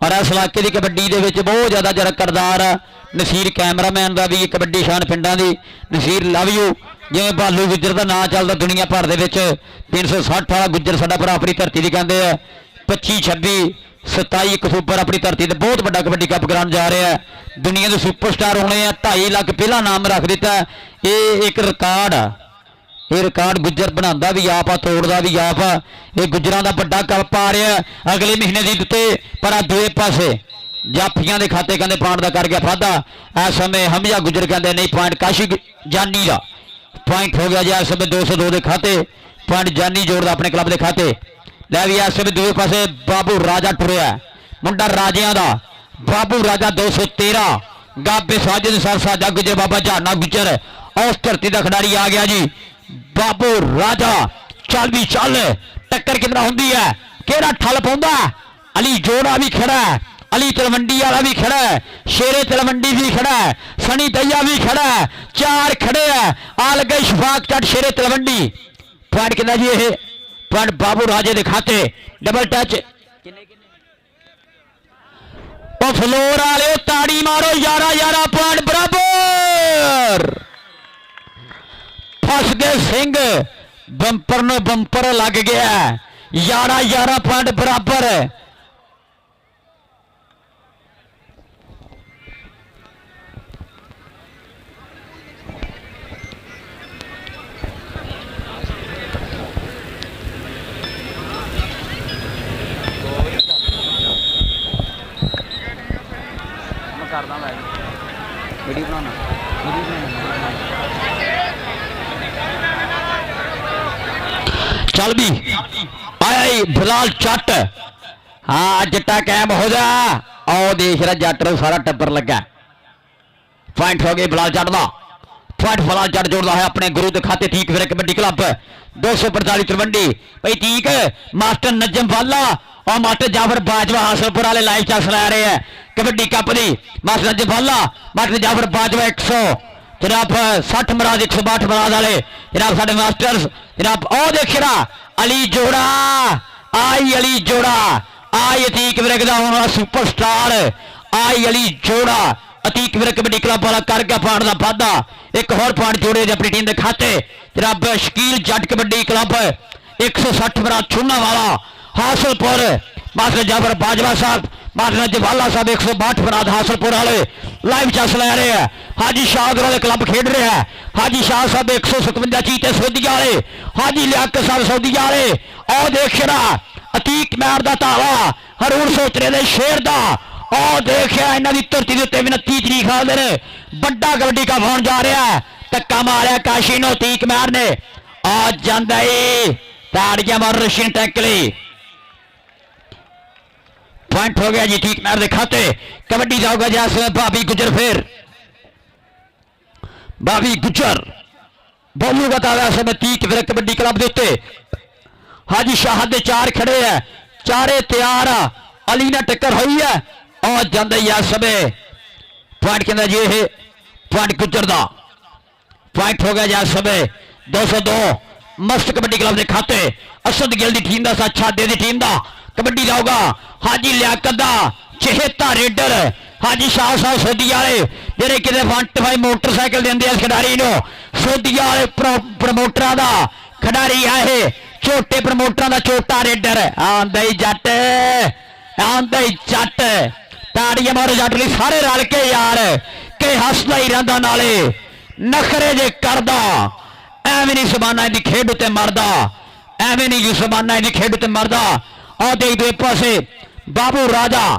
और इस इलाके की कबड्डी के बहुत ज़्यादा जरा करदार है नसीर कैमरामैन का भी कबड्डी शान पिंडा की नसीर लव यू जिवें भालू गुजर का नाम चलता दुनिया भर के 360 वाला गुजर साडा भरा अपनी धरती की कहते हैं 25-26-27 अक्तूबर अपनी धरती से बहुत बड़ा कबड्डी कप कराने जा रहा है दुनिया के सुपरस्टार होने 2.5 लाख पहला नाम रख दिता ये एक रिकॉर्ड आ ये रिकॉर्ड गुजर बनाता भी आप तोड़ता भी आप ये गुजरां दा बड़ा कप आ रहा है अगले महीने की उत्ते पर दूए पासे जाफियां दे खाते कहते पॉइंट का कर गया फादा इस समय हमजा गुजर कहते नहीं पॉइंट काशी जानी का पॉइंट हो गया जी इस समय 202 के खाते पॉइंट जानी जोड़ता अपने क्लब के खाते लै भी इस समय दूए पासे बाबू राजा टुरया मुंडा राजियां दा बाबू राजा 213 गाबे साजिद सर साजा गुजर बाबा झारना गुजर उस धरती का खिडारी आ गया जी बाबू राजा चल भी चल टक्कर कितना होंगी है ਕਿਹੜਾ ਠੱਲ ਪਾਉਂਦਾ। ਅਲੀ ਜੋੜਾ ਵੀ ਖੜਾ ਹੈ, अली तलवंडी वाला भी खड़ा है, शेरे तलवंडी भी खड़ा है, सनी दैया भी खड़ा है, चार खड़े है। आ लगे शफाक चट शेरे तलवंडी। पॉइंट कितना जी ये पॉइंट बाबू राजे दे खाते। डबल टच फ्लोर वाले ताड़ी मारो 11-11 पॉइंट बराबर। फस गए सिंह बंपर न बंपर लग गया 11-11 पॉइंट बराबर। करदा मैं वीडियो बनाना चल भी आया बिलाल चट। हाँ जट्टा कैम हो जा आओ देख रहा जट सारा टब्बर लगा। पॉइंट हो गए बिलाल चट का। पॉइंट बिलाल चट जोड़ता है अपने गुरु के खाते। ठीक फिर कबड्डी क्लब 245 तलवंडी भाई ठीक मास्टर नजम वाला और मास्टर जाफर बाजवा हासलपुर वाले लाइव चल सुना रहे हैं कबड्डी कप की। मास्टर नजम वाला मास्टर जाफर बाजवा 100 जनाब 60 मराज 162 मराज वाले जनाब साढ़े मास्टर्स जनाब ओ देख रहा अली जोड़ा आई अली जोड़ा आई अतीक विरक का होने वाला सुपरस्टार आई अली जोड़ा अतीक विरक कबड्डी क्लब वाला कर गया पॉइंट का वाधा। एक होर पॉइंट जोड़े अपनी टीम के खाते जनाब शकील जट कबड्डी क्लब 160 मराज छूना वाला हासलपुर मास्टर जाफर बाजवा साहब मास्टर जवाला साहब 162 मराज हासलपुर वाले लाइव चस लै रहे हैं। हाजी शाह वाले क्लब खेड रहे हैं। हाजी शाह साहब 157 चीते सऊदी वाले हाजी लियाकत साहब सऊदी वाले और देख रहा अतीक मैर का धावा हरून सोचरे दे शेर का और देखिया इन्हों की धरती के उत्ते 29 तरीक आते हैं बड़ा कबड्डी का फोन जा रहा है। धक्का मारिया काशी नो अतीक मैर ने आ जाता ताड़ियां मार रशियन टैकली। पॉइंट हो गया जी ठीक मैर दे खाते। कबड्डी जाओगा जैसे भाभी गुजर फिर भाभी गुजर बोलू बताया समय तीक फिर कबड्डी क्लब देते हाजी शाह दे चार खड़े है चारे तैयार अली ना टक्कर हुई है और जाते ही समय पॉइंट कहना जी ये पॉइंट गुजर दा। पॉइंट हो गया जैसे समय 202 मस्त कबड्डी क्लब के खाते असद गिल की टीम का साथ छादे की टीम का कबड्डी जाऊगा हाजी लियाकत का चहेता रेडर हाजी शाह साहब सऊदी वाले जेडे कि 125 मोटरसाइकिल देंगे इस खिडारी को सऊदी वाले प्रमोटर का खिडारी है छोटे प्रमोटर का छोटा रेडर आंदा ही जट आंदा ही जट ताड़ियां मारो जट लिए सारे रल के यार के हसदा ही रहा नाले नखरे जे करदा एवं नहीं जमाना इनकी खेड उत्ते मरदा एवं नहीं जमाना इनकी खेड उत्ते मरदा। और देख दो एक पासे बाबू राजा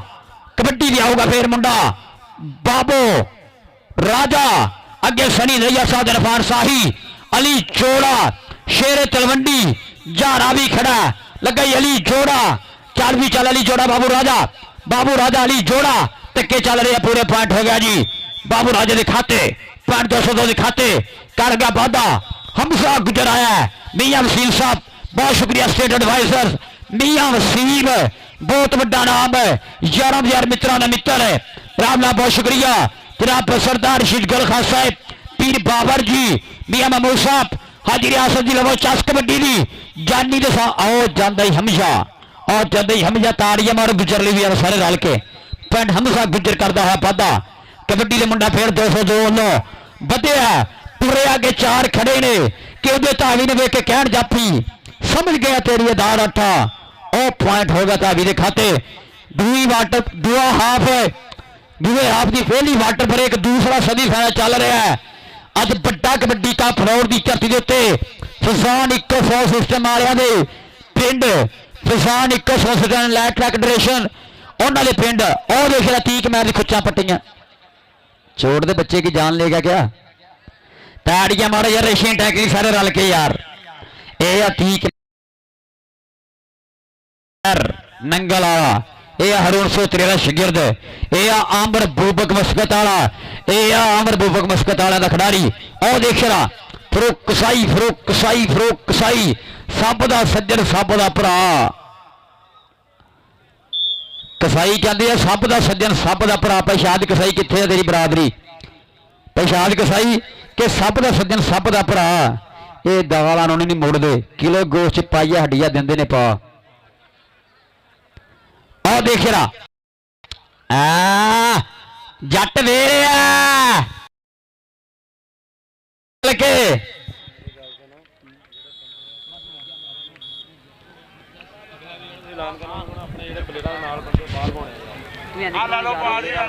कबड्डी भी आऊगा फिर मुंडा बाबू राजा अगे सनी दैया साहब इरफान शाही अली जोड़ा शेरे तलवंडी जारा भी खड़ा लगा अली जोड़ा चल भी चल अली जोड़ा बाबू राजा अली जोड़ा तक्के चल रहे पूरे पॉइंट हो गया जी बाबू राजा के खाते पॉइंट 202 के खाते कर गया वादा। हमजा गुजर आया है मियां वसीम साहब बहुत शुक्रिया स्टेट एडवाइजर मियां वसीम बहुत बड़ा नाम है 11,000 मित्रों का मित्र है रामला बहुत शुक्रिया जनाब सरदार शीशगल खान साहब पीर बाबर जी मियां महमूद साहब हाजी रियासत जी लवो चस कबड्डी दी जानी दे आओ जांदा ही हमजा और जांदा ही हमजा ताड़ियां मारो गुजर ली भी सारे रल के पिंड हमजा गुजर करता है वादा। कबड्डी के मुंडा फिर 202 वालों बढ़िया पूरे आगे चार खड़े ने कि उहदे धावी ने वेख के कहण जाफी समझ गया तेरी दार अठा ओ पॉइंट होगा धावी के खाते। दुआ हाफ दूसरे हाफ की पहली वाटर ब्रेक दूसरा सदी फाइनल चल रहा है। अज बड़ा कबड्डी का फलौर की धरती के उत्ते फसान इको 100 सिस्टम वाले पिंड फसान इको 100 सिस्टम लैट ट्रैक डरेशन उन्होंने पिंड और देख रहा 30 मैच खुच्चा पट्टियां चोट दे बच्चे की जान लेगा क्या ताड़ियां मारो यार रशियन टैकली सारे रल के यार ए ठीक नंगल आला ए हरून सोत्रे का शिगिर्द ए आमर बूबक मस्कत आला ए आमर बूबक मस्कत आला का खिडारी और देख रहा फरूक कसाई सब दा सज्जन सब दा भरा ਕਸਾਈ ਕਹਿੰਦੇ ਆ ਸੱਪ ਦਾ ਸੱਜਣ ਸੱਪ ਦਾ ਭਰਾ। ਪਛਾਦ ਕਸਾਈ ਕਿੱਥੇ ਆ ਤੇਰੀ ਬਰਾਦਰੀ? ਪਛਾਦ ਕਸਾਈ ਕਿ ਸੱਪ ਦਾ ਸੱਜਣ ਸੱਪ ਦਾ ਭਰਾ। ਇਹ ਦਾਲਾਂ ਨੂੰ ਨਹੀਂ ਮੁੜਦੇ, ਕਿਲੋ ਗੋਸ਼ਤ ਪਾਈਆ ਹੱਡੀਆਂ ਦਿੰਦੇ ਨੇ ਪਾ। ਆਹ ਦੇਖ ਰਾ ਜੱਟ ਵੇਰਿਆ ਕੇ ਐਲਾਨ ਕਰਨਾ ਹੁਣ ਆਪਣੇ ਜਿਹੜੇ ਪਲੇਟਾਂ ਦੇ ਨਾਲ ਬੰਦੇ ਬਾਹਰ ਪਾਉਣੇ ਆ ਲੈ ਲਓ ਪਾ ਦੇ ਹਾਂ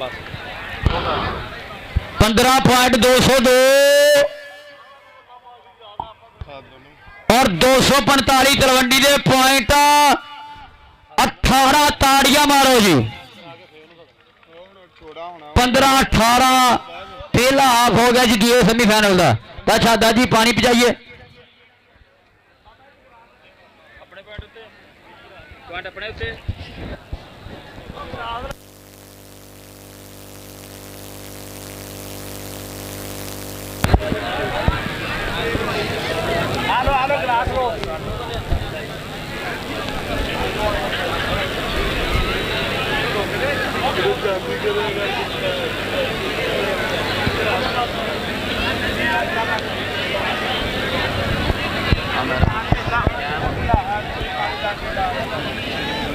ਬਸ 15.202 और 245 तलवंडी दे पॉइंट 18 ताड़ियां मारो जी। 15-18 पहला हाफ हो गया जी दूसरे सेमीफाइनल का। शादा जी पानी पहुंचाइए। ਆਲੋ ਗਲਾਸ ਲੋ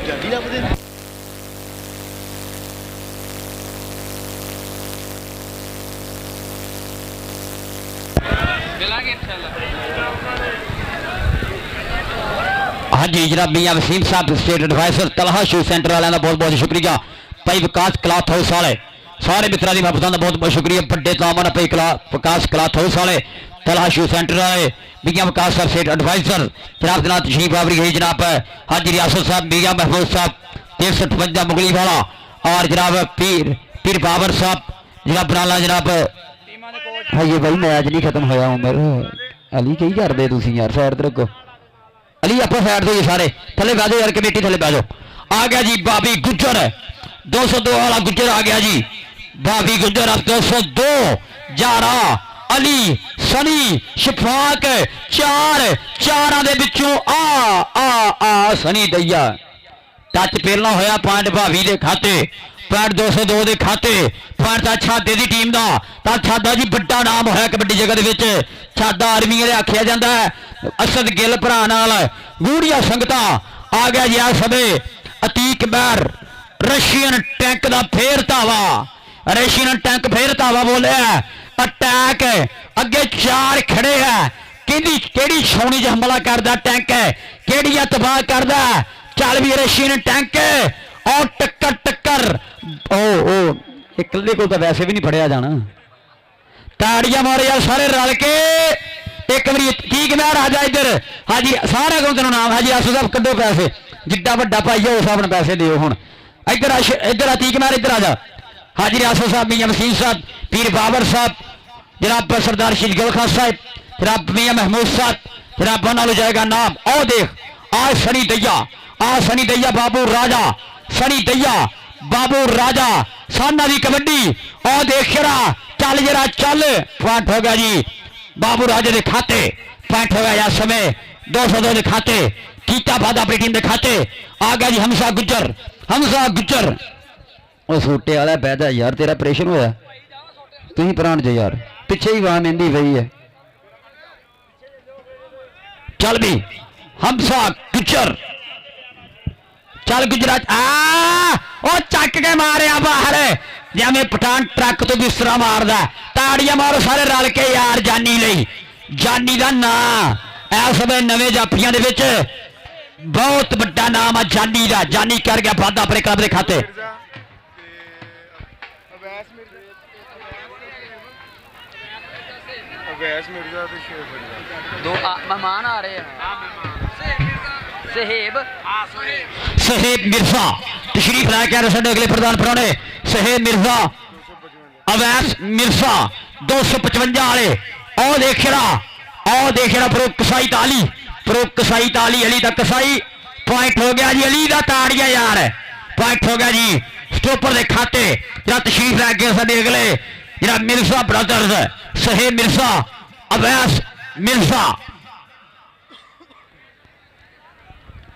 ਜਾਂਦੀ ਲੱਭਦੇ ਨੇ। हाँ जी जनाब मियां वसीम साहब state adviser Talha shoe centre वाले का बहुत बहुत शुक्रिया। भाई विकास क्लॉथ हाउस वाले सारे मित्रों की बाबतों का बहुत बहुत शुक्रिया। बड़े तामन भाई विकास क्लॉथ हाउस वाले तलहा शू सेंटर वाले मियां विकास साहब स्टेट एडवाइजर जनाब जनाब तशरीफ आवरी गई जनाब हाजी रियासत साहब मियां महमूद साहब 358 मुगली वाला और जनाब पीर बाबर साहब जनाब बनाला जनाब। हाँ ये भाई मैच नहीं खत्म होया उमर अली की करते तुम यार साइड ते रखो अली आप साइड दो सारे थले बह जाओ यार कमेटी थले बह जाओ। आ गया जी बाबी गुज्जर 202 वाला गुज्जर आ गया जी। बाबी गुज्जर अब 202 जारा अली सनी शफाक चार दे विचों आ सनी दैया टच पहला होया पॉइंट भावी दे खाते पॉइंट 202 दे खाते पॉइंट छादे दी टीम दा छादा जी बड़ा नाम होया कबड्डी जगत विच। छादा आर्मी वाले आखिया जाता है असद गिल भरा नाल गूढ़िया संगता आ गया जी। आ समय अतीक बैर रशियन टैंक दा फेर धावा रशियन टैंक फेर धावा बोलिया अटैक अगे 4 खड़े है कि छौनी च हमला करदा टैंक है कि तबाह करदा चल भी रशियन टैंक और टक्कर ओ कल्ले को तो वैसे भी नहीं फड़िया जाना। ताड़ियां मारो यार सारे रल के एक बार ठीक मैं राजा इधर हाजी सारा को तेन नाम हाजी आसू साहब कदो पैसे जिड्डा वड्डा भाई हो उस अपने पैसे दियो हुण इधर इधर अतीक मैर इधर आ जा। हाजी रियासत साहब मियां वसीम साहब पीर बाबर साहब जनाब सरदार शिजगल खान साहब जनाब मियां महमूद साहब जनाब बना लो जाएगा नाम। और देख आज सनी दैया बाबू राजा सनी दैया बाबू राजा साना दी कबड्डी और देख चल जरा चल पॉइंट हो गया जी बाबू राजे के खाते पॉइंट हो गया समय 202 के खाते कीता बाद अपनी टीम के खाते आ गया जी हमसा गुज्जर वो सूटे वाला पैदा यार तेरा ऑपरेशन होया तुम प्राण जो यार पिछे ही वाह मेहंदी पई है। चल भी हमसा गुज्जर चल गुजरात ओ चक के मारे बाहर जिमें पठान ट्रक तो बिस्तरा मारदा। ताड़ियां मारो सारे रल के यार जानी लई जानी का ना इस समय नवे जाफिया बहुत बड़ा नाम है जानी का। जानी कर गया वादा अपने क्लब के खाते दो मेहमान आ रहे हैं सहेब मिर्जा तशरीफ लाया क्या रहा अगले प्रधान परौने सहेब मिर्जा अवैस मिर्जा 255 वाले और देख रहा प्रो कसाई ताली अली का कसाई पॉइंट हो गया जी अली का ताड़िया यार पॉइंट हो गया जी स्टोपर के खाते जरा तशरीफ लै गए साढ़े अगले जरा मिर्जा ब्रदर्स सहेब मिर्जा अवैस मिर्जा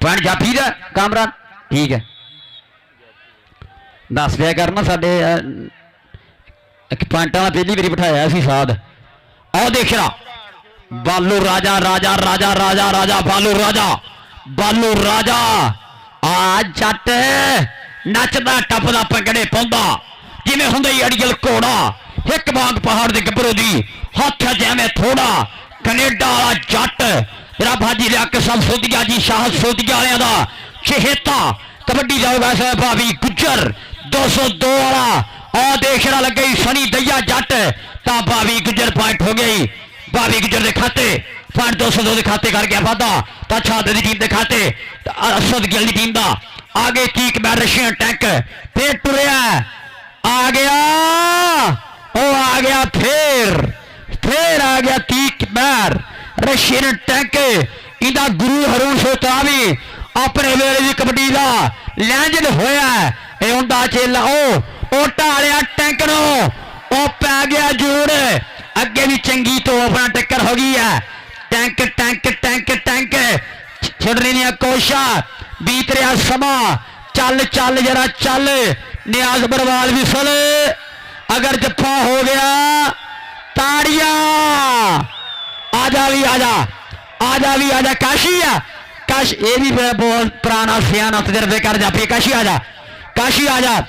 पॉइंट जाफी दा कामरान ठीक है दस दिया करना साडे पॉइंटा पहली बारी बिठाया सी साध आओ देख रहा बालू राजा राजा राजा राजा राजा बालू राजा आ जट नचदा टपदा पंगड़े पाउंदा जिवें हुंदा ही अड़ियल घोड़ा एक बाग पहाड़ दे गबरू दी हथ जिवें थोड़ा कनेडा वाला जट मेरा भाजी लिया सब सोधिया जी शाह सोधिया वालियां दा चहेता कबड्डी का वैसे भाभी गुजर 202 वाला आ देखना लग गई सनी दैया जट ता भाभी गुजर पॉइंट हो गई भाभी गुजर के खाते पॉइंट 202 के खाते कर गया वादा ता छाद की टीम के खाते असद गिल की टीम का आगे कीक बैर रशियन टैंक फिर टुरिया आ गया फिर आ गया कीक बैर रशियन टैंक इंदा गुरु हरून सोता भी अपने वेले की कबड्डी का लैंजन होया चेला ओ ढालिया टैंक नो पै गया जोड़ अगे भी चंगी तो अपना टक्कर हो गई है टैंक टैंक टैंक टैंक छड़ने दी कोशा बीत रहा समा चल चल जरा चल नियाज बरवाल विसल अगर जफा हो गया ताड़िया आजा भी आजा काशी है काश ये भी बहुत पुराना सियाना तजर्बे कर जा काशी आजा काशी आजा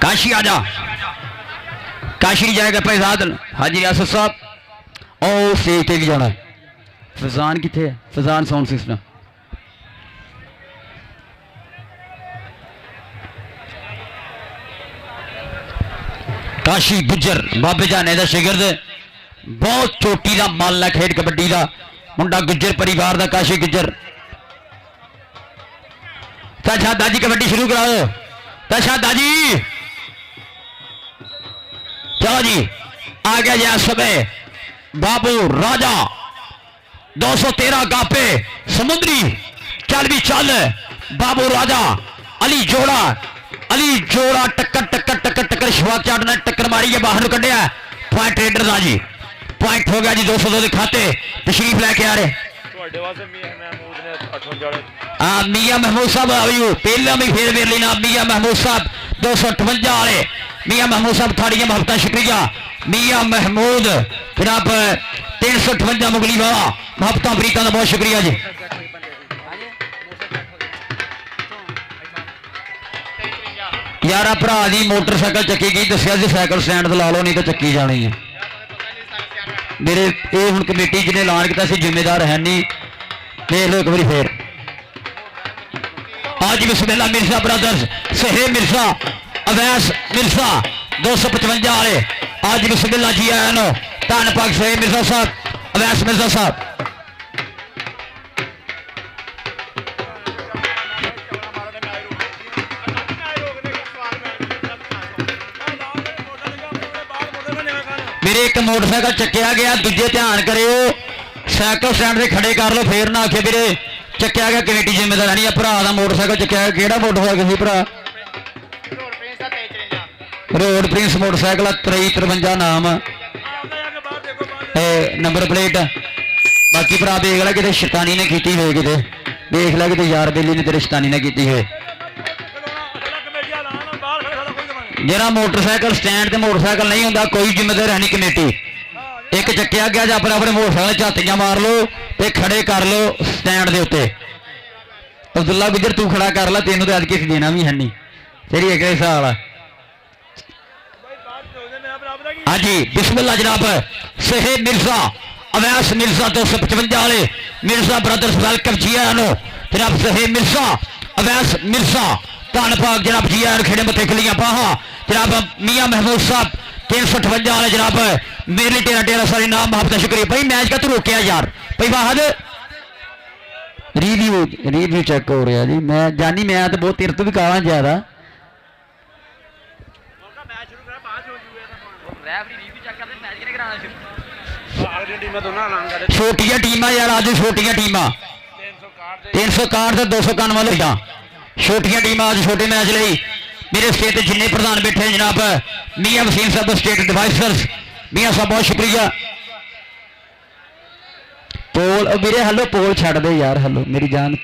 काशी आजा काशी नहीं जाएगा फैजाद हाजी रियासत साहब और स्टेज पे भी जाना है फैजान कितने है फैजान साउंड सिस्टम काशी गुजर बाबे जाने का शिगिरद बहुत चोटी का मल है खेड कबड्डी का मुंडा गुजर परिवार का काशी गुजर शादा जी कबड्डी शुरू कराओ शादा जी चलो जी आ गया जी समय बाबू राजा 213 गापे समुद्री चल भी चल बाबू राजा अली जोड़ा टक्कर टक्कर टक्कर टक्कर शिवाक चाट ने टक्कर मारी है बाहर कढ़िया पॉइंट रेडर का जी पॉइंट हो गया जी 202 के खाते तशरीफ लैके आ रहे मियां महमूद साहब आयु पहला भी फिर मेरे लिए मियां महमूद साहब 258 वाले मियां महमूद साहब थाड़ियां मोहब्बत शुक्रिया मियां महमूद जनाब 358 मुगली वाला मोहब्बत अमरीका का बहुत शुक्रिया जी यार भरा की मोटरसाइकिल चक्की गई दसिया जी साइकिल स्टैंड तो ला लो नहीं तो चक्की जानी है मेरे ये हूँ कमेटी जिन्हें ऐलान किया जिम्मेदार है नहीं देख लो एक बार फिर आज बिस्मिल्लाह मिर्जा ब्रदर्स सहेब मिर्जा अवैस मिर्जा 255 वाले आज बिस्मिल्लाह जी आया नो धन पाक सहेब मिर्जा साहब अवैस मिर्जा साहब मेरे एक मोटरसाइकिल चक्या गया दूजे ध्यान करो साइकिल स्टैंड से खड़े कर लो फिर ना आखे मेरे चक्या गया कमेटी जिम्मेदार नहीं है भरा का मोटरसाइकिल चक्या गया केड़ा मोटरसाइकिल भरा रोड प्रिंस मोटरसाइकिल 2353 नाम नंबर प्लेट बाकी भरा देख ला कि शैतानी ने की हुए कि देख ला कि यार बेली ने तेरे शैतानी ने की हुए जरा मोटरसाइकिल स्टैंड से मोटरसाइकिल नहीं होंगे कोई जिम्मेदार है नहीं कमेटी एक चक्या गया जो अपने अपने मोटरसाइकिल झातियां मार लो तो खड़े कर लो स्टैंड के उत्ते अब्दुल्ला गुजर तू खड़ा कर ला तेन तो अज किसी देना भी है नहीं तेरी एक हिसाब है हाँ जी बिस्मिल्लाह जनाब सहेब मिर्जा अवैस मिर्जा 255 वाले मिर्जा ब्रदर्स वेलकम जी आया जनाब सहेब मिर्जा अवैस मिर्जा धन पाक जनाब जी आया खेड़े मत्थे खिलियां पाहा जनाब मियां महमूद साहब 358 वाले जनाब मेरे लिए टेरा सारे नाम मोहब्बत शुक्रिया भाई मैच का तू रोकया यार भाई वाहद रिव्यू चेक हो रहा जी मैं जानी मैं तो बहुत तेरे तो भी कहा ज्यादा छोटिया टीम यार आज छोटिया टीम 361 से 291 वाले छोटिया टीम आज छोटे मैच लिए मेरे स्टेट के जिन्हें प्रधान बैठे हैं जनाब मियां वसीम साहब स्टेट एडवाइजर्स मियां साहब बहुत शुक्रिया ਪੋਲ ਉਹ ਵੀਰੇ ਹਲੋ ਪੋਲ ਛੱਡ ਦੇ ਯਾਰ ਹਲੋ ਮੇਰੀ ਜਾਨ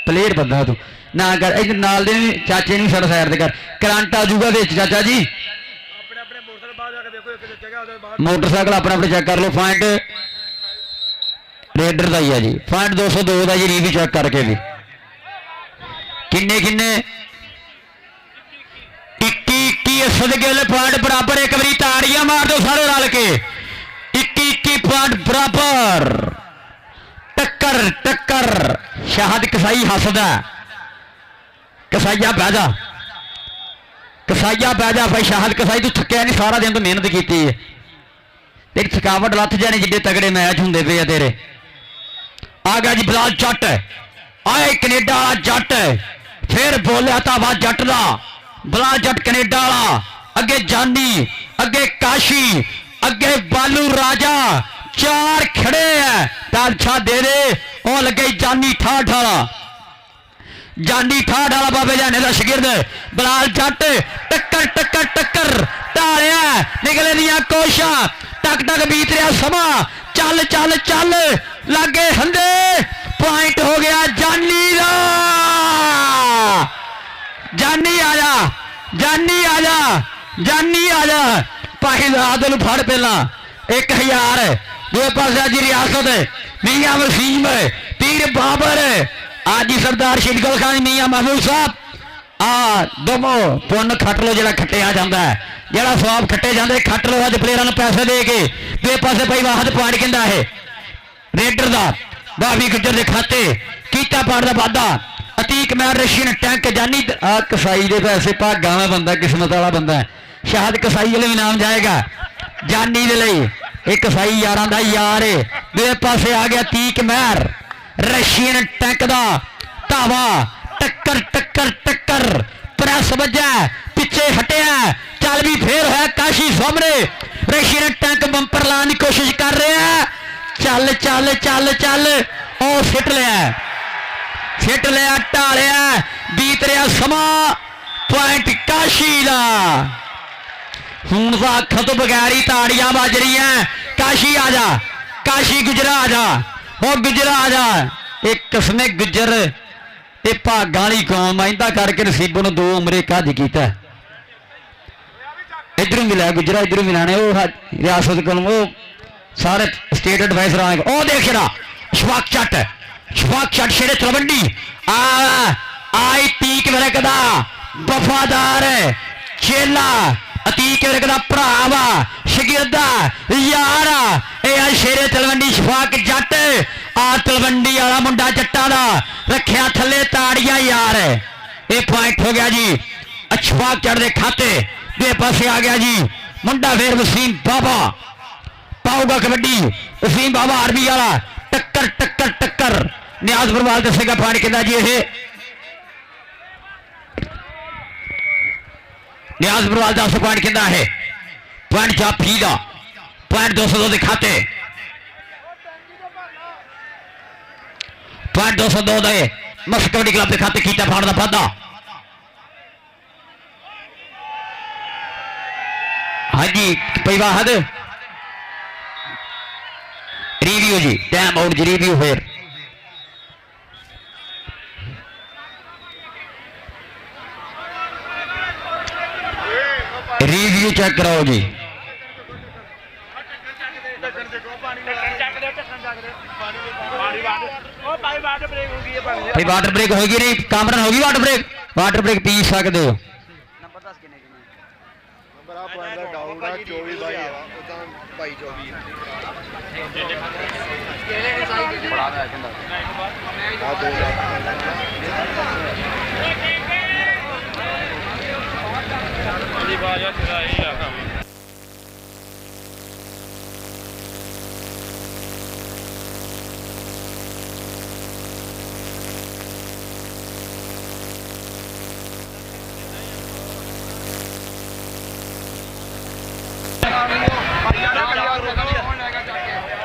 ਪਲੇਅਰ ਬੰਦਾ ਤੂੰ ਨਾ ਕਰ ਇਧਰ ਨਾਲ ਦੇ ਚਾਚੇ ਨੂੰ ਛੱਡ ਸਾਈਡ ਤੇ ਕਰ ਕਰੰਟ ਆ ਜਾਊਗਾ ਵਿੱਚ ਚਾਚਾ ਜੀ ਆਪਣੇ ਆਪਣੇ ਮੋਟਰਸਾਈਕਲ ਬਾਹਰ ਜਾ ਕੇ ਦੇਖੋ ਇੱਕ ਜਗ੍ਹਾ ਉਹਦੇ ਬਾਹਰ ਮੋਟਰਸਾਈਕਲ ਆਪਣੇ ਆਪਣੇ ਚੈੱਕ ਕਰ ਲਓ ਪੁਆਇੰਟ ਰੇਡਰ ਦਾ ਹੀ ਆ ਜੀ ਪੁਆਇੰਟ 202 ਦਾ ਜੀ ਰੀਵਿਊ ਚੈੱਕ ਕਰਕੇ ਵੀ ਕਿੰਨੇ 21 ਸਦਗਿਲ ਪੁਆਇੰਟ ਬਰਾਬਰ ਇੱਕ ਵਾਰੀ ਤਾੜੀਆਂ ਮਾਰ ਦਿਓ ਸਾਰੇ ਰਲ ਕੇ 21 ਪੁਆਇੰਟ ਬਰਾਬਰ ਟੱਕਰ ਸ਼ਾਹਦ ਕਸਾਈ ਹੱਸਦਾ ਕਸਾਈਆ ਬਹਿ ਜਾ ਭਾਈ ਸ਼ਾਹਦ ਕਸਾਈ ਤੂੰ ਥੱਕਿਆ ਨਹੀਂ ਸਾਰਾ ਦਿਨ ਤੂੰ ਮਿਹਨਤ ਕੀਤੀ ਹੈ ਤੇ ਥਕਾਵਟ ਲੱਥ ਜਾਣੀ ਜਿੱਡੇ ਤਗੜੇ ਮੈਚ ਹੁੰਦੇ ਪਏ ਆ ਤੇਰੇ ਆ ਗਿਆ ਜੀ ਬਲਾਲ ਜੱਟ ਆਏ ਕੈਨੇਡਾ ਵਾਲਾ ਜੱਟ ਫਿਰ ਬੋਲਿਆ ਤਾਂ ਵਾ ਜੱਟ ਦਾ ਬਲਾਲ ਜੱਟ ਕੈਨੇਡਾ ਵਾਲਾ ਅੱਗੇ ਜਾਨੀ ਅੱਗੇ ਕਾਸ਼ੀ ਅੱਗੇ ਬਾਲੂ ਰਾਜਾ ਚਾਰ ਖੜੇ ਐ ਤਾਲਛਾ ਦੇ ਉਹ ਲੱਗੇ ਜਾਨੀ ਠਾਠ ਵਾਲਾ ਬਾਬੇ ਜਾਨੇ ਦਾ ਸ਼ਾਗਿਰਦ ਬਲਾਲ ਜੱਟ ਟੱਕਰ ਢਾਲਿਆ ਨਿਕਲੇ ਦੀਆਂ ਕੋਸ਼ਾਂ ਟਕ ਬੀਤ ਰਿਹਾ ਸਮਾਂ ਚੱਲ ਲਾਗੇ ਹੰਦੇ ਪੁਆਇੰਟ ਹੋ ਗਿਆ ਜਾਨੀ ਦਾ ਜਾਨੀ ਆ ਜਾ ਭਾਈ ਰਾਤ ਨੂੰ ਫੜ ਪਹਿਲਾਂ 1000 ਦੂਏ ਪਾਸੇ ਜੀ ਰਿਆਸਤ ਮੀਆਂ ਵਸੀਮ ਪੀਰ ਬਾਬਰ ਆਜੀ ਸਰਦਾਰ ਸ਼ਿਦਗੁਲ ਖਾਨ ਮੀਆਂ ਮਹਿਬੂਬ ਸਾਹਿਬ ਆ ਦੋਮੋ ਪੁੰਨ ਖੱਟ ਲੋ ਜਿਹੜਾ ਖੱਟਿਆ ਜਾਂਦਾ ਜਿਹੜਾ ਸਵਾਬ ਖੱਟੇ ਜਾਂਦੇ ਖੱਟ ਲੋ ਅੱਜ ਪਲੇਅਰਾਂ ਨੂੰ ਪੈਸੇ ਦੇ ਕੇ ਦੂਏ ਪਾਸੇ ਭਾਈ ਵਾਹਦ ਪੁਆਇੰਟ ਕਹਿੰਦਾ ਹੈ ਰੇਡਰ ਦਾ ਬਾਬੀ ਗੁੱਜਰ ਦੇ ਖਾਤੇ ਕੀਤਾ ਪੁਆਇੰਟ ਦਾ ਵਾਧਾ ਅਤੀਕ ਮੈਰ ਰਸ਼ੀਅਨ ਟੈਂਕ ਜਾਨੀ ਆ ਕਸਾਈ ਦੇ ਪੈਸੇ ਭਾਗਾਂ ਵਾਲਾ ਬੰਦਾ ਕਿਸਮਤ ਵਾਲਾ ਬੰਦਾ ਸ਼ਾਹਦ ਕਸਾਈ ਵਾਲੇ ਵੀ ਨਾਮ ਜਾਏਗਾ ਜਾਨੀ ਦੇ ਲਈ ਇਹ ਕਸਾਈ ਯਾਰਾਂ ਦਾ ਯਾਰ ਏ ਦੂਏ ਪਾਸੇ ਆ ਗਿਆ ਤੀਕ ਮਹਿਰ ਰਸ਼ੀਅਨ ਟੈਂਕ ਦਾ ਧਾਵਾ ਟੱਕਰ ਪ੍ਰੈਸ ਵੱਜਾ ਪਿੱਛੇ ਹਟਿਆ ਚੱਲ ਵੀ ਫੇਰ ਹੋਇਆ ਕਾਸ਼ੀ ਸਾਹਮਣੇ ਰਸ਼ੀਅਨ ਟੈਂਕ ਬੰਪਰ ਲਾਉਣ ਦੀ ਕੋਸ਼ਿਸ਼ ਕਰ ਰਿਹਾ ਚੱਲ ਉਹ ਸਿੱਟ ਲਿਆ ਢਾਲਿਆ ਬੀਤ ਰਿਹਾ ਸਮਾਂ ਪੁਆਇੰਟ ਕਾਸ਼ੀ ਦਾ ਹੁਣ ਤਾਂ ਅੱਖਾਂ ਤੋਂ ਬਗੈਰ ਹੀ ਤਾੜੀਆਂ ਵੱਜ ਰਹੀਆਂ ਕਾਸ਼ੀ ਗੁਜਰਾ ਆ ਜਾ ਇਹ ਕਸਮੇ ਗੁਜਰ ਇਹ ਭਾਗਾਂ ਵਾਲੀ ਕੌਮ ਆਇੰਦਾ ਕਰਕੇ ਨਸੀਬੋਂ ਨੂੰ 2 ਉਮਰੇ ਕੱਜ ਕੀਤਾ ਇਧਰੋਂ ਮਿਲਿਆ ਗੁਜਰਾ ਇਧਰੋਂ ਮਿਲਾਣੇ ਉਹ ਰਿਆਸਤ ਕੋਲ ਉਹ ਸਾਰੇ ਸਟੇਟ ਐਡਵਾਈਜ਼ਰ ਆਏ ਉਹ ਦੇਖ ਜਰਾ ਸ਼ਵਾਕ ਚੱਟ ਸ਼ੇਰੇ ਤਲਵੰਡੀ ਆਈ ਤੀਕ ਵਰਕ ਦਾ ਵਫਾਦਾਰ ਚੇਲਾ ਅਤੀਕ ਵਰਕ ਦਾ ਭਰਾ ਵਾ ਸ਼ਾਗਿਰਦਾ ਯਾਰ ਇਹ ਆ ਸ਼ੇਰੇ ਤਲਵੰਡੀ ਸ਼ਫਾਕ ਜੱਟ ਆ ਤਲਵੰਡੀ ਵਾਲਾ ਮੁੰਡਾ ਜੱਟਾਂ ਦਾ ਰੱਖਿਆ ਥੱਲੇ ਤਾੜੀਆਂ ਯਾਰ ਇਹ ਪੁਆਇੰਟ ਹੋ ਗਿਆ ਜੀ ਅਸ਼ਫਾਕ ਜੱਟ ਦੇ ਖਾਤੇ ਦੇ ਪਾਸੇ ਆ ਗਿਆ ਜੀ ਮੁੰਡਾ ਫੇਰ ਵਸੀਮ ਬਾਬਾ ਪਾਊਗਾ ਕਬੱਡੀ ਵਸੀਮ ਬਾਬਾ ਆਰਮੀ ਵਾਲਾ ਟੱਕਰ ਨਿਆਜ਼ ਬਰਵਾਲ ਦੱਸੇਗਾ ਪੁਆਇੰਟ ਕਿੰਨਾ ਜੀ ਇਹ ਨਿਆਜ਼ ਬਰਵਾਲ 10 ਪੁਆਇੰਟ ਕਿੰਨਾ ਹੈ ਪੁਆਇੰਟ ਜਾਫੀ ਦਾ ਪੁਆਇੰਟ 202 ਦੇ ਖਾਤੇ ਪੁਆਇੰਟ 202 ਦੇ ਮਸਕ ਕਬੱਡੀ ਕਲੱਬ ਦੇ ਖਾਤੇ ਕੀਤਾ ਪਾਉਣ ਦਾ ਵਾਧਾ ਹਾਂਜੀ ਪਰਿਵਾਹਦ ਰਿਵਿਊ ਜੀ ਟਾਈਮ ਆਊਟ ਜੀ ਰਿਵਿਊ ਫੇਰ रिव्यू चेक कराओ जी भाई वाटर ब्रेक होगी नहीं कामरन होगी वाटर ब्रेक पी सकते हो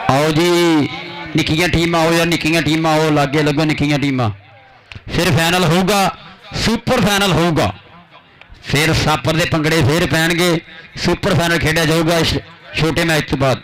आओ जी निक्कियां टीमां आओ यार निक्कियां टीमां आओ लागे लगो निक्कियां टीमां फिर फाइनल होगा सुपर फाइनल होगा फिर सापर दे पंगड़े फिर पैणगे सुपर फाइनल खेड़ा जाऊगा छोटे मैच तो बाद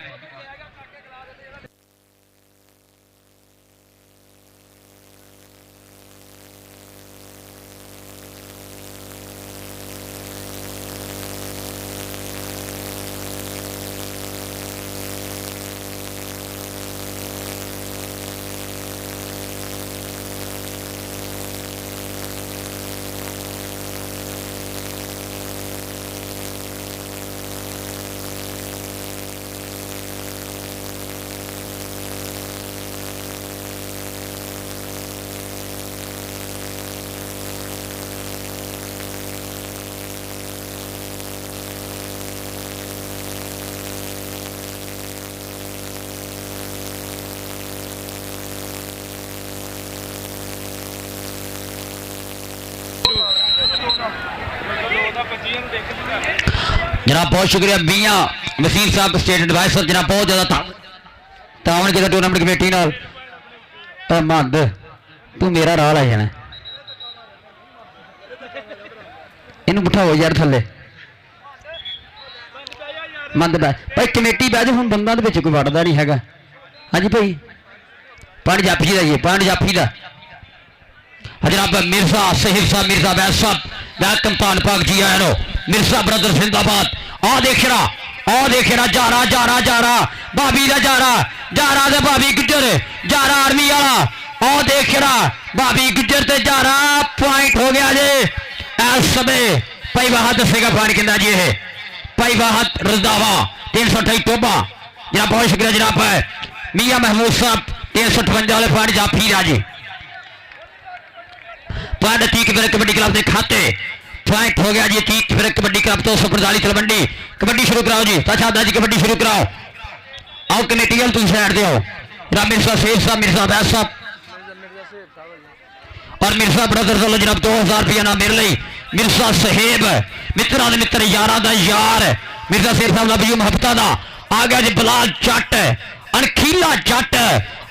जनाब बहुत शुक्रिया मियां वसीम साहब स्टेट एडवाइजर जनाब बहुत ज्यादा तावन जगह टूर्नामेंट कमेटी नाल मंद तू मेरा राह लाई जाना इनू बिठाओ यार थले मंद बह भाई कमेटी बह जाओ हम बंदा कोई वड़दा नहीं है हाँ जी भाई पंड जाफी का जी पंड जाफी का जनाब मिर्जा सहीर साहब मिर्जा बैद साहब वैलकम पान पाक जी आया नो मिर्जा ब्रदर जिंदाबाद आ देखना जारा जारा जारा भाभी का जारा जारा दे भाभी गुजर जारा आर्मी वाला आ देखना भाभी गुजर ते जारा पॉइंट हो गया जी इस समय भाई वाहद दसेगा पॉइंट कहना जी ये भाई वाहद रंधावा 328 टोबा जनाब बहुत शुक्रिया जनाब मियां महमूद साहब 358 वाले पॉइंट जाफी राजी पॉइंट 30 कबड्डी क्लब के खाते पॉइंट हो गया जी 30 कबड्डी क्लब 245 तलवंडी कबड्डी शुरू कराओ जी ताशादा जी कबड्डी शुरू कराओ आओ कमेटी वाल तुम साइड दे आओ मिर्जा सेफ साहब मिर्जा बैद साहब और मिर्जा ब्रदर्स वालों जनाब 2000 रुपया ना मेरे लिए मिर्जा सहेब मित्रा दे मित्र यारा दा यार मिर्जा सेफ साहब लबयू मुहब्बता दा आ गया जी बिलाल जट अनखीला जट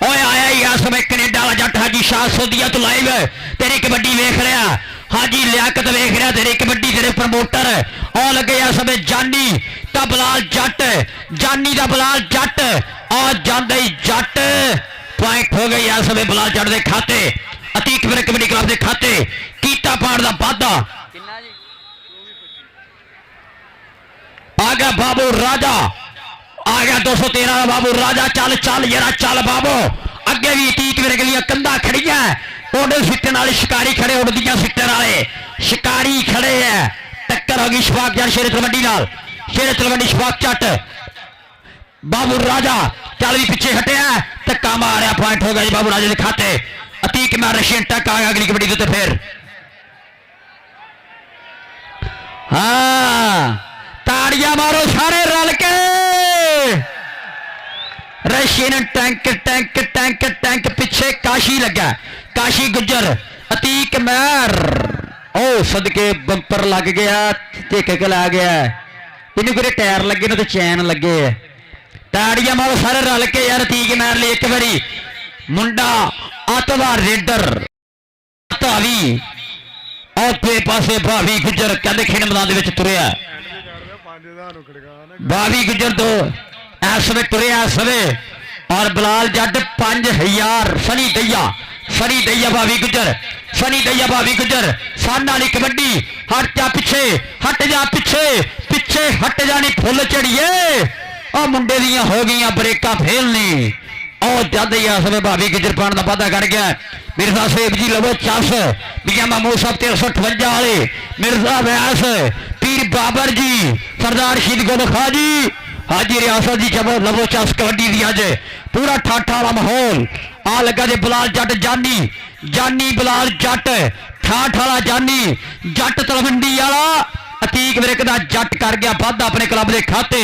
ओए आया ही इस समय कनेडा वाला जट हाजी शाह सोदिया तो लाइव तेरी कबड्डी वेख रहा हाजी लियाकत वेख रहा तेरी कबड्डी तेरे प्रमोटर आ लगे इस समय जानी ता बिलाल जट जानी दा बिलाल जट आ जांदे जट पॉइंट हो गई इस समय बिलाल जट दे खाते अतीक कबड्डी क्लब के खाते कीता पाड़ दा वादा आ गया बाबू राजा आ गया 213 बाबू राजा चल चल यार चल बाबू अगे भी तीक मेरे गलियां कंधा खड़ी है उड़ सिट्टन वाले शिकारी खड़े उड़दियां सिट्टन वाले शिकारी खड़े है टक्कर होगी शफाक यार शेर तलवंडी नाल शेर तलवंडी शफाक चट बाबू राजा चल भी पीछे हटिया धक्का मारिया पॉइंट हो गया जी बाबू राजा के खाते अतीक मैं रशियन टक आ गया अगली कबड्डी तो फिर हाँ ताड़ियां मारो सारे रल के Russian tank tank tank tank पीछे काशी लगा काशी गुजर अतीक मैर ओ सदके बंपर लग गया टेक ला गया इन्हें कोई टायर लगे ना तो चैन लगे ताड़ियां मारो सारे रल के यार अतीक मैर लिए एक बारी मुंडा अतवा रेडर धावी और पे पासे भावी गुजर कहते खेड मैदान तुरया भावी गुजर तो इस समय तुरया इस समय और बिलाल जट 5000 सनी दैया भावी गुजर सनी दैया भावी गुजर सन वाली कबड्डी हट जा पीछे पीछे हट जानी फुल चढ़िए और मुंडे दियां हो गई ब्रेका फेलनी और जद ही इस भावी गुजर पाने का वादा कर गया मिर्जा सेब जी लवो चस मियां महमूद साहब 358 वाले मिर्जा व्यास पीर बाबर जी सरदार शहीद गुल खा जी हाजी रियासत जी जब लवो चस कबड्डी दी अज पूरा ठाठा वाला माहौल आ लगा जे बिलाल जट जानी बिलाल जट ठाठ वाला जानी जट तलवंडी वाला अतीक विरक का जट कर गया वाधा अपने क्लब के खाते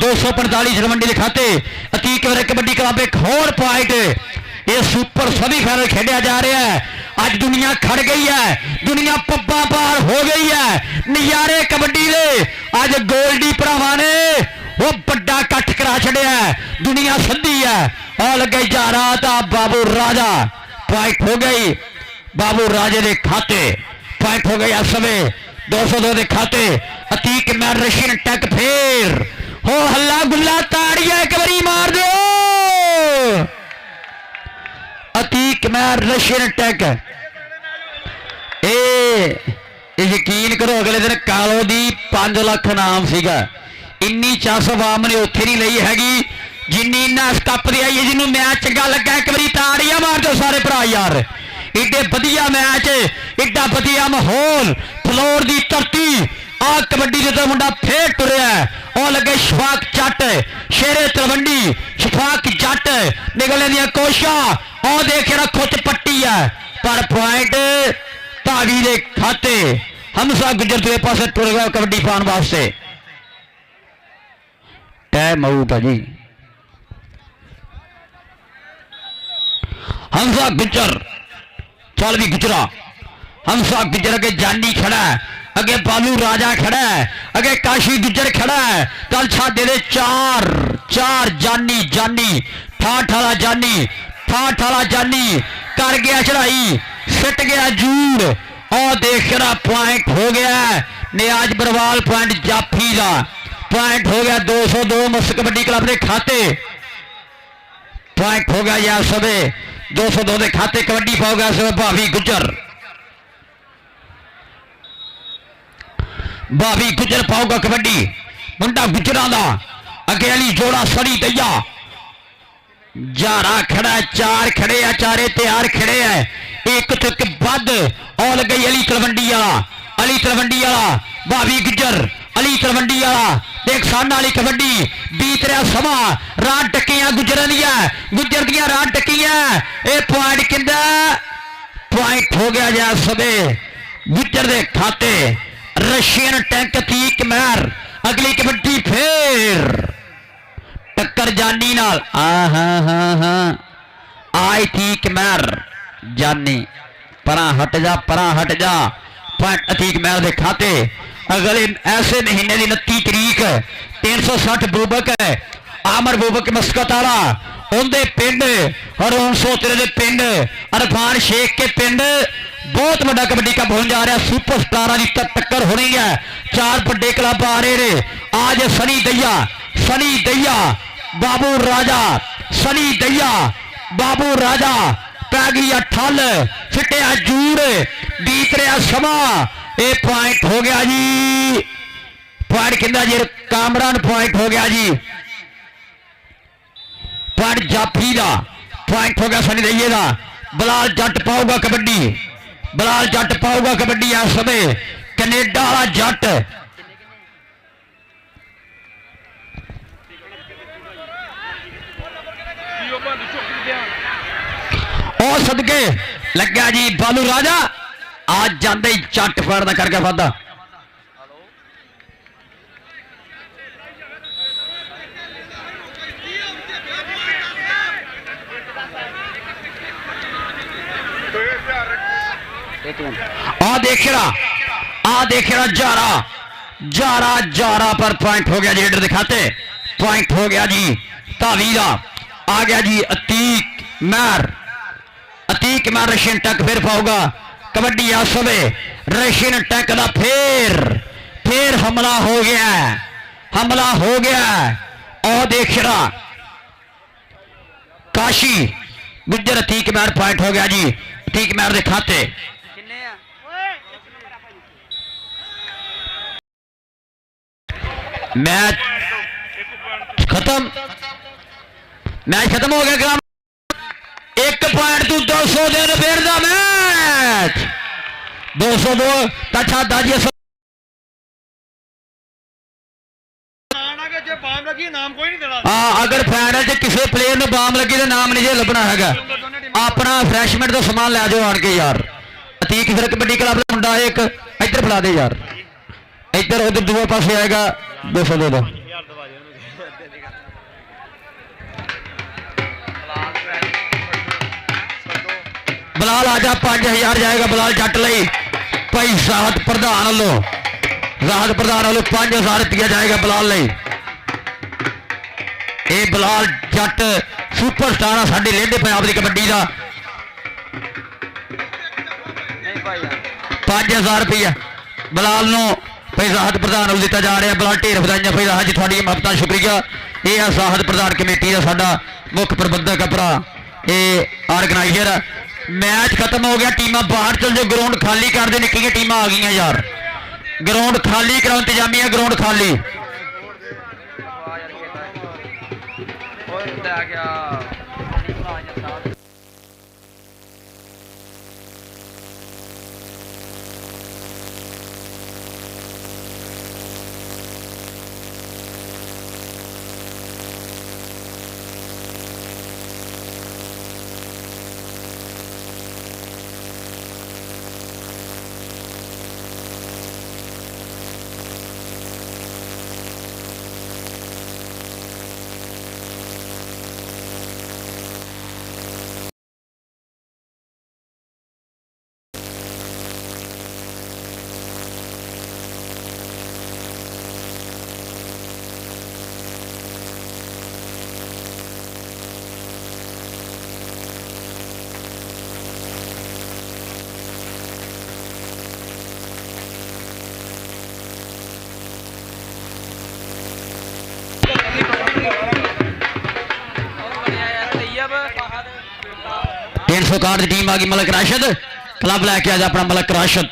245 तलवंडी के खाते अतीक विरक कबड्डी क्लब एक होर पॉइंट ये सुपर सभी फाइनल खेड़ा जा रहा है अज दुनिया खड़ गई है दुनिया पब्बा पार हो गई है नजारे कबड्डी दे अज गोल्डी भरावां ने वो बड़ा कट करा छड़िया दुनिया सदी है और लगे जा रहा था बाबू राजा पॉइंट हो गई बाबू राजे के खाते पॉइंट हो गई इस समय 202 के खाते अतीक मैं रशियन टैक फेर हो हल्ला गुल्ला ताड़िया एक बारी मार दो अतीक मैं रशियन टैक यकीन करो अगले दिन कालो दी 5 लाख नाम सीगा इन्नी चस आवाम ने उत्थे नहीं ली हैगी जिन्नी इन्ना इस कप दी आई है जिन्होंने मैच चंगा लगा एक बारी ताड़ियां मार दो सारे भरा यार एडे वधिया मैच एडा वधिया माहौल फ्लोर की धरती आ कबड्डी जो मुंडा फिर तुरया और लगे शफाक जट शेरे तलवंडी शफाक जट निकलने दियां कोशिशां और देख रखो च पट्टी है पर पॉइंट धावी दे खाते हमसा गुजर दूसरे पासे तुर गया कबड्डी पाने वास्ते टाइम आउट है जी हमसा गुजर चल भी गुजरा हमसा गुजर के जानी खड़ा है अगे बालू राजा खड़ा है, अगे काशी गुजर खड़ा है। कल छादे दे चार चार जानी जानी ठाठ वाला जानी ठाठ वाला जानी कर गया चढ़ाई, सिट गया जूड़ और देखना पॉइंट हो गया नियाज बरवाल पॉइंट जाफी का पॉइंट हो गया 202 मुस्त कबड्डी क्लब के खाते पॉइंट हो गया यार सबे 202 के खाते कबड्डी पाओगा सब भावी गुजर भावी गुजर पाओगा कबड्डी मुंडा गुजरा का अगे अली जोड़ा सड़ी दैया जारा खड़ा है, चार खड़े है, चारे तैयार खड़े है, एक चुक बद और गई अली तलवंडी वाला भावी गुजर अली तलवंडी वाला देख सामने वाली कबड्डी बीत रहा समा रात टकियां गुजर दिया रात टकियां ये पॉइंट किंदा पॉइंट हो गया जा सबे गुजर दे खाते रशियन टैंक तीक मैर अगली कबड्डी फिर टक्कर जानी नाल आई तीक मैर जानी परा हट जा पॉइंट अतीक मैर दे खाते अगले ऐसे महीने की 29 तरीक 360 बुबक है आमर बुबक मस्कत वाला उनके पिंड हरून सोतरे के पिंड अरफान शेख के पिंड बहुत बड़ा कबड्डी कप होने जा रहा है। सुपर स्टारा की टक्कर होनी है, चार बड़े क्लब आ रहे ने आज सनी दैया बाबू राजा सनी दैया बाबू राजा पै गई ठल फिटिया जूड़ बीत रहा समा ये पॉइंट हो गया जी पॉइंट कितना जी कामरान पॉइंट हो गया जी पॉइंट जाफी का पॉइंट हो गया सनी दैये का बलाल जट पाऊगा कबड्डी बलाल जट पाऊगा कबड्डी इस समय कनेडा वाला जट और सदके लग्या जी बालू राजा आज जाते ही चट फड़ करके वादा आ देखना जारा पर पॉइंट हो गया जी लीडर दिखाते पॉइंट हो गया जी धावी का आ गया जी अतीक मैर रशियन टैंक फिर पाऊगा कबड्डी आ सवे रशियन टैंक का फिर हमला हो गया और देखना काशी गुजर अतीक मैर पॉइंट हो गया जी अतीक मैर के खाते मैच खत्म हो गया ग्राम 1 पॉइंट तू 200 दिन फिर दा मैच 202 तछा दाजी अगर फाइनल च किसी प्लेयर ने बाम लगी तो नाम नहीं लभना है अपना फ्रैशमेंट का समान लै जाओ आन के यार अतीक फिर कबड्डी क्लब का मुंडा एक इधर फड़ा दे यार इधर उधर दूसरे पास आएगा 202 का बलाल आजा 5000 जाएगा बलाल जट ली भाई राहत प्रधान वालों 5000 रुपया जाएगा बलाल ली ये बलाल जट सुपर स्टार है साडी लेंदे पंजाब की कबड्डी का 5000 रुपया बलाल नो भाई राहत प्रधान वालों दिता जा रहा बलाल ढेर बधाइयां भाई राहत जी थोड़ी मुहब्बत शुक्रिया ये है राहत प्रधान कमेटी का साडा मुख्य प्रबंधक भरा ये ऑर्गेनाइजर मैच खत्म हो गया टीमां बाहर चल जाओ ग्राउंड खाली कर दे निक्कियां टीमां आ गई यार ग्राउंड खाली कराओ इंतजामिया ग्राउंड खाली 361 ਦੀ ਟੀਮ ਆ ਗਈ ਮਲਕ ਰਾਸ਼ਦ ਕਲੱਬ ਲੈ ਕੇ ਆ ਜਾ ਆਪਣਾ ਮਲਕ ਰਾਸ਼ਦ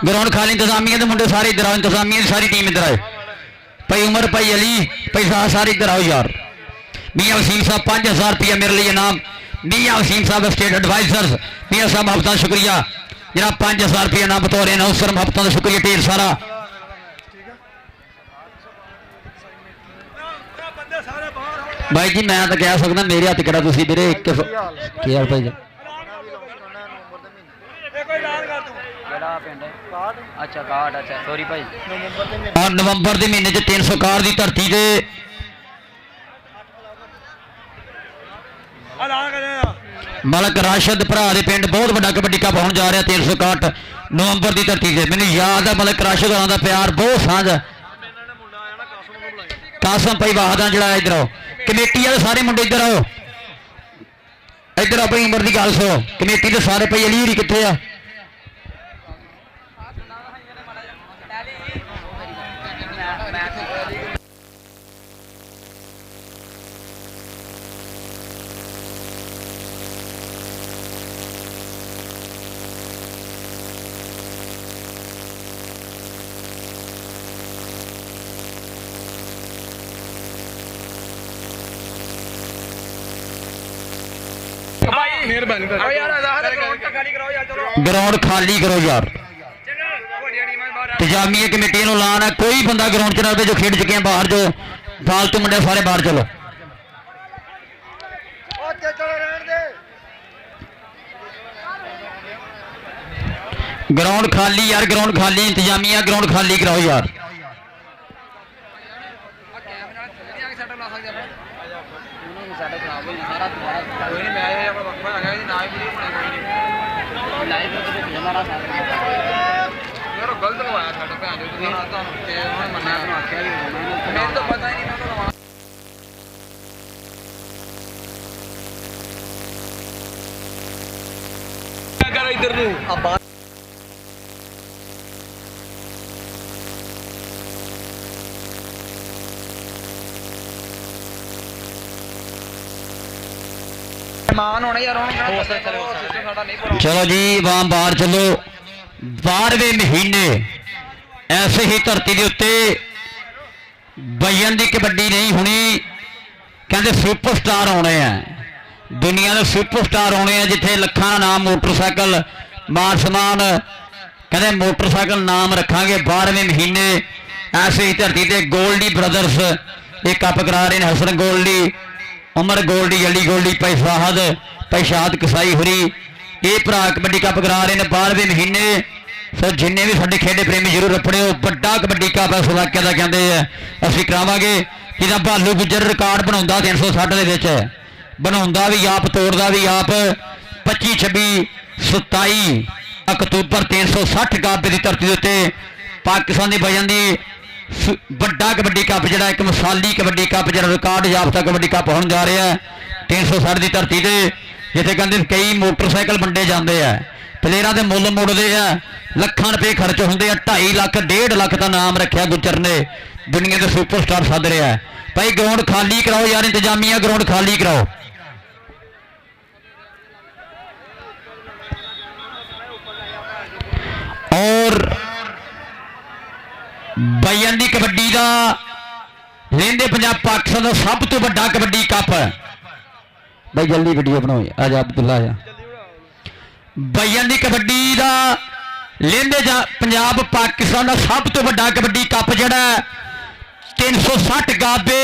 ਗਰਾਊਂਡ ਖਾਲੀ ਇੰਤਜ਼ਾਮੀਆਂ ਦੇ ਮੁੰਡੇ ਸਾਰੇ ਇੱਧਰ ਆਓ ਇੰਤਜ਼ਾਮੀਆਂ ਦੀ ਸਾਰੀ ਟੀਮ ਇੱਧਰ ਆਏ ਭਾਈ ਉਮਰ ਭਾਈ ਅਲੀ ਭਾਈ ਸਾਰੇ ਇੱਧਰ ਆਓ ਯਾਰ ਮੀਆਂ ਵਸੀਮ ਸਾਹਿਬ 5000 रुपया मेरे लिए इनाम मियाँ वसीम साहब स्टेट एडवाइजर्स मियाँ साहब मोहब्बत का शुक्रिया जनाब 5000 रुपया इनाम बतौर अनाउंसर मोहब्बत का शुक्रिया ढेर सारा भाई जी मैं तो कह सकता मेरे हाथ किहड़ा तुसीं मेरे एक की हाल भाई जी और नवंबर के महीने 361 की धरती से मलक राशद भरा दे पिंड बहुत बड़ा कबड्डी कप होने जा रहा 361 नवंबर की धरती से मैंने याद है मलक राशद होना का प्यार बहुत साझ कासम भाई वाहदा जड़ा इधर आओ कमेटी वाले सारे मुंडे इधर आओ अपनी उम्र की गल सुनो कमेटी के सारे भाई अली होरी कितने आ ग्राउंड खाली करो यार इंतजामिया कमेटी ऐलान है कोई बंदा ग्राउंड च ना जो खेड चुके हैं बाहर जो फालतू मुंडे सारे बाहर चलो ग्राउंड खाली यार ग्राउंड खाली इंतजामिया ग्राउंड खाली कराओ यार गलत लवाया साढ़े भैन जो मैंने तो पता ही नहीं कर इधर चलो जी वहां बाहर चलो 12वें महीने ऐसे ही धरती के उत्ते बजन की कबड्डी नहीं होनी कहते सुपरस्टार आने हैं दुनिया के सुपरस्टार आने हैं जिथे लखा नाम मोटरसाइकिल मान समान कहते मोटरसाइकिल नाम रखांगे 12वें महीने ऐसे ही धरती से गोल्डी ब्रदर्स एक कप करा रहे हैं हसन गोल्डी उमर गोल्डी अली गोल्डी भाई फाहद भाई शाहद कसाई हुरी ये भरा कबड्डी कप करा रहे हैं 12वें महीने सो जिन्हें भी साडे खेडे प्रेमी जरूर अपने बड़ा कबड्डी कप इस इलाके का कहते हैं असीं करावांगे जिहदा भालू गुजर रिकॉर्ड बनाउंदा 360 दे विच बनाउंदा भी आप तोड़दा भी आप 25 26 27 अक्तूबर 360 गाबे की धरती उत्ते पाकिस्तान की वजन की बड़ा कबड्डी कप जिहड़ा एक मिसाली कबड्डी कप जिहड़ा रिकॉर्ड याफ्ता कबड्डी कप होने जा रहा है 360 की धरती से जिथे कहते कई मोटरसाइकिल वंडे जाते हैं प्लेयरां दे मुੱਲ मुड़ते हैं ਲੱਖਾਂ रुपये खर्च होंगे 2.5 ਲੱਖ 1.5 ਲੱਖ का नाम रखा गुजर ने दुनिया के सुपरस्टार सद रहा है भाई ग्राउंड खाली कराओ यार इंतजामिया ग्राउंड खाली कराओ और बजन की कबड्डी का लेंदे पंजाब पाकिस्तान का सब तो बड़ा कबड्डी कप भाई जल्दी वीडियो बनाओ आज अब्दुल्ला बजन की कबड्डी का लेंदे पंजाब पाकिस्तान का सब तो बड़ा कबड्डी कप जिहड़ा 360 गाबे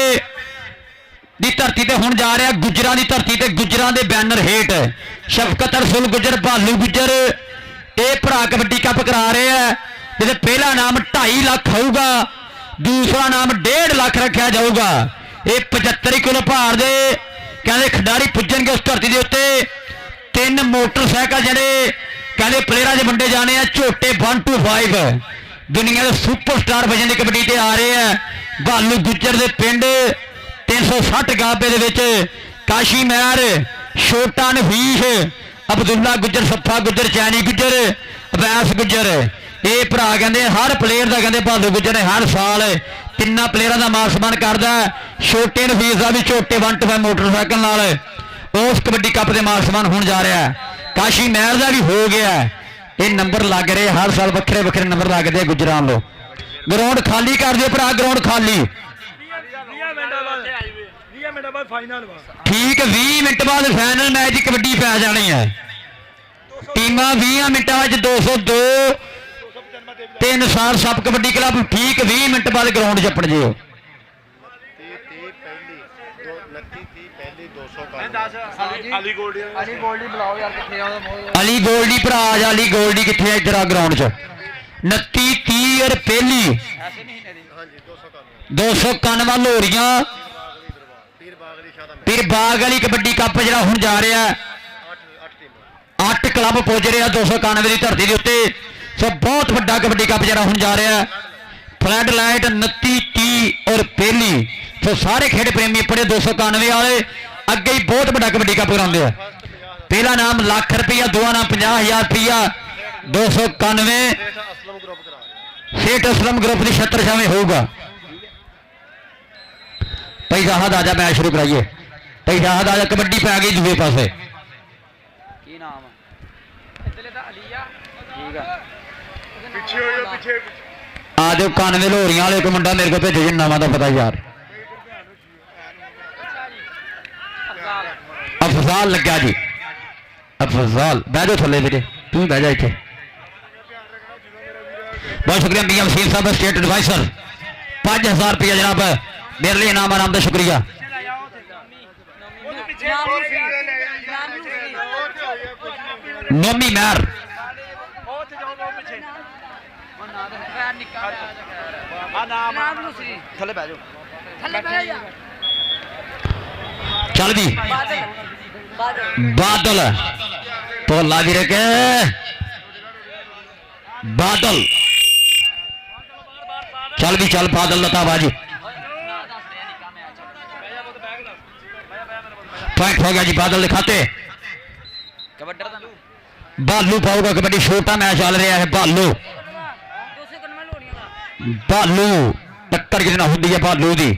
की धरती ते हुण जा रहा गुजरां की धरती ते गुजरां दे बैनर हेठ शफकत रसूल गुजर भालू गुजर ये भरा कबड्डी कप करा रहे हैं जिसे पहला नाम 2.5 लाख होगा दूसरा नाम 1.5 लाख रखा जाऊगा ये 75 किलो भार दे कहते खिडारी पुजणगे उस धरती के उत्ते 3 मोटरसाइकिल जिहड़े कहते प्लेयरां दे वंडे जाने हैं झोटे 1 to 5 दुनिया के सुपरस्टार वजन की कबड्डी ते आ रहे हैं भालू गुजर दे पिंड 360 गाबे दे विच काशी महर छोटा नफीस अब्दुल्ला गुजर सफा गुजर चैनी गुजर अवैस गुजर ये भरा कहते हर प्लेयर का कहते भालू गुजर ने हर साल 3 प्लेयरों का मान सम्मान करता छोटे नफीस का भी छोटे 1 to 5 मोटरसाइकिल नाल ਉਸ ਕਬੱਡੀ ਕੱਪ ਦੇ ਮਾਨ ਸਨਮਾਨ ਹੋਣ ਜਾ ਰਿਹਾ ਹੈ। ਕਾਸ਼ੀ ਮਹਿਲ ਦਾ ਵੀ ਹੋ ਗਿਆ ਹੈ। ਇਹ ਨੰਬਰ ਲੱਗ ਰਹੇ ਹਰ ਸਾਲ ਵੱਖਰੇ ਵੱਖਰੇ ਨੰਬਰ ਲੱਗਦੇ ਆ ਗੁਜਰਾਂ ਲੋ। ਗਰਾਊਂਡ ਖਾਲੀ ਕਰ ਦਿਓ ਭਰਾ, ਗਰਾਊਂਡ ਖਾਲੀ। 20 ਮਿੰਟਾਂ ਬਾਅਦ ਫਾਈਨਲ ਵਾ। ਠੀਕ 20 ਮਿੰਟ ਬਾਅਦ ਫਾਈਨਲ ਮੈਚ ਦੀ ਕਬੱਡੀ ਪੈ ਜਾਣੀ ਹੈ। ਟੀਮਾਂ 20 ਮਿੰਟਾਂ ਵਿੱਚ 202 3 ਸਾਲ ਸਬ ਕਬੱਡੀ ਕਲੱਬ ਠੀਕ 20 ਮਿੰਟ ਬਾਅਦ ਗਰਾਊਂਡ 'ਚ ਅੱਪੜ ਜਿਓ। 30 ਅਲੀ ਗੋਲਡੀ ਬੁਲਾਓ ਯਾਰ, ਕਿੱਥੇ ਆ ਅਲੀ ਗੋਲਡੀ ਭਰਾ ਆ ਜਾ, ਅਲੀ ਗੋਲਡੀ ਕਿੱਥੇ ਆ? ਇੱਧਰ ਆ ਗਰਾਊਂਡ 'ਚ 29 30 ਔਰ ਪਹਿਲੀ 291 ਲੋਰੀਆਂ ਪੀਰ ਬਾਗ ਵਾਲੀ ਕਬੱਡੀ ਕੱਪ ਜਿਹੜਾ ਹੁਣ ਜਾ ਰਿਹਾ 8 ਕਲੱਬ ਪੁੱਜ ਰਿਹਾ 291 ਦੀ ਧਰਤੀ ਦੇ ਉੱਤੇ। ਸੋ ਬਹੁਤ ਵੱਡਾ ਕਬੱਡੀ ਕੱਪ ਜਿਹੜਾ ਹੁਣ ਜਾ ਰਿਹਾ ਫਲੱਡ ਲਾਈਟ 29 30 ਔਰ ਪਹਿਲੀ। ਸੋ ਸਾਰੇ ਖੇਡ ਪ੍ਰੇਮੀ ਆਪਣੇ 291 ਵਾਲੇ ਅੱਗੇ ਹੀ ਬਹੁਤ ਵੱਡਾ ਕਬੱਡੀ ਕੱਪ ਕਰਾਉਂਦੇ ਆ। ਪਹਿਲਾ ਨਾਮ ਲੱਖ ਰੁਪਇਆ, ਦੂਆ ਨਾਮ 50,000 ਰੁਪਇਆ 291 ਸੇਠ ਅਸਲਮ ਗਰੁੱਪ ਦੀ ਛੱਤਰ ਛਾਵੇਂ ਹੋਊਗਾ। ਭਾਈ ਜਾਹਦ ਆਜਾ ਮੈਚ ਸ਼ੁਰੂ ਕਰਾਈਏ। ਭਾਈ ਜਾਹਦ ਆਜਾ, ਕਬੱਡੀ ਪੈ ਗਈ ਦੂਏ ਪਾਸੇ। ਕੀ ਨਾਮ ਆ ਇੱਧਰਲੇ ਤਾਂ ਅਲੀ ਆ ਠੀਕ ਆ ਪਿੱਛੇ ਹੋ ਜਾ, ਪਿੱਛੇ ਆ ਜਾਓ 91 ਲੋਰੀਆਂ ਵਾਲੇ ਕੋ ਮੁੰਡਾ ਮੇਰੇ ਕੋਲ ਭੇਜੋ ਜੀ, ਨਾਵਾਂ ਦਾ ਪਤਾ ਯਾਰ। ਅਫਜ਼ਾਲ ਲੱਗਾ ਜੀ, ਅਫਜ਼ਾਲ। ਬਹਿ ਜਾਓ ਥੱਲੇ ਵੀਰੇ, ਤੂੰ ਬਹਿ ਜਾ ਇੱਥੇ। बहुत शुक्रिया मियां वसीम साहब स्टेट एडवाइजर 5000 रुपया जनाब मेरे लिए इनाम आराम का शुक्रिया। नोमी मैर चल भी बादल तो ला भी रखे बादल चल भी चल बादल लता बाजी पॉइंट हो गया जी बादल दिखाते भालू पाऊगा कबड्डी छोटा मैच चल रहा है। भालू भालू टक्कर कितना होती है भालू की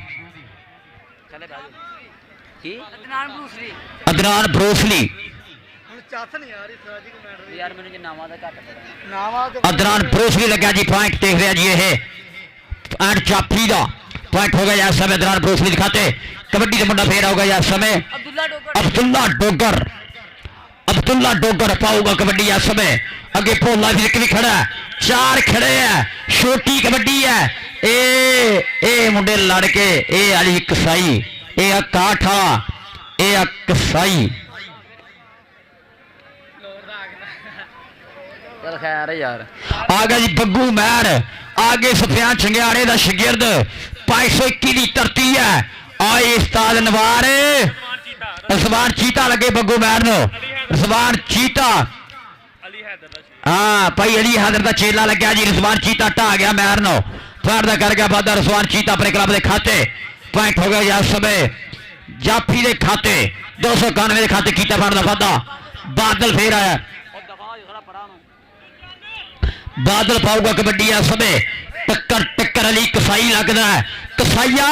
अदनान ब्रूसली अदनान ब्रूसली लगा जी पॉइंट देख रहे जी ये एंड चापी का पॉइंट हो गया इस समय अदनान ब्रूसली दिखाते कबड्डी का मुंडा फेर होगा इस समय अब्दुल्ला डोगर पाऊगा कबड्डी इस समय अगे भोला भी खड़ा है 4 खड़े है छोटी कबड्डी है ए मुंडे लड़के ए अली कसाई ए काठा ए कसाई खैर यार आ गया जी बग्गू मैर आगे सफियान छंगियाड़े का शगिर्द 521 की धरती है आए उस्ताद नवार रसवान चीता लगे बग्गू मैर नो रसवान चीता हाँ भाई अली हैदर का चेला लग्या जी रसवान चीता ढा गया मैर नो फैर का कर गया वादा रसवान चीता अपने क्लब के खाते पॉइंट हो गया इस समय जाफी के खाते 291 के खाते कीता फैर का वादा बादल फिर आया बादल पाऊगा कबड्डी इस समय टक्कर टक्कर अली कसाई लगता है कसाइया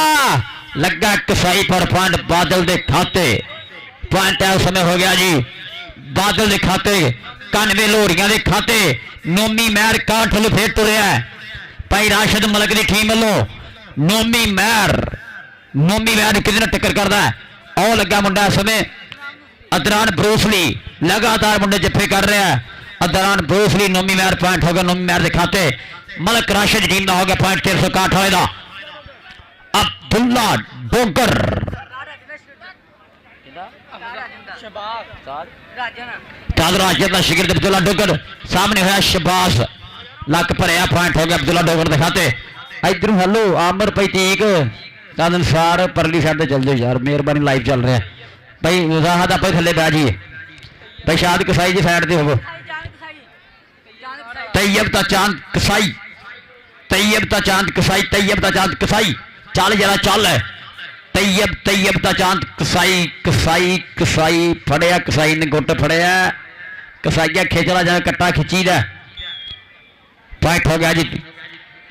लगा कसाई पर पॉइंट बादल के खाते पॉइंट इस समय हो गया जी बादल के खाते 91 लोहड़ियां के खाते नोमी महर काठ वालों फिर तुरया है भाई राशिद मलक की टीम वालों नोमी महर किसी टक्कर करता है और लगा मुंडा इस समय अदनान ब्रूसली लगातार मुंडे जफे कर रहा है अदनान ब्रूसली नोमी महर पॉइंट हो गया नोमी महर दिखाते मलक राशिद टीम का हो गया पॉइंट 361 होएगा अब्दुल्ला डोगर राजन का शिगिर्द अब्दुल्ला डोगर सामने होया शबास लक भरया पॉइंट हो गया अब्दुल्ला डोगर दिखाते इधर हेलो आमर पैतीक अनुसार परली साइड चल जाओ यार मेहरबानी लाइव चल रहा है भाई वजाहत आप थले बह जाइए भाई शाद कसाई की साइड से हो तैयब ता चांद कसाई तैयब ता चांद कसाई तैयब ता चांद कसाई चल जरा चल तैयब ता चांद कसाई कसाई कसाई फड़िया कसाई ने गुट फड़िया कसाइया खिचला जाए कट्टा खिंची दा पॉइंट हो गया जी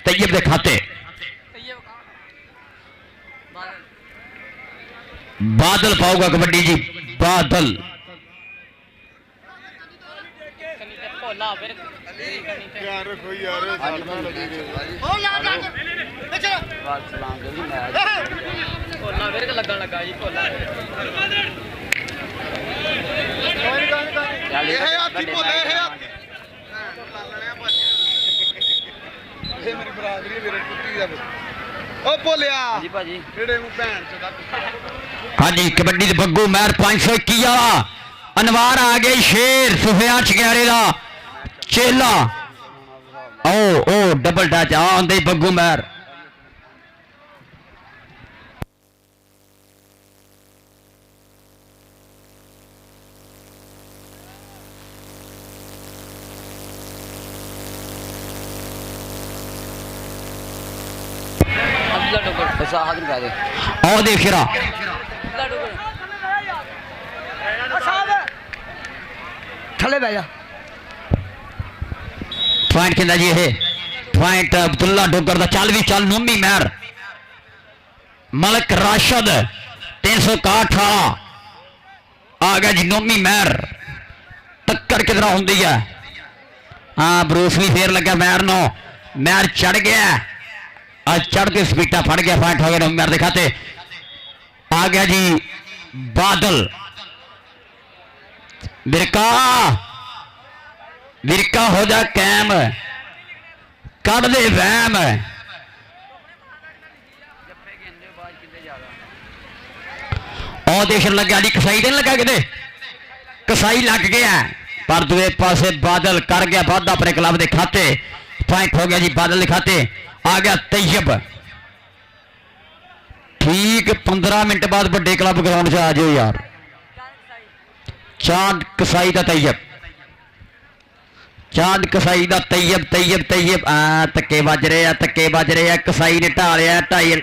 तैयब के खाते बादल पाऊगा कबड्डी जी बादल ਭੋਲਾ ਫਿਰ ਯਾਰ ਰੱਖੋ ਯਾਰ ਵਾਲ ਸਲਾਮ ਦੇ ਜੀ ਮੈਚ ਭੋਲਾ ਫਿਰ ਲੱਗਣ ਲੱਗਾ ਜੀ ਭੋਲਾ ਇਹ ਹਾਥੀ ਭੋਲੇ ਇਹ ਮੇਰੀ ਬਰਾਦਰੀ ਮੇਰੇ ਕੁੱਤੀ ਦਾ ਉਹ ਭੋਲਿਆ ਜੀ ਭਾਜੀ ਜਿਹੜੇ ਨੂੰ ਭੈਣ ਚੋਦਾ हाँ जी कबड्डी दे बग्गू महर 521 वाला अनवार आ गए शेर सुफियान चकियारे दा चेला ओ डबल टच आंदे बग्गू महर ਅਬਦੁੱਲਾ ਟੋਕਰ ਬਸ ਆਹ ਦਿਨ ਕਹਿ ਦੇ और देख रहा ਅਬਦੁੱਲਾ ਟੋਕਰ ਥੱਲੇ ਬਹਿ ਜਾ पॉइंट कहना जी है पॉइंट अब्दुल्ला डोगर दा चल भी चल नोमी महर मलक राशद 361 आ गया जी नोमी महर टक्कर किधर होंदी है हाँ ब्रूस भी फेर लगा महर नो महर चढ़ गया आज चढ़ के स्पीटा फड़ गया पॉइंट हो गया नोमी महर दिखाते आ गया जी बादल बिरका विरका हो जा कैम कड़ दे वहम ਜੱਫੇ ਕਹਿੰਦੇ ਬਾਅਦ ਕਿੰਨੇ ਜ਼ਿਆਦਾ और देखने लगे जी कसाई देने लगा कि कसाई लग गया पर दूसरे पासे बादल कर गया वादा अपने क्लब के खाते पॉइंट हो गया जी बादल के खाते आ गया तैयब ठीक 15 मिनट बाद बड़े क्लब ग्राउंड से आ जाओ यार चांद कसाई का तैयब चांद कसाई का तैयब तैयब तैयब धक्के बज रहे हैं धक्के बज रहे हैं कसाई ने ढालिया ढाई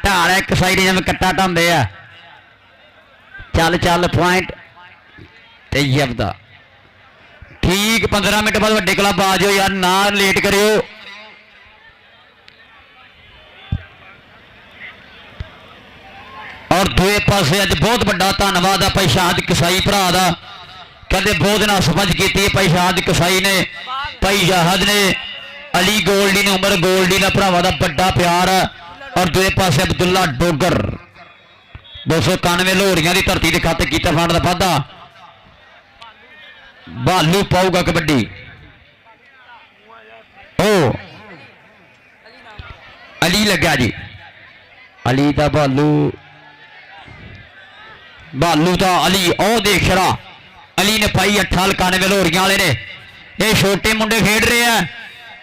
ढालिया कसाई ने जिवें कट्टा ढांदे आ चल चल पॉइंट तैयब दा ठीक 15 मिनट बाद वड्डे क्लब आ जाओ यार ना लेट करियो और दूए पासे अज बहुत बड़ा धन्नवाद आ भाई शाहद कसाई भरा दा कहते बहुत ना समझ की भाई शाहद कसाई ने भाई शाहद ने अली गोल्डी ने उमर गोल्डी का भरावां दा बड़ा प्यार और दूए पासे अब्दुल्ला डोगर 291 लोहड़ियां की धरती के खाते कीता फंड का वाधा भालू पाऊगा कबड्डी ओ अली लग्या जी अली का भालू भालू तो अली ओ देख रहा अली ने पाई 98 लोहड़ियां वाले ने ये छोटे मुंडे खेड रहे हैं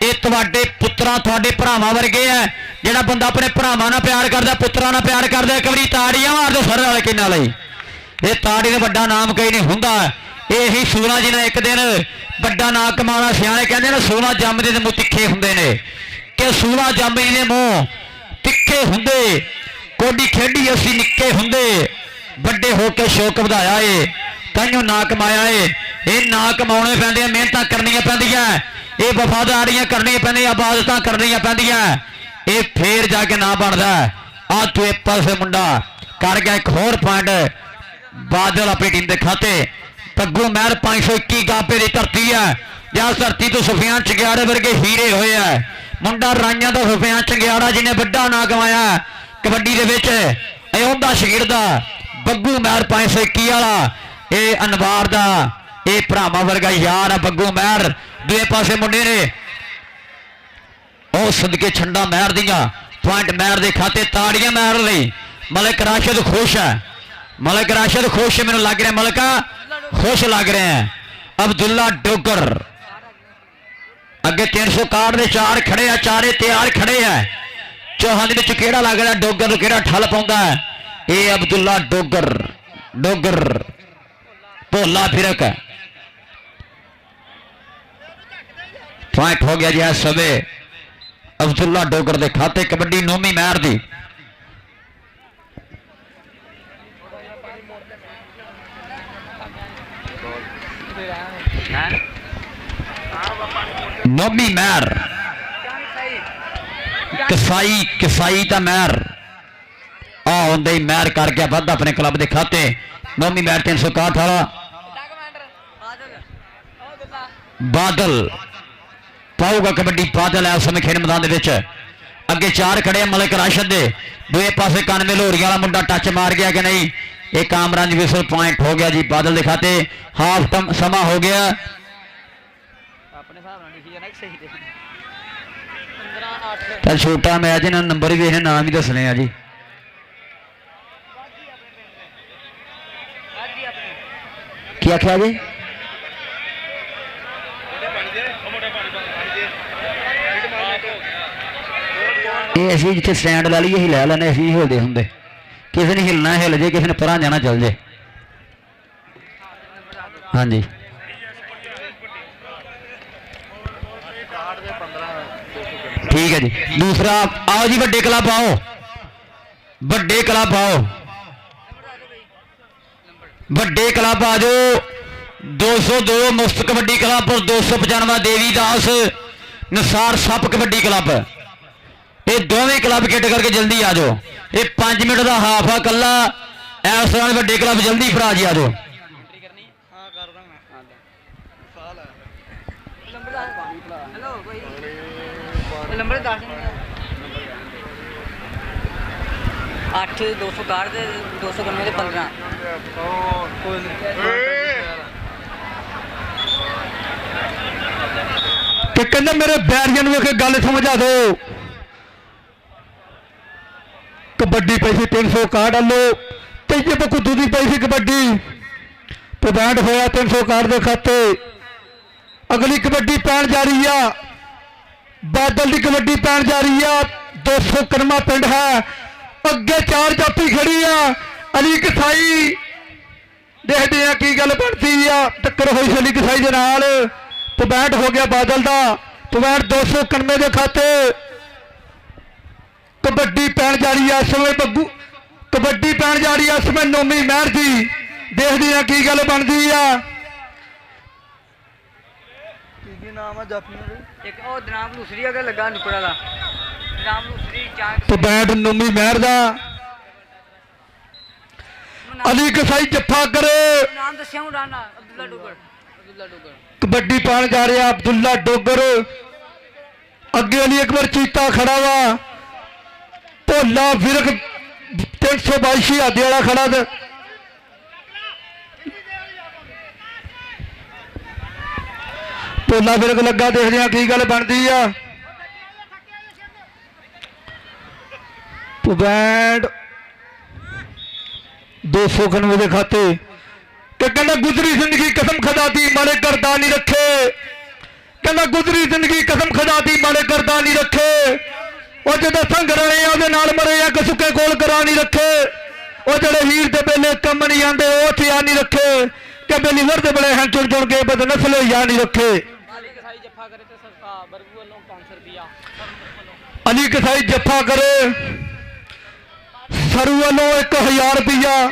ये तुहाडे पुत्रा तुहाडे भरावां वर्गे है जेड़ा बंदा अपने भरावां नाल प्यार करदा पुत्रा नाल प्यार करदा एक बारी ताड़ियां मार दो सर वाले किन्ना लई ये ताड़ी दा बड़ा नाम कई नहीं हुंदा यही सूला जिन्हें एक दिन बड़ा नाम कमाना सियाणे कहंदे ने सूला जम्मदे दे मूंह तिखे हुंदे ने कि सूला जम्मदे दे मूंह तिखे हुंदे कोडी खेडी असीं निक्के हुंदे बड़े होके शौक वधाया है कईयों ना कमाया है ये ना कमाने पैंदे मेहनत करनियां पैंदियां ये वफादारियां करनियां पैंदियां इबादतां करनियां पैंदियां ये फिर जाके ना बनदा आ तू एक पासे मुंडा कर गया एक होर पॉइंट बादल अपनी टीम के खाते तग्गू महर 521 गापे की धरती है जहाँ धरती तो सुफियान चंगियाड़े वर्गे हीरे होए है मुंडा राइयां का सुफियान चंगियाड़ा जिन्हें बड़ा ना कमाया कबड्डी के विच अयोध्या शहीर का बग्गू महर 521 वाला ये अनवार का ये भरावां वर्गा यार है बग्गू महर दूए पासे मुंडे ने ਉਹ सदके छंडा महर दियां पॉइंट महर के खाते ताड़ियां महर लई मलिक राशिद खुश है मलिक राशिद खुश है मैंने लग रहा मलिका खुश लग रहे हैं अब्दुल्ला डोगर अगे 361 के 4 खड़े हैं चारे तैयार खड़े हैं चौहान के केड़ा लग रहा डोगर केड़ा ठल पाउंदा है ये अब्दुल्ला डोगर डोगर भोला फिरक पॉइंट हो गया जी इस समय अब्दुल्ला डोगर के खाते कबड्डी नोमी महर दी नोमी महर कसाई कसाई का महर आंदे ही महर कर गया वाधा अपने क्लब के खाते ਨੌਵੀਂ ਮੈਚ 361 ਵਾਲਾ ਬਾਦਲ ਪਾਊਗਾ ਕਬੱਡੀ। ਬਾਦਲ ਹੈ ਉਸ ਸਮੇਂ ਖੇਡ ਮੈਦਾਨ ਦੇ ਵਿੱਚ। ਅੱਗੇ 4 ਖੜੇ ਮਲਿਕ ਰਾਸ਼ਦ ਦੇ ਦੂਏ ਪਾਸੇ 91 ਲੋਹਰੀਆਂ ਵਾਲਾ ਮੁੰਡਾ ਟੱਚ ਮਾਰ ਗਿਆ ਕਿ ਨਹੀਂ? ਇਹ ਕਾਮਰਾਨ ਵਿਸਲ ਪੁਆਇੰਟ ਹੋ ਗਿਆ ਜੀ ਬਾਦਲ ਦੇ ਖਾਤੇ। ਹਾਫ ਟਾਈਮ ਸਮਾਂ ਹੋ ਗਿਆ। ਆਪਣੇ ਹਿਸਾਬ ਨਾਲ ਲਿਖੀ ਜਾਣਾ ਕਿ ਸਹੀ ਦੇ 15-8 ਤਾਂ ਛੋਟਾ ਮੈਚ ਇਹਨਾਂ ਨੰਬਰ ਵੀ ਇਹਨੇ ਨਾਮ ਹੀ ਦੱਸਣੇ ਆ ਜੀ। ਕੀ ਆਖਿਆ ਜੀ? ਇਹ ਅਸੀਂ ਜਿੱਥੇ ਸਟੈਂਡ ਲਾ ਲਈਏ ਅਸੀਂ ਲੈ ਲੈਣੇ, ਅਸੀਂ ਹਿਲਦੇ ਹੁੰਦੇ। ਕਿਸੇ ਨੇ ਹਿਲਣਾ ਹਿਲ ਜੇ, ਕਿਸੇ ਨੇ ਪਰਾਂ ਜਾਣਾ ਚੱਲ ਜੇ। ਹਾਂਜੀ ਠੀਕ ਹੈ ਜੀ। ਦੂਸਰਾ ਆਓ ਜੀ, ਵੱਡੇ ਕਲੱਬ ਆਓ, ਵੱਡੇ ਕਲੱਬ ਆਓ, ਵੱਡੇ ਕਲੱਬ ਆ ਜਾਓ। 202 ਮੁਫਤ ਕਬੱਡੀ ਕਲੱਬ ਔਰ 295 ਦੇਵੀਦਾਸ ਨਿਸਾਰ ਸੱਪ ਕਬੱਡੀ ਕਲੱਬ। ਇਹ ਦੋਵੇਂ ਕਲੱਬ ਖੇਡ ਕਰਕੇ ਜਲਦੀ ਆ ਜਾਓ। ਇਹ 5 ਮਿੰਟ ਦਾ ਹਾਫ ਆ ਕੱਲਾ। ਇਸ ਤਰ੍ਹਾਂ ਵੱਡੇ ਕਲੱਬ ਜਲਦੀ ਭਰਾ ਜੀ ਆ ਜਾਓ। ਹੈਲੋ ਕੋਈ ਨੰਬਰ ਦੱਸ 8 261 ਤੇ 291 ਤੇ 15 ਤੇ ਕਹਿੰਦਾ ਮੇਰੇ ਬੈਰੀਆਂ ਨੂੰ ਇੱਕ ਗੱਲ ਸਮਝਾ ਦਿਓ। ਕਬੱਡੀ ਪੈਸੇ 361 ਆਲੋ ਤੇ ਜੇ ਬਕੁੱਦੂ ਦੀ ਪੈਸੇ ਕਬੱਡੀ ਪ੍ਰਬੰਧ ਹੋਇਆ 361 ਦੇ ਖਾਤੇ। ਅਗਲੀ ਕਬੱਡੀ ਪੈਣ ਜਾ ਰਹੀ ਆ, ਬਾਦਲ ਦੀ ਕਬੱਡੀ ਪੈਣ ਜਾ ਰਹੀ ਆ। 291 ਪਿੰਡ ਹੈ। ਅੱਗੇ 4 ਜਾਪੀ ਖੜੀ ਆ। ਅਲੀ ਕਸਾਈ ਦੇਖਦੇ ਆ ਕੀ ਗੱਲ ਬਣਦੀ ਆ। ਟੱਕਰ ਹੋਈ ਅਲੀ ਕਸਾਈ ਦੇ ਨਾਲ। ਪੁਆਇੰਟ ਹੋ ਗਿਆ ਬਾਦਲ ਦਾ। ਪੁਆਇੰਟ 291 ਦੇ ਖਾਤੇ। ਕਬੱਡੀ ਪੈਣ ਜਾ ਰਹੀ ਆ ਇਸ ਸਮੇਂ ਬੱਗੂ। ਕਬੱਡੀ ਪੈਣ ਜਾ ਰਹੀ ਆ ਇਸ ਸਮੇਂ ਨੌਵੀਂ ਮਹਿਰ ਦੀ। ਦੇਖਦੇ ਆ ਕੀ ਗੱਲ ਬਣਦੀ ਆ। ਕੀ ਨਾਮ ਆ ਜਾਫੀ ਦੇ? ਇੱਕ ਉਹ ਦਨਾਮ ਲੂਸਰੀ ਅਗੇ ਲੱਗਾ ਨੁਕੜ ਵਾਲਾ ਦਨਾਮ ਲੂਸਰੀ ਚਾਕ ਪੁਆਇੰਟ ਨੌਵੀਂ ਮਹਿਰ ਦਾ। ਅਲੀ ਕਸਾਈ ਜੱਫਾ ਕਰੇ। ਨਾਮ ਦੱਸਿਆ ਹੂੰ ਰਾਣਾ ਅਬਦੁੱਲਾ ਡੋਗਰ। ਅਬਦੁੱਲਾ ਡੋਗਰ ਕਬੱਡੀ ਪਾਣ ਜਾ ਰਿਹਾ ਅਬਦੁੱਲਾ ਡੋਗਰ। ਅੱਗੇ ਅਲੀ ਅਕਬਰ ਚੀਤਾ ਖੜਾ ਵਾ। ਭੋਲਾ ਵਿਰਕ 322 ਆਦੇ ਵਾਲਾ ਖੜਾ ਤੇ ਭੋਲਾ ਵਿਰਕ ਲੱਗਾ। ਦੇਖਦੇ ਆ ਕੀ ਗੱਲ ਬਣਦੀ ਆ। ਪੁਆਇੰਟ 291 ਦੇ ਖਾਤੇ। ਤੇ ਕਹਿੰਦਾ ਗੁਜ਼ਰੀ ਜ਼ਿੰਦਗੀ ਕਸਮ ਖੁਦਾ ਦੀ ਮਾੜੇ ਕਰਦਾ ਨਹੀਂ ਰੱਖੇ। ਕਹਿੰਦਾ ਗੁਜ਼ਰੀ ਜ਼ਿੰਦਗੀ ਕਸਮ ਖੁਦਾ ਦੀ ਮਾੜੇ ਕਰਦਾ ਨਹੀਂ ਰੱਖੇ। ਉਹ ਜਦੋਂ ਸੰਗ ਰਹੇ ਆ ਉਹਦੇ ਨਾਲ ਮਰੇ ਆ ਕਸੁੱਕੇ ਕੋਲ ਕਰਾ ਨਹੀਂ ਰੱਖੇ। ਉਹ ਜਿਹੜੇ ਹੀਰ ਦੇ ਵੇਲੇ ਕੰਮ ਨਹੀਂ ਆਉਂਦੇ ਉਹ ਥਿਆ ਨਹੀਂ ਰੱਖੇ। ਕਿ ਬੇਲੀ ਵਰ ਦੇ ਬੜੇ ਹਨ ਚੁਣ ਚੁਣ ਕੇ ਬਦ ਨਸਲੇ ਯਾ ਨਹੀਂ ਰੱਖੇ। ਅਲੀ ਕਸਾਈ ਜੱਫਾ ਕਰੇ ਤੇ ਸਸਤਾ ਬਰਗੂ ਵੱਲੋਂ 500 ਰੁਪਿਆ। ਅਲੀ ਕਸਾਈ ਜੱਫਾ ਕਰੇ ਸਰੂ ਵੱਲੋਂ 1000 ਰੁਪਿਆ।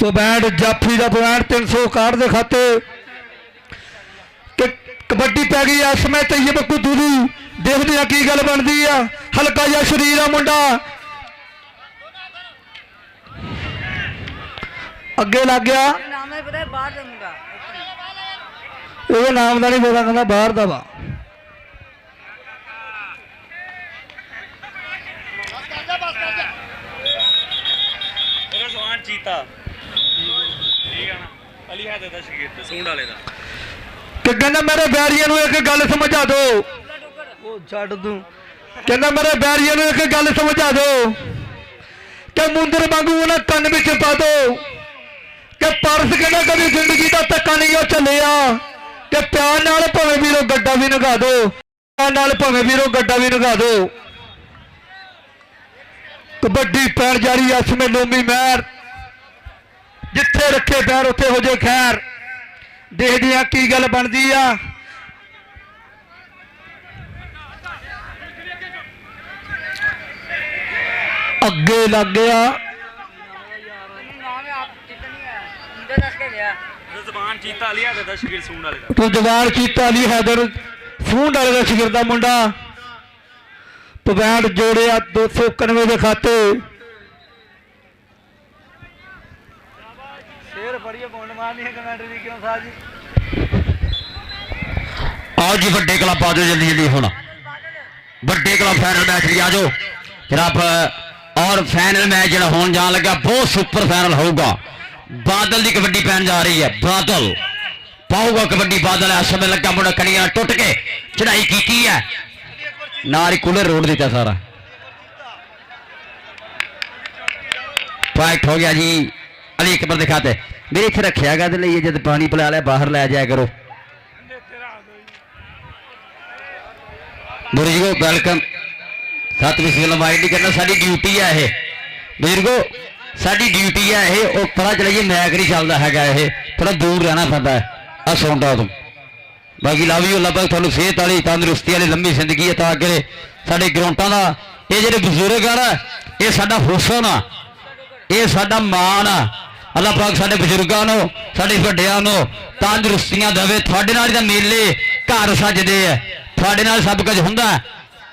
ਪੁਆਇੰਟ ਜਾਫੀ ਦਾ ਪੁਆਇੰਟ 361 ਦੇ ਖਾਤੇ। ਕਬੱਡੀ ਪੈ ਗਈ ਇਸ ਸਮੇਂ ਤੈਯਬ ਕੁੱਦੂ ਦੀ। ਦੇਖਦੇ ਆ ਕੀ ਗੱਲ ਬਣਦੀ ਆ। ਹਲਕਾ ਜਿਹਾ ਸ਼ਰੀਰ ਆ ਮੁੰਡਾ। ਅੱਗੇ ਲੱਗ ਗਿਆ। ਨਾਮ ਹੈ ਪਤਾ ਬਾਹਰ ਦਾ ਮੁੰਡਾ। ਇਹਦਾ ਨਾਮ ਦਾ ਨਹੀਂ ਪਤਾ, ਕਹਿੰਦਾ ਬਾਹਰ ਦਾ ਵਾ। ਉਹਦਾ ਸਵਾਨ ਚੀਤਾ ਠੀਕ ਆ ਨਾ। ਅਲੀ ਹਾਦੇ ਦਾ ਸ਼ਗੀਰ ਸੂੰਡ ਵਾਲੇ ਦਾ। ਕਿ ਕਹਿੰਦਾ ਮੇਰੇ ਬੈਰੀਆਂ ਨੂੰ ਇੱਕ ਗੱਲ ਸਮਝਾ ਦਿਓ। ਉਹ ਛੱਡ ਤੂੰ। ਕਹਿੰਦਾ ਮੇਰੇ ਬੈਰੀਆਂ ਨੂੰ ਇੱਕ ਗੱਲ ਸਮਝਾ ਦਿਓ ਕਿ ਮੁੰਦਰ ਵਾਂਗੂ ਉਹਨਾਂ ਕੰਨ ਵਿੱਚ ਪਾ ਦਿਓ ਕਿ ਪਰਸ ਕਹਿੰਦਾ ਕਦੀ ਜ਼ਿੰਦਗੀ ਦਾ ਧੱਕਾ ਨਹੀਂ ਉਹ ਚੱਲਿਆ। ਕਿ ਪਿਆਰ ਨਾਲ ਭਾਵੇਂ ਵੀਰੋ ਗੱਡਾ ਵੀ ਨਗਾ ਦਿਓ। ਪਿਆਰ ਨਾਲ ਭਾਵੇਂ ਵੀਰੋ ਗੱਡਾ ਵੀ ਨਗਾ ਦਿਓ। ਕਬੱਡੀ ਪੈਣ ਜਾ ਰਹੀ ਇਸ ਸਮੇਂ ਨੌਵੀਂ ਮਹਿਰ। ਜਿੱਥੇ ਰੱਖੇ ਪੈਰ ਉੱਥੇ ਹੋ ਜੇ ਖੈਰ। ਦੇਖਦੇ ਆ ਕੀ ਗੱਲ ਬਣਦੀ ਆ। ਅੱਗੇ ਲੱਗ ਗਿਆ। ਨਾਮ ਹੈ ਆਪ ਚਿੱਤ ਨਹੀਂ ਆਇਆ। ਮੁੰਡੇ ਦੱਸ ਕੇ ਲਿਆ। ਜ਼ਬਾਨ ਚੀਤਾ ਅਲੀ ਹਾਦੇ ਦਾ ਸ਼ਗੀਰ ਸੂੰਡ ਵਾਲੇ ਦਾ। ਤੂੰ ਜਵਾਨ ਚੀਤਾ ਅਲੀ ਹੈਦਰ ਫੂੰਡ ਵਾਲੇ ਦਾ ਸ਼ਗਿਰਦ ਦਾ ਮੁੰਡਾ ਪੁਆਇੰਟ ਜੋੜਿਆ 291 ਦੇ ਖਾਤੇ। ਸ਼ੇਰ ਫੜੀਏ ਪੁਆਇੰਟ ਮਾਰਨੀ ਹੈ ਕਮੈਂਟਰੀ ਦੀ ਕਿਉਂ ਸਾਹ ਜੀ। ਆਓ ਜੀ ਵੱਡੇ ਕਲੱਬ ਆ ਜਾਓ ਜਲਦੀ ਜਲਦੀ ਹੁਣ ਵੱਡੇ ਕਲੱਬ ਫਾਈਨਲ ਮੈਚ ਵੀ ਆ ਜਾਓ ਜਨਾਬ। ਔਰ ਫਾਈਨਲ ਮੈਚ ਜਿਹੜਾ ਹੋਣ ਜਾਣ ਲੱਗਾ ਬਹੁਤ ਸੁਪਰ ਫਾਈਨਲ ਹੋਊਗਾ। ਬਾਦਲ ਦੀ ਕਬੱਡੀ ਪੈਣ ਜਾ ਰਹੀ ਹੈ। ਬਾਦਲ ਪਾਊਗਾ ਕਬੱਡੀ। ਬਾਦਲ ਇਸ ਸਮੇਂ ਲੱਗਾ ਮੁੰਡਾ ਕੜੀਆਂ ਟੁੱਟ ਕੇ ਚੜਾਈ ਕੀਤੀ ਹੈ ਨਾਲ ਹੀ ਕੂਲਰ ਰੋਡ ਦਿੱਤਾ ਸਾਰਾ। ਪੁਆਇੰਟ ਹੋ ਗਿਆ ਜੀ ਅਲੀ ਅਕਬਰ ਦੇ ਖਾਤੇ। ਮੇਰੇ ਇੱਥੇ ਰੱਖਿਆ ਗਾ ਤੇ ਲਈ ਜਦ ਪਾਣੀ ਪਿਲਾ ਲਿਆ ਬਾਹਰ ਲੈ ਜਾਇਆ ਕਰੋ। ਬੁਰਜੀਓ ਵੈਲਕਮ। ਸਤਿ ਵੀ ਸਿਲ ਮਾਈਂਡ ਨਹੀਂ ਕਰਨਾ ਸਾਡੀ ਡਿਊਟੀ ਹੈ ਇਹ ਬਜ਼ੁਰਗੋ ਸਾਡੀ ਡਿਊਟੀ ਹੈ ਇਹ। ਉਹ ਪਤਾ ਚਲਾਈਏ ਮੈਕ ਨਹੀਂ ਚੱਲਦਾ ਹੈਗਾ ਇਹ ਥੋੜਾ ਦੂਰ ਰਹਿਣਾ ਪੈਂਦਾ ਹੈ ਆ ਸੌਂਡਾ ਤੋਂ। ਬਾਕੀ ਲਾਵੀਓ ਲੱਭਾ ਤੁਹਾਨੂੰ ਸਿਹਤ ਵਾਲੀ ਤੰਦਰੁਸਤੀ ਵਾਲੀ ਲੰਮੀ ਜ਼ਿੰਦਗੀ ਤਾਂ ਅੱਗੇ ਸਾਡੇ ਗਰਾਊਂਡਾਂ ਦਾ ਇਹ ਜਿਹੜੇ ਬਜ਼ੁਰਗ ਆ ਨਾ ਇਹ ਸਾਡਾ ਹੁਸਨ ਆ ਇਹ ਸਾਡਾ ਮਾਣ ਆ। ਅੱਲਾਹ ਪਾਕ ਸਾਡੇ ਬਜ਼ੁਰਗਾਂ ਨੂੰ ਸਾਡੇ ਵੱਡਿਆਂ ਨੂੰ ਤੰਦਰੁਸਤੀਆਂ ਦੇਵੇ। ਤੁਹਾਡੇ ਨਾਲ ਤਾਂ ਮੇਲੇ ਘਰ ਸੱਜਦੇ ਆ ਤੁਹਾਡੇ ਨਾਲ ਸਭ ਕੁਝ ਹੁੰਦਾ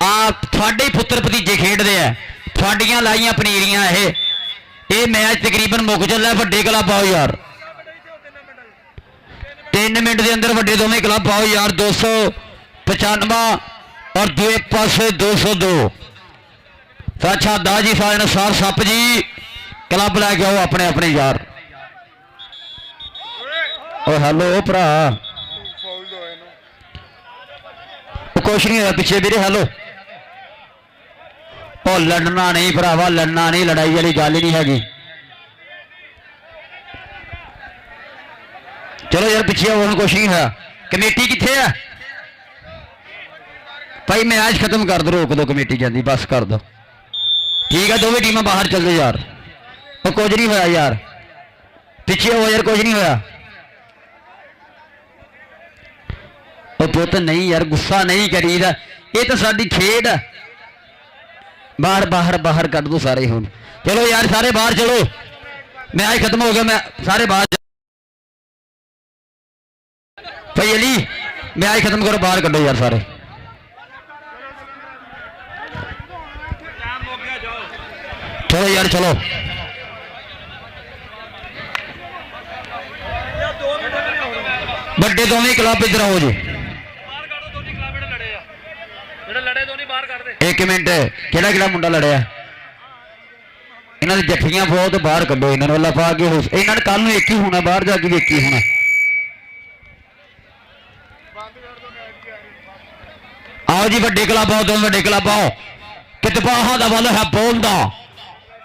ਆ। ਤੁਹਾਡੇ ਪੁੱਤਰ ਭਤੀਜੇ ਖੇਡਦੇ ਆ ਤੁਹਾਡੀਆਂ ਲਾਈਆਂ ਪਨੀਰੀਆਂ ਇਹ ਮੈਚ ਤਕਰੀਬਨ ਮੁੱਕ ਚੱਲਿਆ। ਵੱਡੇ ਕਲੱਬ ਆਓ ਯਾਰ 3 ਮਿੰਟ ਦੇ ਅੰਦਰ ਵੱਡੇ ਦੋਵੇਂ ਕਲੱਬ ਆਓ ਯਾਰ। 295 ਔਰ ਦੂਏ ਪਾਸੇ 202 ਸਾਛਾ ਦਾ ਜੀ ਸਾਜਨ ਸਾਰ ਸੱਪ ਜੀ ਕਲੱਬ ਲੈ ਕੇ ਆਓ ਆਪਣੇ ਆਪਣੇ ਯਾਰ। ਓ ਹੈਲੋ ਭਰਾ ਕੁਛ ਨਹੀਂ ਹੋਇਆ ਪਿੱਛੇ ਵੀਰੇ ਹੈਲੋ। ਉਹ ਲੜਨਾ ਨਹੀਂ ਭਰਾਵਾ ਲੜਨਾ ਨਹੀਂ ਲੜਾਈ ਵਾਲੀ ਗੱਲ ਹੀ ਨਹੀਂ ਹੈਗੀ। ਚਲੋ ਯਾਰ ਪਿੱਛੇ ਹੁਣ ਕੁਛ ਨਹੀਂ ਹੋਇਆ। ਕਮੇਟੀ ਕਿੱਥੇ ਆ ਭਾਈ ਮੈਚ ਖਤਮ ਕਰ ਦੋ ਰੋਕ ਦੋ ਕਮੇਟੀ ਜਾਂਦੀ ਬਸ ਕਰ ਦੋ ਠੀਕ ਆ। ਦੋਵੇਂ ਟੀਮਾਂ ਬਾਹਰ ਚੱਲ ਜਾਓ ਯਾਰ। ਉਹ ਕੁਝ ਨਹੀਂ ਹੋਇਆ ਯਾਰ ਪਿੱਛੇ ਹੋ ਯਾਰ ਕੁਝ ਨਹੀਂ ਹੋਇਆ। ਉਹ ਪੁੱਤ ਨਹੀਂ ਯਾਰ ਗੁੱਸਾ ਨਹੀਂ ਕਰੀਦਾ ਇਹ ਤਾਂ ਸਾਡੀ ਖੇਡ ਆ। ਬਾਹਰ ਬਾਹਰ ਬਾਹਰ ਕੱਢ ਦੋ ਸਾਰੇ ਹੁਣ। ਚਲੋ ਯਾਰ ਸਾਰੇ ਬਾਹਰ ਚਲੋ ਮੈਚ ਖਤਮ ਹੋ ਗਿਆ। ਮੈਂ ਸਾਰੇ ਬਾਹਰ ਭਾਈ ਅਲੀ ਮੈਚ ਖਤਮ ਕਰੋ ਬਾਹਰ ਕੱਢੋ ਯਾਰ ਸਾਰੇ। ਚਲੋ ਯਾਰ ਚਲੋ ਵੱਡੇ ਦੋਵੇਂ ਕਲੱਬ ਇੱਧਰ ਆਓ ਜੀ। ਇੱਕ ਮਿੰਟ ਕਿਹੜਾ ਕਿਹੜਾ ਮੁੰਡਾ ਲੜਿਆ ਇਹਨਾਂ ਦੇ ਜੱਫੀਆਂ ਬਹੁਤ ਬਾਹਰ ਕੱਢੋ ਇਹਨਾਂ ਨੂੰ। ਅੱਲਾ ਪਾ ਕੇ ਇਹਨਾਂ ਨੇ ਕੱਲ ਨੂੰ ਇੱਕ ਹੀ ਹੋਣਾ ਬਾਹਰ ਜਾ ਕੇ ਵੀ ਇੱਕ ਹੀ ਹੋਣਾ। ਆਓ ਜੀ ਵੱਡੇ ਕਲੱਬ ਆਓ ਦੋਵੇਂ ਵੱਡੇ ਕਲੱਬ ਆਓ। ਕਿਤਬਾਹਾਂ ਦਾ ਵੱਲ ਹੈ ਬੋਲਦਾ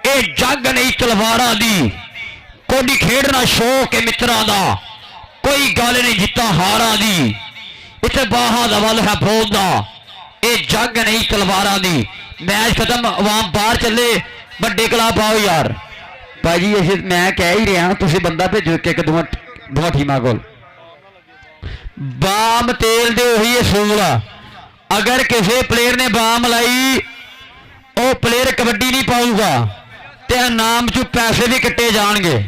ਇਹ ਜੱਗ ਨਹੀਂ ਤਲਵਾਰਾਂ ਦੀ ਕੋਈ ਖੇਡਣਾ ਸ਼ੌਕ ਹੈ ਮਿੱਤਰਾਂ ਦਾ ਕੋਈ ਗੱਲ ਨਹੀਂ ਜਿੱਤਾਂ ਹਾਰਾਂ ਦੀ। ਇੱਥੇ ਬਾਹਾਂ ਦਾ ਵੱਲ ਹੈ ਬੋਲਦਾ ਇਹ ਜੱਗ ਨਹੀਂ ਤਲਵਾਰਾਂ ਦੀ। ਮੈਚ ਖਤਮ ਆਵਾਮ ਬਾਹਰ ਚੱਲੇ ਵੱਡੇ ਕਲੱਬ ਆਓ ਯਾਰ। ਭਾਜੀ ਇਹ ਮੈਂ ਕਹਿ ਹੀ ਰਿਹਾ ਤੁਸੀਂ ਬੰਦਾ ਭੇਜੋ ਇੱਕ ਦੋਵਾਂ ਟੀਮਾਂ ਕੋਲ। ਬਾਮ ਤੇਲ ਦੇ ਉਹੀ ਅਸੂਲ ਆ। ਅਗਰ ਕਿਸੇ ਪਲੇਅਰ ਨੇ ਬਾਮ ਲਾਈ ਉਹ ਪਲੇਅਰ ਕਬੱਡੀ ਨਹੀਂ ਪਾਊਗਾ ਤੇ ਇਨਾਮ ਚੋਂ ਪੈਸੇ ਵੀ ਕੱਟੇ ਜਾਣਗੇ।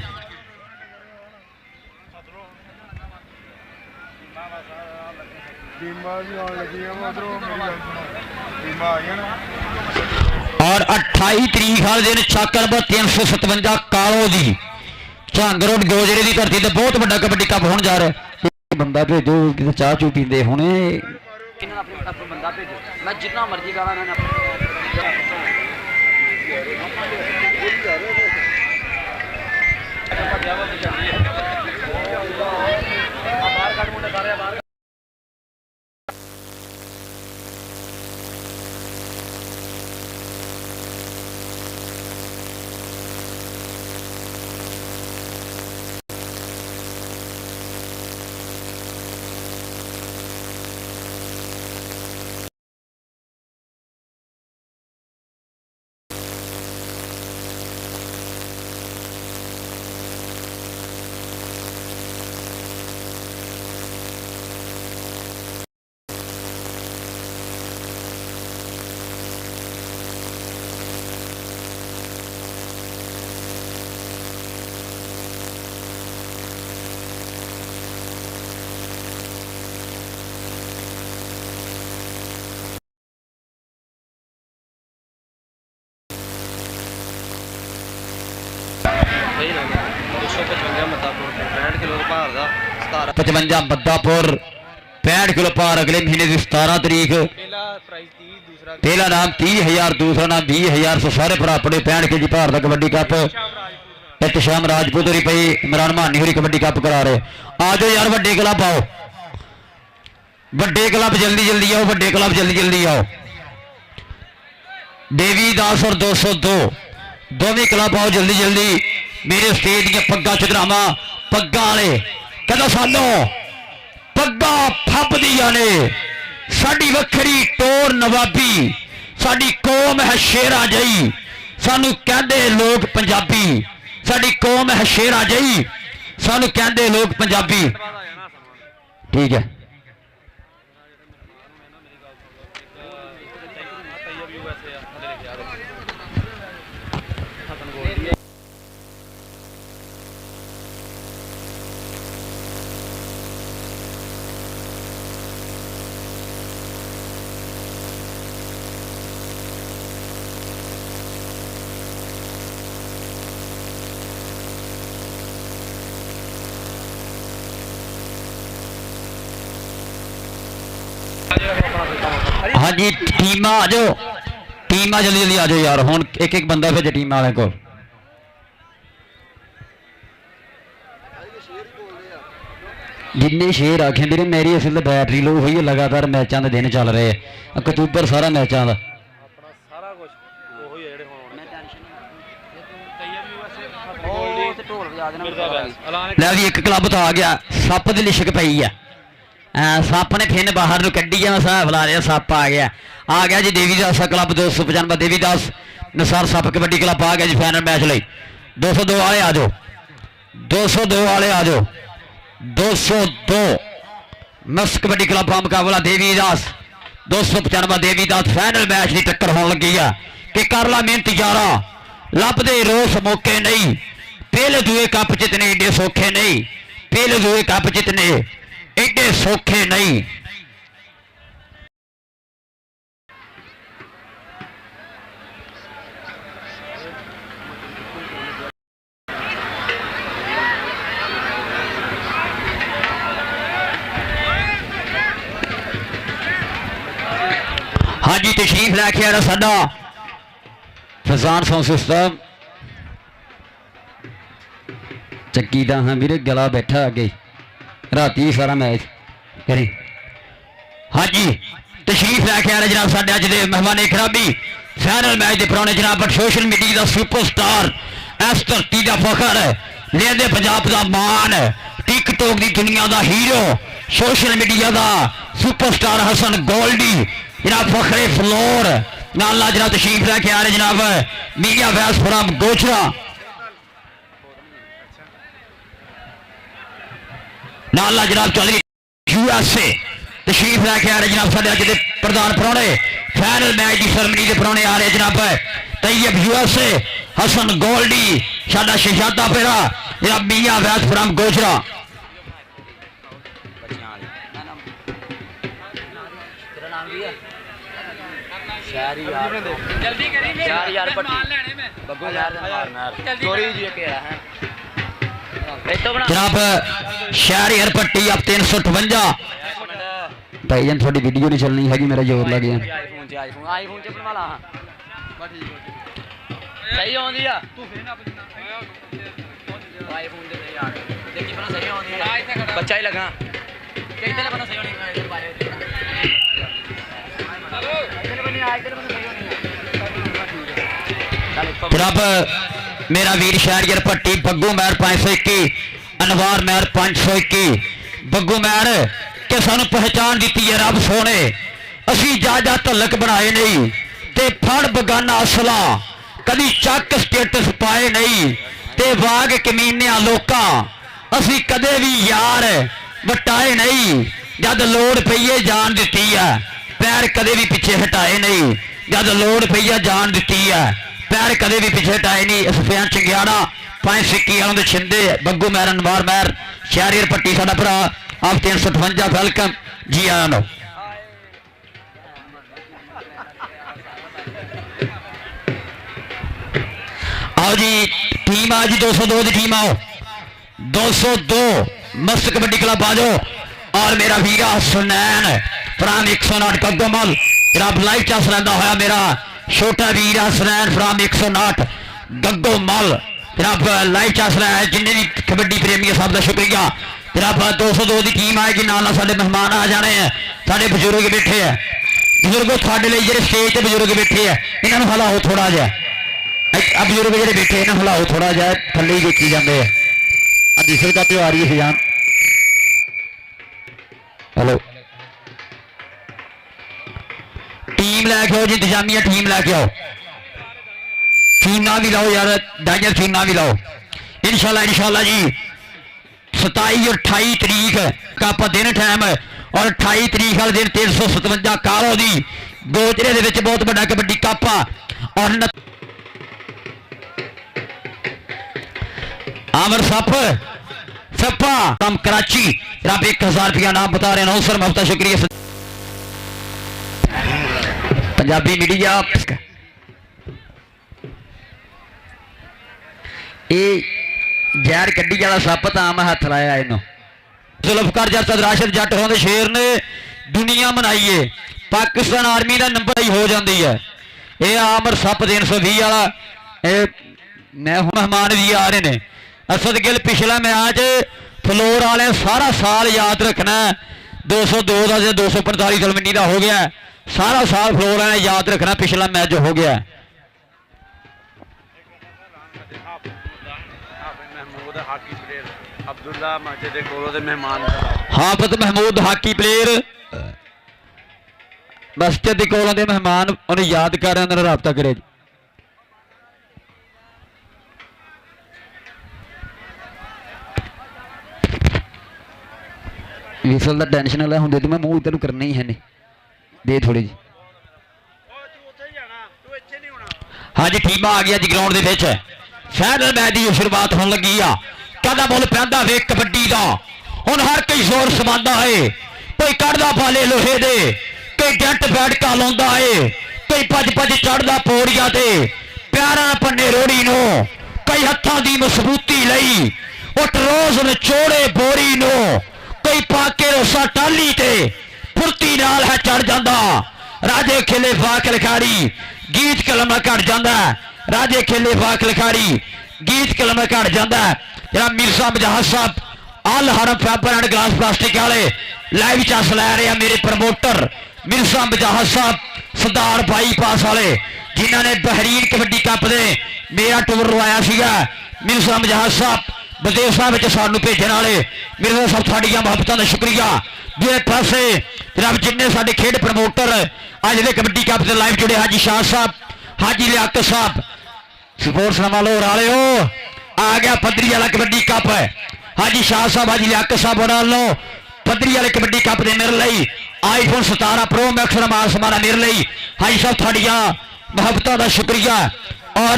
और 28 तरीक वाले दिन चक नंबर 357 कालो की झांग रोड गोजरे की धरती से बहुत बड़ा कबड्डी कप होने जा रहा है। बंदा भेजो कि चाह चू पींदे होने बंदा भेजो मैं जितना मर्जी गाना 55 मद्दापुर 65 किलो पार अगले महीने की 17 तारीख ਪਹਿਲਾ ਪ੍ਰਾਈਜ਼ 30 ਦੂਸਰਾ पहला नाम 30,000 दूसरा नाम 20,000 से सारे भरा अपने 65 के जी भार का कबड्डी कप इतशाम राजपूत होरी भाई इमरान मानी होरी कबड्डी कप करा रहे आ जाओ यार वड्डे क्लब आओ वड्डे क्लब जल्दी जल्दी आओ वड्डे क्लब जल्दी जल्दी आओ देवीदास और 202 दोवें क्लब आओ जल्दी जल्दी मेरे स्टेज दी पग्गा चढ़ावा पग्गा वाले कहता सानू पग्गा फपदियां ने साडी वखरी टोर नवाबी साडी कौम है शेरा जई सानू कहंदे लोग पंजाबी साडी कौम है शेरा जई सानू कहंदे लोग पंजाबी ठीक है हाँ जी टीम आ जाओ टीम जल्दी जल्दी आ जाओ यार हुण एक एक बंदा भेजे टीम वाले को जिन्ने शेर आखे मेरे मेरी असल बैटरी लो हुई है लगातार मैचों के दिन चल रहे हैं अक्तूबर सारा मैचों का ਆਪਣਾ ਸਾਰਾ ਕੁਝ ਉਹੀ ਹੈ ਜਿਹੜੇ ਹੁਣ मैं टेंशन ਉਹ ਤੇ ਢੋਲ ਵਜਾ ਦੇਣਾ ਮਿਰਜ਼ਾ ਵੈਸ ਐਲਾਨ लै भी एक क्लब तो आ गया सप की लिशक पई है सप ने फिन बाहर ਨੂੰ ਕੱਢੀ ਗਿਆ ਸਾਹ ਫਲਾ ਰਿਹਾ सप आ गया जी देवीदास क्लब 295 देवीदास निसार सप कबड्डी क्लब आ गया जी फाइनल मैच ਲਈ 202 वाले आ जाओ 202 वाले आ जाओ 202 मस कबड्डी क्लब का मुकाबला देवीदास 295 देवीदास फाइनल मैच की टक्कर होने लगी है कि कर ला मेहनत यारा लभदे रोस मौके नहीं पहले दूए कप जितने एडे सौखे नहीं पहले दूए कप जितने एडे सौखे नहीं हाँ जी तशरीफ लैके आ रहा साडा फजान साउंड सिस्टम चक्की दा हाँ वीर गला बैठा अगे राती सारा मैच करें हाँ जी तशरीफ लैके आ रहे जनाब साडे अज दे मेहमान खराबी फाइनल मैच के पुराने जनाब बट सोशल मीडिया का सुपरस्टार इस धरती का फखर लेंदे पंजाब का मान टिकटॉक की दुनिया का हीरो सोशल मीडिया का सुपरस्टार हसन गोल्डी जनाब फखरे फ्लोर नाला जनाब तशरीफ लैके आ रहे जनाब मीडिया वैस फ्राम गोचरा नाला जनाब चल रही यूएसए तशरीफ लैके आ रहे जनाब साढ़े अज के प्रधान परौने फाइनल मैच की सरमनी के परौने आ रहे जनाब तैयब यूएसए हसन गोल्डी साडा शहजादा पेरा जनाब मियां वैस फ्राम गोचरा जल्दी करी यार बब्बू यार चोरी जी के है जनाब शहर एयर पट्टी अब 358 भाई जान थोड़ी वीडियो नहीं चलनी हैगी मेरा जोर लग गया आईफोन च बनवा ला सही आउंदी आ तू फिर ना आईफोन दे यार देखी बना सही आउंदी है बच्चा ही लगा कितने बना सही होनी है जनाब मेरा वीर शहरियर पट्टी बग्गू महर 521 अनवार महर 521 बग्गू महर के सानू पहचान दी है रब सोने असी जायदा तलक बनाए नहीं ते फड़ बगाना असला कदी चक स्टेटस पाए नहीं ते वाग कमीनिया लोका असी कदे भी यार वटाए नहीं जद लोड़ पईए जान दी है पैर कदे भी पीछे हटाए नहीं जद लोड़ पईए जान दी है पैर कदे भी पीछे हटाए नहीं सफियान चंगियाड़ा 521 वालों के छिंदे बग्गू महर अनवार महर शहरियर पट्टी साडा भरा आप 358 वेलकम जी आया नो आओ जी टीम आ जी 202 की टीम आओ 202 मस्त कबड्डी क्लब आ जाओ। और मेरा वीरा सुनैन फ्राम 109 गग्गोमल जनाब लाइव चस रहा होया मेरा छोटा वीरा सुनैन फ्राम 109 गग्गोमल जनाब लाइव चस रहा है। जिन्हें भी कबड्डी प्रेमी है सब का शुक्रिया जनाब। 202 की टीम आएगी नाल साडे मेहमान आ जाने हैं। साडे बजुर्ग बैठे है बजुर्गो थाडे लई जिहड़े स्टेज ते बजुर्ग बैठे है इन्हां नूं हिलाओ थोड़ा जिहा। बजुर्ग जिहड़े बैठे इन्हां नूं हिलाओ थोड़ा जिहा थल्ले ही देखी जांदे हैं। अजीसर का त्योहार ही सजान हेलो टीम लैके आओ जी इंतजामिया टीम लैके आओ। चूना भी लाओ यार डाइजर चूना भी लाओ इंशाल्लाह इंशाल्लाह जी। 27 और 28 तरीक का दिन टाइम और 28 तरीक वाले दिन 357 कालो दी गोजरे दे विच बहुत बड़ा कबड्डी कप और आमर सप्पा कम कराची जनाब 1000 रुपया नाम बता रहे हैं। सर बहुत शुक्रिया पंजाबी मीडिया। जहर कड्डी वाला सप तो मैं हथ लाया इनू जुल्फकार जट राशिद जट होंदे शेर ने दुनिया मनाइए पाकिस्तान आर्मी का नंबर ही हो जाती है। ये आमर सप 320 वाला मैं मेहमान भी आ रहे हैं। असद गिल पिछला मैच फ्लोर वाले सारा साल याद रखना 202 का 245 सलमनी का हो गया सारा साल फ्लोर वाले याद रखना पिछला मैच जो हो गया। हाफिज महमूद हाकी प्लेयर मस्जिद के कोलों के मेहमान उन्हें याद कर रहे हैं रबता करे। विसल का टेंशन वाला होंगे तो मैं मूँह इधर करना ही है नहीं दे थोड़ी जी। हाँ जी टीम आ गया जी ग्राउंड के फाइनल मैच की शुरुआत होने लगी आ। कहता मुल पैदा वे कबड्डी का हुण हर कोई जोर समांदा है। कोई कढ़दा पाले लोहे दे कोई जंट बैठका लाउंदा है कोई भज भज चढ़दा पौड़ियां ते प्यारा पन्ने रोड़ी नो कई हत्थां दी मजबूती लई उठ रोज नचोड़े बोरी नो कोई पाके रोसा टाली ते फुर्ती नाल है चढ़ जांदा। राजे खेले फाक लिखाड़ी गीत कलम घट जांदा राजे खेले फाक लिखाड़ी गीत कलम घट जांदा। जरा मिर्जा मजहर साहब अल हरम फैबर एंड ग्लास प्लास्टिक वाले लाइव चस लै रहे हैं। मेरे प्रमोटर मिर्जा मजहर साहब सरदार बाईपास वाले जिन्होंने बहरीन कबड्डी कप दे मेरा टूर लवाया सीगा। मिर्जा मजहर साहब विदेशों में सानू भेजने वाले मिर्जा साहब साड़िया मुहब्बतों का शुक्रिया। दूसरे पासे जनाब जिन्हें साडे खेड प्रमोटर अज दे कबड्डी कप से लाइव जुड़े हाजी शाह साहब हाजी लियाकत साहब स्पोर्ट्स नमालो वाले हो आ गया पदरी वाला कबड्डी कप है। हाजी शाह साहब हाजी लियाकत साहब वालों पदरी वाले कबड्डी कप दे मेरे लिए आईफोन 17 प्रो मैक्स रमान समाना मेरे लिए हाजी साहब थाड़िया मुहब्बतों का शुक्रिया। और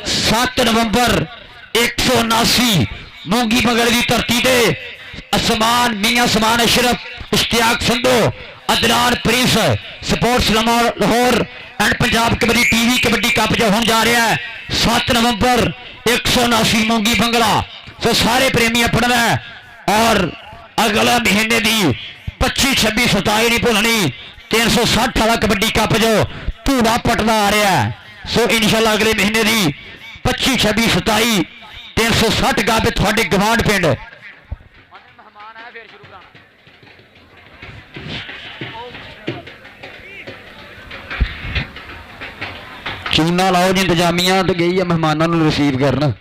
7 नवंबर 179 मूंगी मगर की धरती से असमान मियां समान Ashraf Ishtiaq Sandhu Adnan Prince Sports Lahore and Punjab kabaddi TV kabaddi cup जो होने जा रहा है 7 नवंबर 179 मूंगी बंगला। तो सारे प्रेमी अपना है और अगला महीने की 25 26 27 नहीं भूलनी 360 वाला कबड्डी कप जो धूड़ा पटना आ रहा है। सो इंशाल्लाह अगले महीने की 25 26 27 360 गाबे थोड़े गवांड पिंड चूना लाओ जी इंतजामिया तो गई है मेहमानों को रिसीव करना।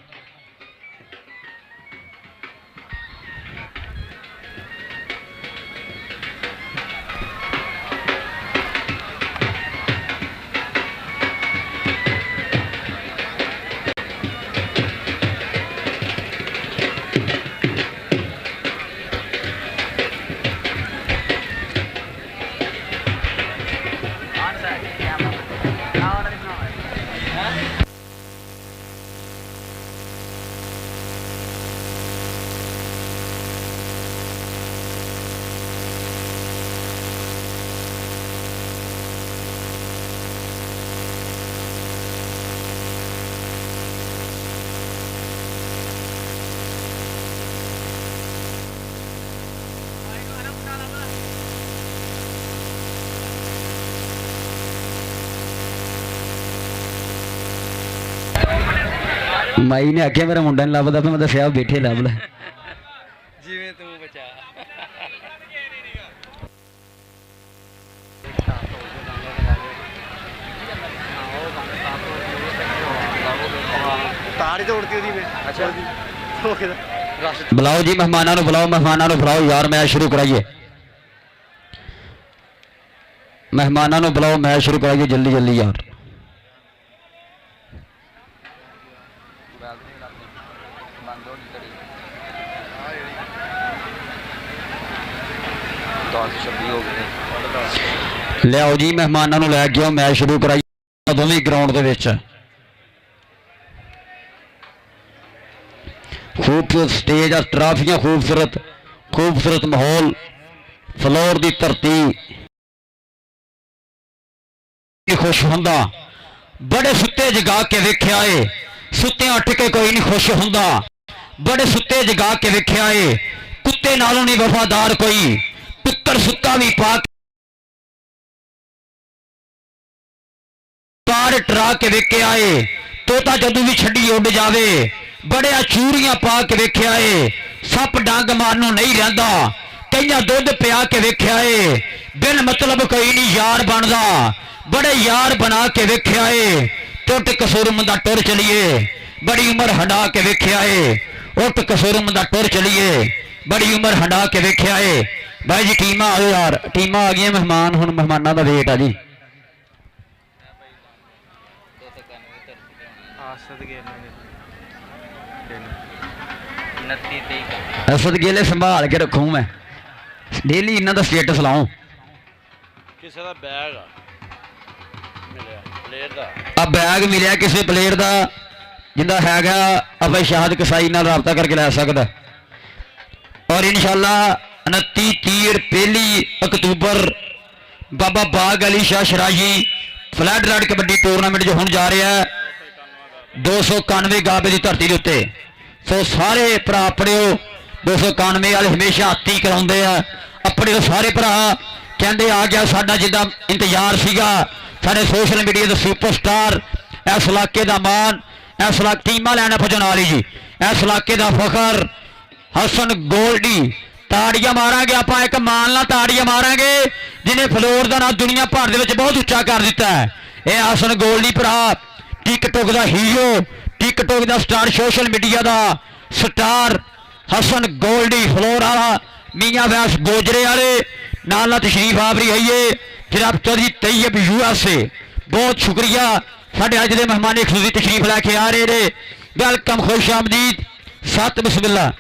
ਮਾਈ ਨੇ ਆਖਿਆ ਮੇਰਾ ਮੁੰਡਾ ਨਹੀਂ ਲੱਭਦਾ ਤਾਂ ਮੈਂ ਦੱਸਿਆ ਬੈਠੇ ਲੱਭ ਲੈ ਜਿਵੇਂ ਤੂੰ ਬਚਾ ਤਾਰ ਹੀ ਤੋੜਤੀ ਉਹਦੀ ਵੇ ਅੱਛਾ ਹੋ ਗਿਆ बुलाओ जी मेहमानों को बुलाओ यार मैच शुरू कराइए मेहमानों को बुलाओ मैच शुरू कराइए जल्दी जल्दी यार लियाओ जी मेहमानों को लैके आओ मैच शुरू कराइए दोनों ग्राउंड के विच खूबसूरत स्टेज और ट्राफियां खूबसूरत माहौल फ्लोर की धरती खुश होंदा बड़े सुत्ते जगा के वेख्या है सुत्ते उठ के कोई नहीं खुश होंदा बड़े सुत्ते जगा के वेख्या है कुत्ते नालों नहीं वफादार कोई पुत्र सुत्ता भी पार टरा के वेख्या है तोता जदू भी छड़ी उड़ जावे बड़े चूरियां पा के वेख्या है सप डंग मारनों नहीं रहिंदा कईयां दुध पिया के वेख्या है बिन मतलब कोई नहीं यार बनदा बड़े यार बना के वेख्या है टुट कसूरम दा टुर चलिए बड़ी उम्र हंडा के वेख्या है उठ कसूरम दा टुर चलिए बड़ी उम्र हंडा के वेख्या है भाई जी टीमां आओ यार टीमां आ गई मेहमान हुण मेहमानां दा वेट आ जी असद गेले संभाल के रखूं मैं डेली इन्हां दा स्टेटस लाऊं ਕਿਸੇ ਦਾ ਬੈਗ ਆ ਮਿਲਿਆ ਪਲੇਅਰ ਦਾ आ बैग मिलिया किसी प्लेयर का जिंदा हैगा ਆਪਾਂ ਸ਼ਾਹਦ ਕਸਾਈ ਨਾਲ ਰਾਬਤਾ ਕਰਕੇ ਲੈ ਸਕਦਾ और इंशाल्लाह 29 30 पहली अक्तूबर बाबा बाग Ali Shah शराजी flat light kabaddi tournament जो हुण जा रहा है 291 गाबे की धरती के उत्ते सो सारे भरा पढ़ियो 291 वाले हमेशा हाथी कराउंदे आ अपने सारे भरा कहते आ गया साडा जिद्दां इंतजार सीगा साडे सोशल मीडिया के सुपरस्टार इस इलाके का मान इस इलाके टीमां लैना भजन वाली जी इस इलाके का फखर हसन गोल्डी ताड़ियां मारांगे आप एक मान ला ताड़ियां मारांगे जिन्हें फ्लोर का नाम दुनिया भर के बहुत उच्चा कर दिता है यह हसन गोल्डी भरा टिकटॉक का हीरो टिकटॉक का स्टार सोशल मीडिया का स्टार हसन गोल्डी फ्लोर वाला मियां व्यास गोजरे वाले नाल तशरीफ आवरी है ये जनाब चौधरी तैयब यूएसए बहुत शुक्रिया साढ़े अज के मेहमान खसूसी तशरीफ लैके आ रहे ने वेलकम खुश आमदीद सत बिस्मिल्ला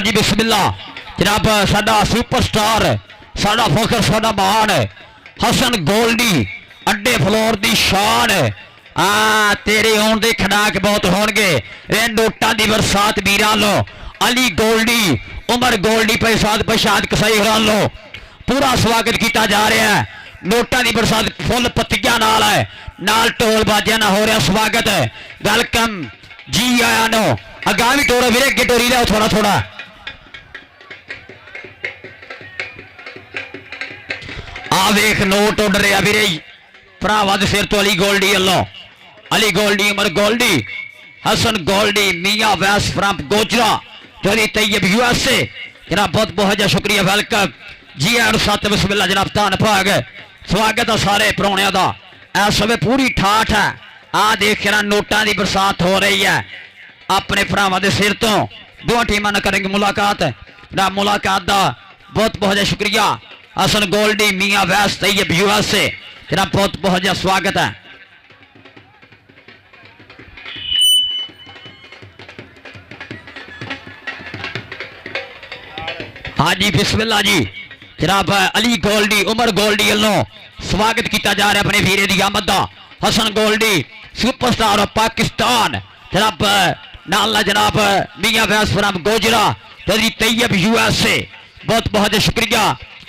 जी बिस्मिल्ला जनाब साडा सुपरस्टार साडा फखर साडा मान हसन गोल्डी अड्डे फ्लोर की शान तेरे आने के खड़ाक बहुत होणगे नोटा की बरसात वीरां लो अली गोल्डी उमर गोल्डी पैसाद पछाद कसाई होरां लो पूरा स्वागत किया जा रहा है नोटा की बरसात फुल पत्तियां नाल है नाल ढोल बाजियां ना हो रहा स्वागत है वेलकम जी आया नो अगामी टोरा वीरे अगे टोरी लिया थोड़ा थोड़ा आ वेख नोट उड़ रहा वीरे भरावां दे सिर तो अली गोल्डी अल्लों अली गोल्डी उमर गोल्डी हसन गोल्डी मियां वैस फ्रॉम गोजरा चौधरी तैयब यूएसए जनाब बहुत बहुत शुक्रिया वेलकम जी आन सत बिस्मिल्ला जनाब धन भाग स्वागत है सारे परौणियां दा इस समय पूरी ठाठ है आ देख रहा नोटा की बरसात हो रही है अपने भरावां दे सिर तो दो टीमां ने करेंगे मुलाकात ना मुलाकात का बहुत बहुत शुक्रिया हसन गोल्डी मियां वैस तैयब यूएसए तेरा बहुत बहुत स्वागत है हाँ जी बिस्मिल्ला जी जनाब अली गोल्डी उमर गोल्डी वालों स्वागत किया जा रहा अपने वीरे की आमद का हसन गोल्डी सुपरस्टार ऑफ पाकिस्तान जनाब नाला जनाब मियां वैस फ्रॉम गोजरा चौधरी तैयब यूएसए बहुत बहुत शुक्रिया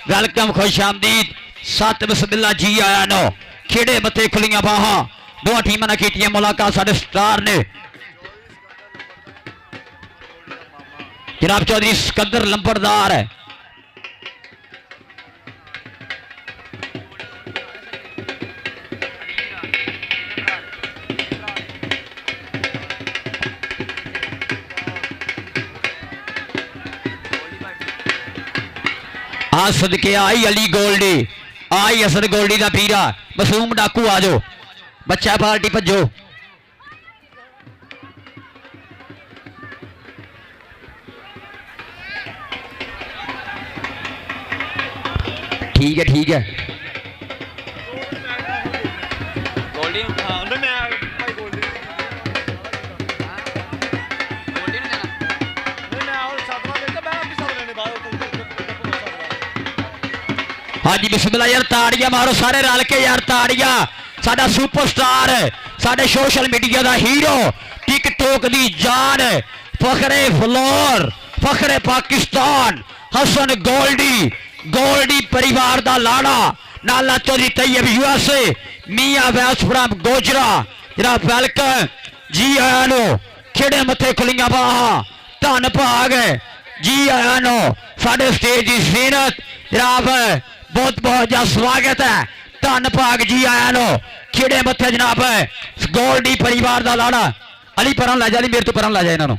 वेलकम खुश आमदीद सत बिस्मिल्ला जी आया नो खेड़े मते खुलियां बाहां दोवां टीमां नाल कीती मुलाकात साडे स्टार ने जनाब चौधरी सिकंदर लंबड़दार है। आ सदके आई अली गोल्डी आई असद गोल्डी का पीरा मासूम डाकू आ जाओ बच्चा पार्टी भजो। ठीक है ठीक है ਗੋਲਡੀ ਹਾਂ ਉਹਨੇ ਮੈਂ ਭਾਈ ਗੋਲਡੀ ਗੋਲਡੀ ਨੂੰ ਦੇਣਾ ਨਹੀਂ ਮੈਂ ਉਹ ਸਾਧਵਾ ਦੇ ਕੇ ਮੈਂ ਆਪਣੀ ਸਾਧਵਾ ਨੇ ਬਾਹਰ हाँ जी बिस्मिल्लाह यार ताड़ियां मारो सारे रल के यार ताड़ियां साडा सुपरस्टार साडे सोशल मीडिया दा हीरो टिकटॉक दी जान फखरे फ्लोर फखरे पाकिस्तान हसन गोल्डी गोल्डी परिवार दा लाड़ा नाला चौधरी तैयब यूएसए मियां वैस फ्रॉम गोजरा जरा वेलकम जी आया नो खेड़े मथे खुलियां बाहां धन भाग जी आया नो साडे स्टेज दी जीनत जनाब बहुत बहुत जा स्वागत है धन भाग जी आया नो खेड़े मथे जनाब गोल्डी परिवार का लाड़ा अली पर लै जा मेरे तो पर लै जा इन्हों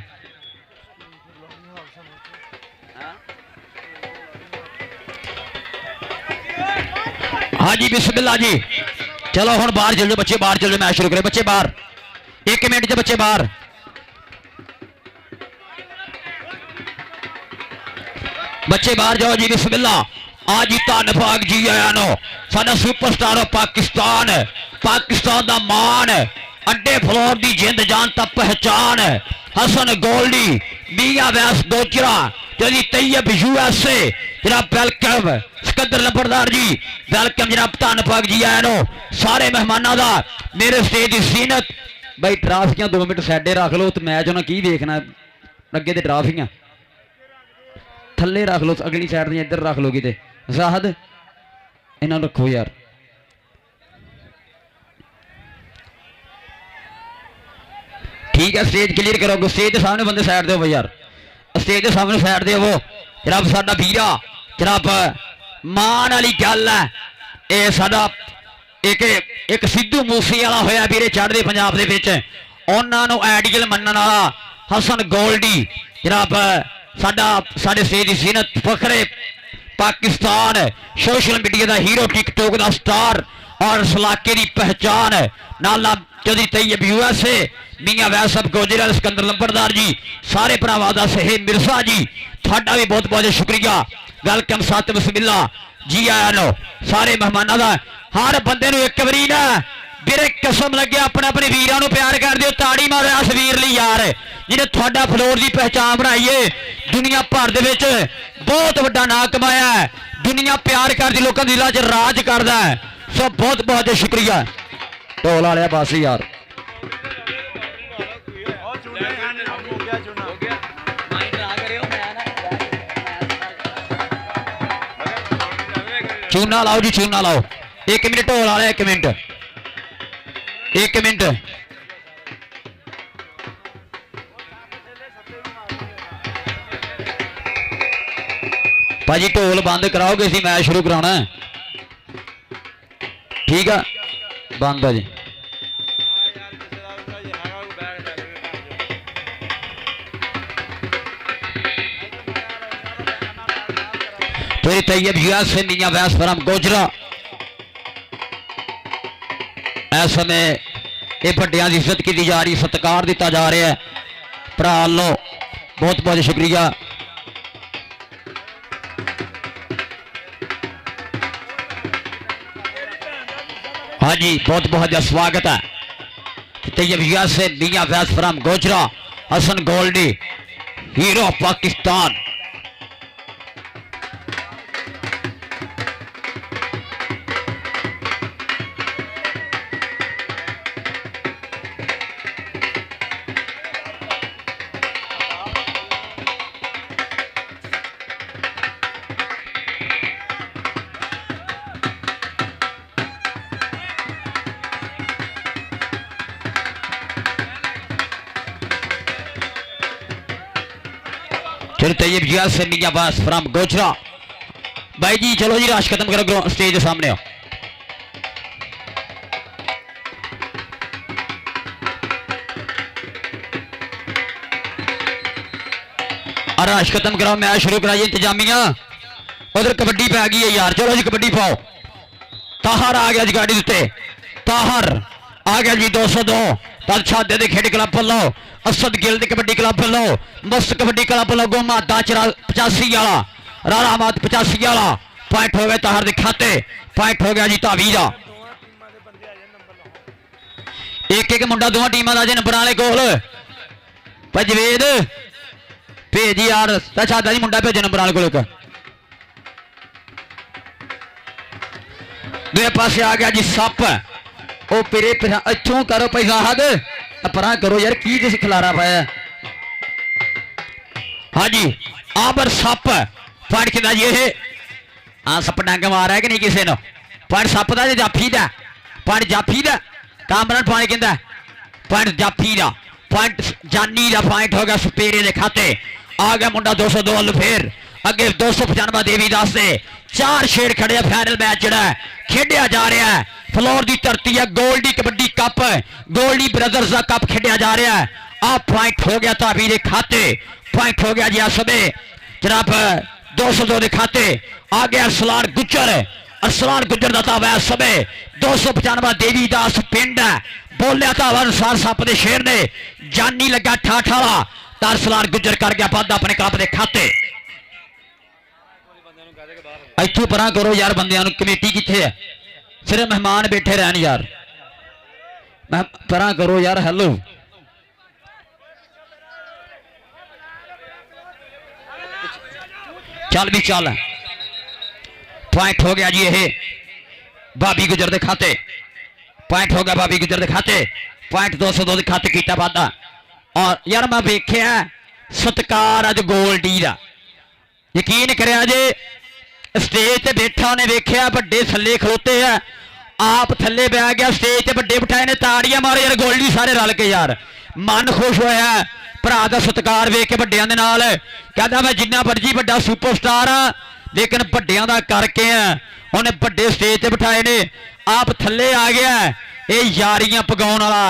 हाँ जी बिस्मिल्लाह जी चलो हुण बाहर चल जाओ बच्चे बाहर चल जाओ मैच शुरू करें बच्चे बाहर 1 मिनट च बच्चे बाहर बच्चे बाहर जाओ जी बिस्मिल्लाह आज ही धन भाग जी आया नो साडा सुपरस्टार पाकिस्तान पाकिस्तान दा मान अड्डे फ्लोर दी जिंद जान ता पहचान हसन गोल्डी मियां वैस गोचरा जदी तैयब यूएसए जनाब वेलकम सिकंदर लंबड़दार जी वेलकम जनाब धन भाग जी आया नो सारे मेहमानों का मेरे स्टेज की सीनत भाई ट्राफियां 2 मिनट साइडे रख लो तो मैच उन्हें की देखना अगे तो ट्राफियां थले रख लो अगली साइड दी इधर रख लो किते जाहद इन्हों रखो यार ठीक है स्टेज क्लीयर करो स्टेज के सामने बंदे साइड दे यार स्टेज के सामने साइड दे जनाब साडा वीरा जनाब मान वाली गल है ये साडा एक सिद्धू मूसे वाला होया वीरे चढ़दे पंजाब दे विच उन्हां नूं आइडियल मनण वाला हसन गोल्डी जनाब साडा साडे स्टेज दी जीनत फखरे पाकिस्तान सोशल मीडिया का हीरो टिकटॉक का स्टार और इस इलाके की पहचान नाला चौधरी तैयब यूएसए मियां वैस गोजरा सिकंदर लंबड़दार जी सारे भरावां दा सहेब मिर्जा जी थाडा भी बहुत बहुत शुक्रिया वेलकम सत बिस्मिल्लाह जी आया नो सारे मेहमानों का हर बंदे नूं एक बारी ना वीरे कसम लगे अपने अपने वीरां नूं प्यार कर दिओ ताड़ी मारो इस वीर लई यार जिन्हें थोड़ा फ्लोर की पहचान बनाई है दुनिया भर दे विच बहुत वड्डा नाम कमाया है दुनिया प्यार करती लोगों के दिलों च राज करता है सो बहुत बहुत शुक्रिया ढोल वाले बस यार चूना लाओ जी चूना लाओ 1 मिनट ढोल वाले 1 मिनट 1 मिनट भाजी ढोल बंद कराओगे इसी मैच शुरू कराना है ठीक है बंद है जी फिर तैयब यूएसए मियां वैस फ्रॉम गोजरा इस समय ये बड़िया की इज्जत की जा रही सत्कार दिता जा रहा है भरा लो बहुत बहुत शुक्रिया हाँ जी बहुत बहुत स्वागत है तैयब यूएसए मियां वैस फ्रॉम गोजरा हसन गोल्डी हीरो पाकिस्तान चलो तैयब जिया से मियां बास फ्रॉम गोचरा भाई जी। चलो जी राश खत्म करो, स्टेज के सामने आओ। राश खत्म कराओ, मैच शुरू कराइए इंतजामिया। उधर कबड्डी पे आ गई है यार, चलो जी कबड्डी पाओ। ताहर आ गया जी गाड़ी उत्ते, ताहर आ गया जी 202 तल छादे दे खेड क्लब ਵੱਲੋਂ असद गिल दे कबड्डी क्लब ਵੱਲੋਂ मस्त कबड्डी क्लब ਵੱਲੋਂ गोमा दाचरा 85 वाला राणा मात 85 वाला पॉइंट हो गए ताहर दे खाते, पॉइंट हो गया जी धावी दा। एक एक मुंडा दोवां टीमां दा जे नंबर वाले कोल भजवेद भेज यार छादा जी मुंडा भेजो नंबर वाले कोल। दूसरे पासे आ गया जी सप, ओ पिरे इथों करो पैसा हद परा करो यार की तुम खिलारा पाया। हाँ जी आबर सप पॉइंट कितना जी ये सप डंग मारा है कि नहीं किसी ने पॉइंट सप का जाफी का पॉइंट जाफी का कामरन पॉइंट कहता पॉइंट जाफी का पॉइंट जानी का पॉइंट हो गया सपेरे के खाते। आ गया मुंडा 202 वाल फिर अगे 295 देवीदास से 4 शेर खड़े। फाइनल मैच जड़ा खेडिया जा रहा है, फ्लोर की धरती है, गोल्डी कबड्डी कप गोल्डी ब्रदर्स का कप खेडिया जा रहा है। आ पॉइंट हो गया धावी के खाते, पॉइंट हो गया जी असबे जनाब 202 के खाते। आ गया अरसलान गुज्जर, अरसलान गुज्जर का धावा असबे 295 देवीदास पिंड है। बोलिया धावा अनुसार सप के शेर ने जानी लगा ठाठ वाला तो अरसलान गुज्जर कर गया बंद अपने कप के खाते। इथों परा करो यार बंदियां नूं, कमेटी किथे है, सिर्फ मेहमान बैठे रहन यार, परा करो यार। हेलो चल भी चल, पॉइंट हो गया जी ये भाभी गुजर दे खाते, पॉइंट हो गया भाभी गुजर दे खाते, पॉइंट 202 के खाते कीता वादा। और यार मैं वेख्या सत्कार अज गोल्डी दा, यकीन करिया जे स्टेज ते बैठा ने वेख्या बड़े थले खलोते है, आप थले बह गया स्टेज ते बड़े बिठाए ने ताड़ियां मारे यार गोल्डी सारे रल के यार मन खुश होया भरा दा सत्कार वेख के बड़ियां दे नाल। कहता मैं जिन्ना मर्जी बड़ा सुपरस्टार हाँ लेकिन बड़ियां दा करके उन्हें बड़े स्टेज ते बिठाए ने, आप थले आ गया। ये यारियां पगाउण वाला,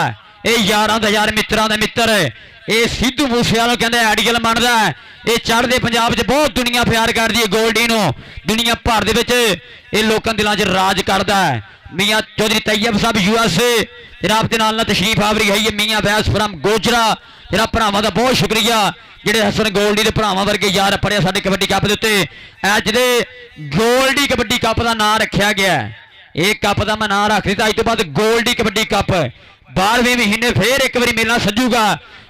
ये यारां दा यार मित्रां दा मित्र, ये सिद्धू मूसेवाला कहंदे आइडियल मनदा है। ये चढ़दे पंजाब च बहुत दुनिया प्यार करदी है गोल्डी नूं, दुनिया भर दे विच ये लोकां दिलां च राज करदा है। मियां चौधरी तैयब साहब यूएसए जनाब दे नाल तशरीफ आवरी है। मियां बैस फ्रॉम गोजरा जनाब भरावां दा बहुत शुक्रिया जिहड़े हसन गोल्डी दे भरावां वर्गे यार पड़े साडे कबड्डी कप दे उत्ते। अज दे गोल्डी कबड्डी कप दा नाम रखिया गया, एक कप का मैं नाम रख दिता अज तो बाद गोल्डी कबड्डी कप। 12वें महीने फिर एक बार मेला सजूगा,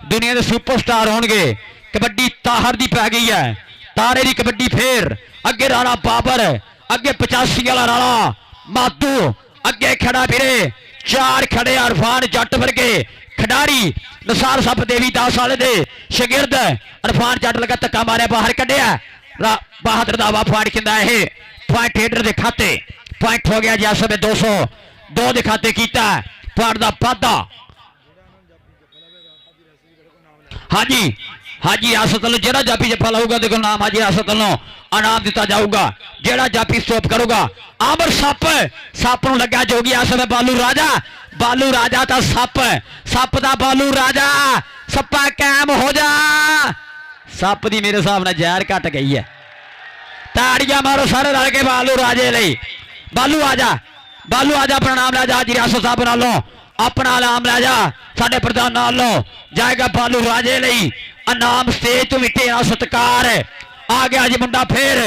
दुनिया के सुपरस्टार होंगे। कबड्डी ताहर की पै गई है, तारे की कबड्डी फिर अगे राणा बाबर, अगे 85 वाला राणा माधू, अगे खड़ा फिरे 4 खड़े अरफान जट वर्गे खिडारी नसार सप देवीदास वाले दे शगिर्द अरफान जट लगा धक्का मारिया बाहर कढ़िया बहादुर दावा पॉइंट कहता है पॉइंट हेडर के खाते। पॉइंट हो गया जी इस समय 202 के खाते किया पॉइंट का वाधा। हाँ जी हाँ जी रियासत वालों जो जापी जफा लाऊगा देखो नाम आज रियासत वालों इनाम दिता जाऊगा। जेड़ा जापी स्टॉप करूगा आमर सप सप नूं लग्या जोगी इस समय बालू राजा तो सप सप दा बालू राजा सप्पा कैम हो जा। सप दी मेरे हिसाब नाल जहर घट गई है। ताड़ियां मारो सारे रल के बालू राजे लई। बालू आजा अपना नाम लै जा जी रियासत साहब नालों अपना नाम लै जा साडे प्रधान नालों जाएगा बालू राजे लई इनाम स्टेज तो मिटे सत्कार। आ गया जी मुंडा फिर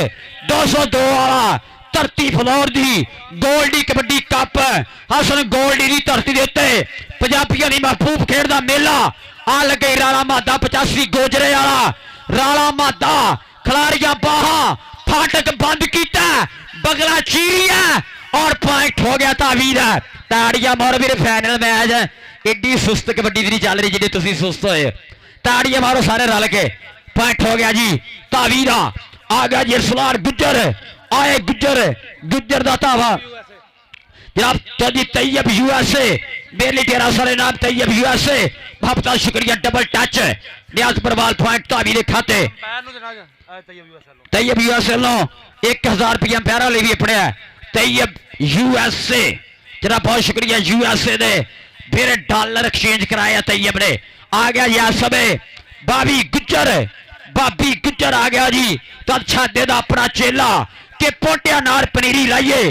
202 वाला धरती फ्लोर दी गोल्डी कबड्डी कप हसन गोल्डी की धरती के उत्ते पंजाबियों की महबूब खेड का मेला आ लगे। राणा मादा 85 गोजरे वाला राणा मादा खिलाड़ियां बाहा फाटक बंद किया बगला चीरिया और पॉइंट हो गया तावीर। ताड़ियां मारो मेरे फाइनल मैच एडी सुस्त कबड्डी नहीं चल रही जिन्हें तुम सुस्त होए। ताड़ियां मारो सारे रल के पॉइंट हो गया जी तावीरा। आ गया जी अरसलान गुज्जर आए गुज्जर का धावा जनाब चौधरी तैयब यूएसए मेरे तेरा सारे नाम तैयब यूएसए बहुत शुक्रिया। डबल टच नियाज परवाल पॉइंट तावी दे खाते ਪੈਰ ਨੂੰ ਦੇਣਾ ਤੈਯਬ ਯੂਐਸਐਲ ਨੂੰ तैयब यूएसए लो 1000 रुपया पैरा ले भी अपने तैयब यूएसए जरा बहुत शुक्रिया यूएसए दे फिर डॉलर एक्सचेंज कराया तैयब ने आ गया या सबे बाबी गुज्जर आ गया जी तद छादे दा अपना चेला के पोटिया नार पनीरी लाइए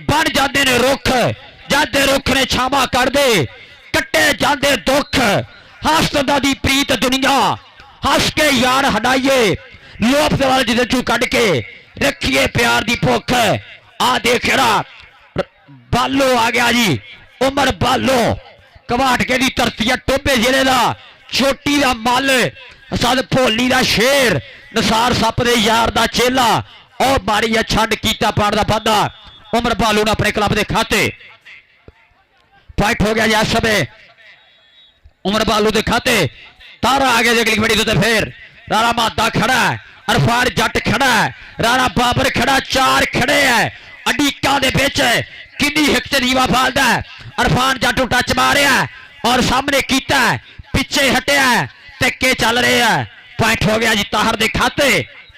बन जाते ने रुख जाते रुख ने छावा कर दे कट्टे जाते दुख हसदा दी प्रीत दुनिया हस के यार हटाइए लोप दे वाले जिदे चू कट के रखिए प्यार दी भुख आ देख बालो आ गया जी उमर बालो कवाटके दी धरती टोबे जिले दा छोटी दा मल सद भोली दा शेर नसार सप दे यार दा चेला और मारी है छंड कीता पाड़ दा वादा उमर बालू ने अपने क्लब दे खाते पॉइंट हो गया या सबे उमर बालू दे खाते तारा आ गया अगली बड़ी तो फिर राणा मादा खड़ा है अरफान जट खड़ा है राणा बाबर खड़ा चार खड़े है अडीका दे बिच किन्नी हिक च नीवा फालदा है अरफान जट टच मारिया और सामने कीता है पिछे हटिया टिके चल रहे हैं पॉइंट हो गया जी ताहर दे खाते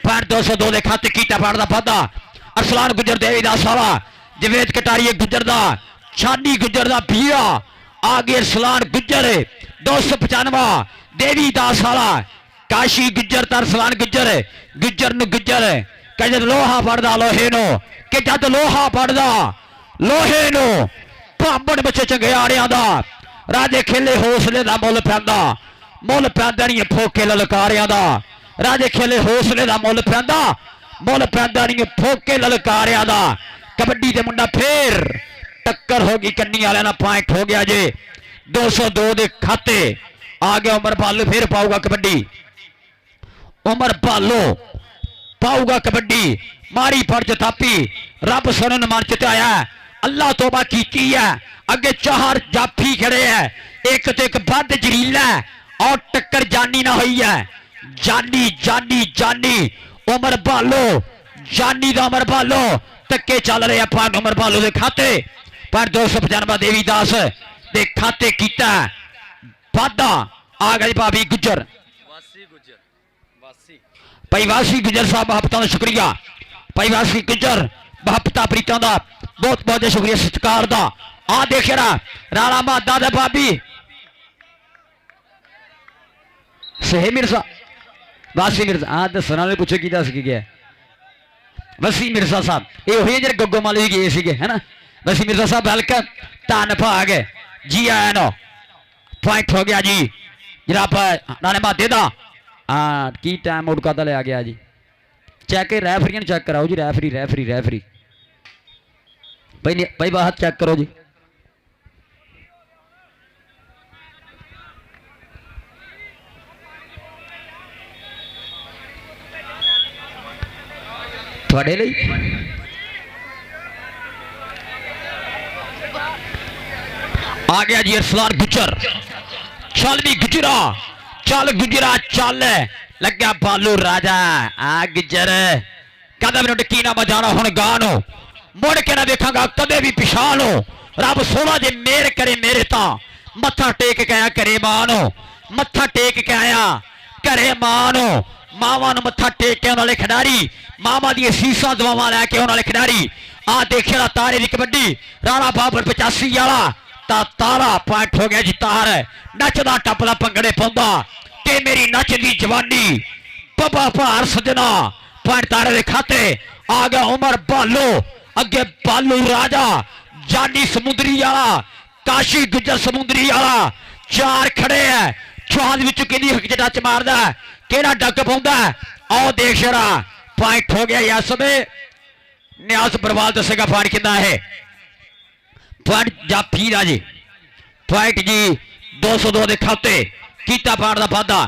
पॉइंट 202 दे खाते कीता पाड़ दा वादा अरसलान गुजर देवीदास वाला जवेद कटारिए गुजर दा छानी गुजर दा भीरा आगे अरसलान गुजर 295 देवीदास वाला काशी गुजर तरसलान गुजर गुजर नु गुजर कह लोहा फड़दा लोहे नो कि जद लोहा फड़दा लोहे नो भांबड़ बच्चे चंगियाड़ियां दा राजे खेले हौसले दा मुल पैंदा नहीं फोके ललकारियां दा राजे खेले हौसले दा मुल पैंदा नहीं फोके ललकारियां दा कबड्डी दे मुंडा फिर टक्कर होगी कन्नी वाले ना पॉइंट हो गया जे 202 दे खाते आ गया उमर बालू फिर पाऊगा कबड्डी उमर बालो पाऊगा कबड्डी मारी फर्ज थापी रब सुनन मन चिताया अल्लाह तोबा कीती है अगे चार जाफी खड़े है एक तो एक बद जरीला और टक्कर जानी ना हुई है जानी उमर बालो जानी दा उमर बालो तक्के चल रहे हैं उमर बालो दे खाते पर 295 देवीदास दे खाते कीता वादा आ गई भाभी गुजर भाई वासी गुजर साहब महबता का शुक्रिया भाई वासी गुजर महबता प्रीतों का बहुत बहुत शुक्रिया सत्कार का आ देख राणा मादा दे भाभी सही मिर्जा वासी मिर्जा हाँ दसना ने पूछो की दस की गया वसी मिर्जा साहब ये हुई जो गग्गो माली गए थे है ना वसी मिर्जा साहब वेलकम धन भाग जी आया नो पॉइंट हो गया जी जनाब राणे मादे का हाँ की टाइम आउट का लिया गया जी चेक रैफरी चेक कराओ जी रैफरी भाई बाहर चेक करो जी थोड़े लिए आ गया जी अरसलान गुजर चल भी गुजरा चल गुजरा चल लग्या बालू राजा आ गुजर कदम मैंने टिकी ना बजाना हुण गानो मुड़ के ना देखा कदे भी पिछानो रब सोना जे मेर करे मेरे ता मत्था टेक के आया करे मानो मत्था टेक के आया करे मानो मावा नु मत्था टेक के वाले खिडारी मामा दी सीसा दवावां लैके आने वाले खिडारी आ देखिया तारे दी कबड्डी राणा बाबर 85 वाला तारा पॉइंट हो गया जी तार नचदा टपदा भंगड़े पाउंदा ते मेरी नच दी जवानी पब्बा भार सजना पॉइंट तारे दे खाते आ गया उमर बालो अगे बालू राजा जानी समुद्री वाला काशी गुजर समुद्री वाला चार खड़े है चौहान विच किन्नी हिक टच मारदा केड़ा डक पाउंदा आओ देख शरा पॉइंट हो गया या समय न्यास बरवाल दसेगा पॉइंट कितना है पॉइंट जाफी राजे पॉइंट जी 202 दे खाते कीता पाड़ दा वादा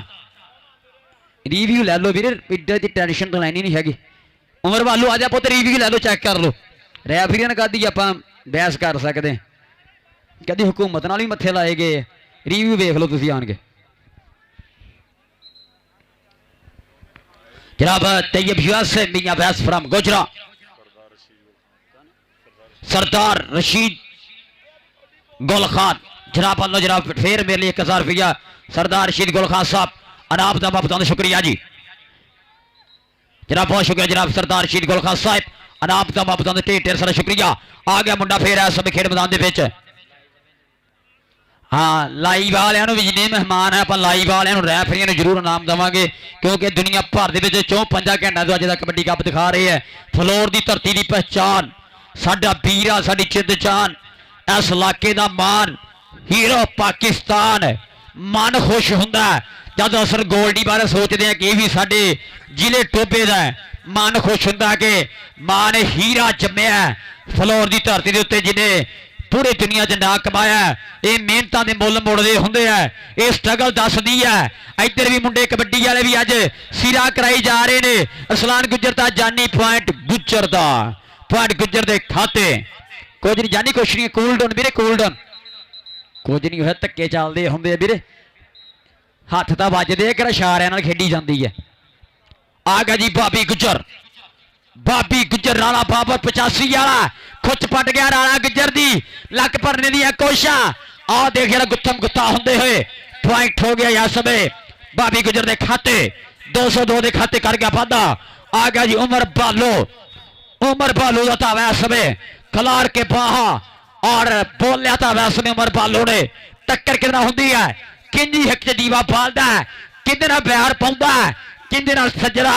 रिव्यू ले लो वीर इधर दी टेंशन तो लैनी नहीं हैगी उमर वालू आ जा पुत रिव्यू ले लो चेक कर लो रैफरी ने कदी आप बहस कर सकते कदी हुकूमत नाल भी मत्थे लाए गए रिव्यू देख लो तुसीं आन के जनाब तैयब यूएसए मियां बैस फ्रॉम गुजरा सरदार रशीद गुल खान जनाब जनाब फिर मेरे लिए 1000 रुपया सरदार रशीद गुल खान साहब अनाप दा बहुत शुक्रिया जी जनाब, बहुत शुक्रिया जनाब सरदार शहीद गुल खान साहब, अनाप दा बहुत ढेर सारा शुक्रिया। आ गया मुंडा फिर इस समय खेड मैदान दे विच। हाँ, लाइव वालियां नूं भी जिन्ने मेहमान है आप लाइव वालियां रैफरियां नूं जरूर इनाम देवांगे, क्योंकि दुनिया भर दे विच 4-5 घंटे तो अज तक कबड्डी कप दिखा रहे हैं। फलोर की धरती की पहचान, साडा वीर आ, साडी जिंद जान, इस इलाके का मान, हीरो पाकिस्तान। मन खुश हुंदा जब असन गोल्डी बारे सोचते हैं कि ये भी साडे जिले टोबे का है। मन खुश हुंदा कि मां ने हीरा जम्मिया फलोर की धरती के उत्ते, जिन्हें पूरी दुनिया च ना कमाया। ये मेहनतां दे मुल मुड़दे हुंदे आ, ये स्ट्रगल दसदी है। इधर भी मुंडे कबड्डी वाले भी अज सिरा कराई जा रहे ने। अरसलान गुज्जर दा जानी पॉइंट गुज्जर दा पॉइंट गुज्जर दे खाते। कुछ नहीं जानी, कुछ नहीं, कूल डाउन वीरे, कूल डाउन। कुछ नहीं होया, धक्के चलदे हुंदे वीरे, हथ तां वजदे कि इशारियां नाल खेडी जांदी है। आ गया जी भाभी गुज्जर, भाभी गुज्जर राणा बाबर 85 वाला खुच पट गया राणा गुज्जर दी लक भरने दी कोशिश। आ देख जरा गुत्थम गुत्था होंदे हुए पॉइंट हो गया इस समय भाभी गुज्जर दे खाते। 202 दे खाते कर गया वादा। आ गया जी उमर बालो, उमर बालो का धावा इस समय खलार के बाहा और बोलिया धावा इस समय उमर बालो ने। टक्कर कितना होंदी है, किंजी हिक च दीवा पालदा है, किंदे नाल बैर पाउंदा है, किंदे नाल सज्जरा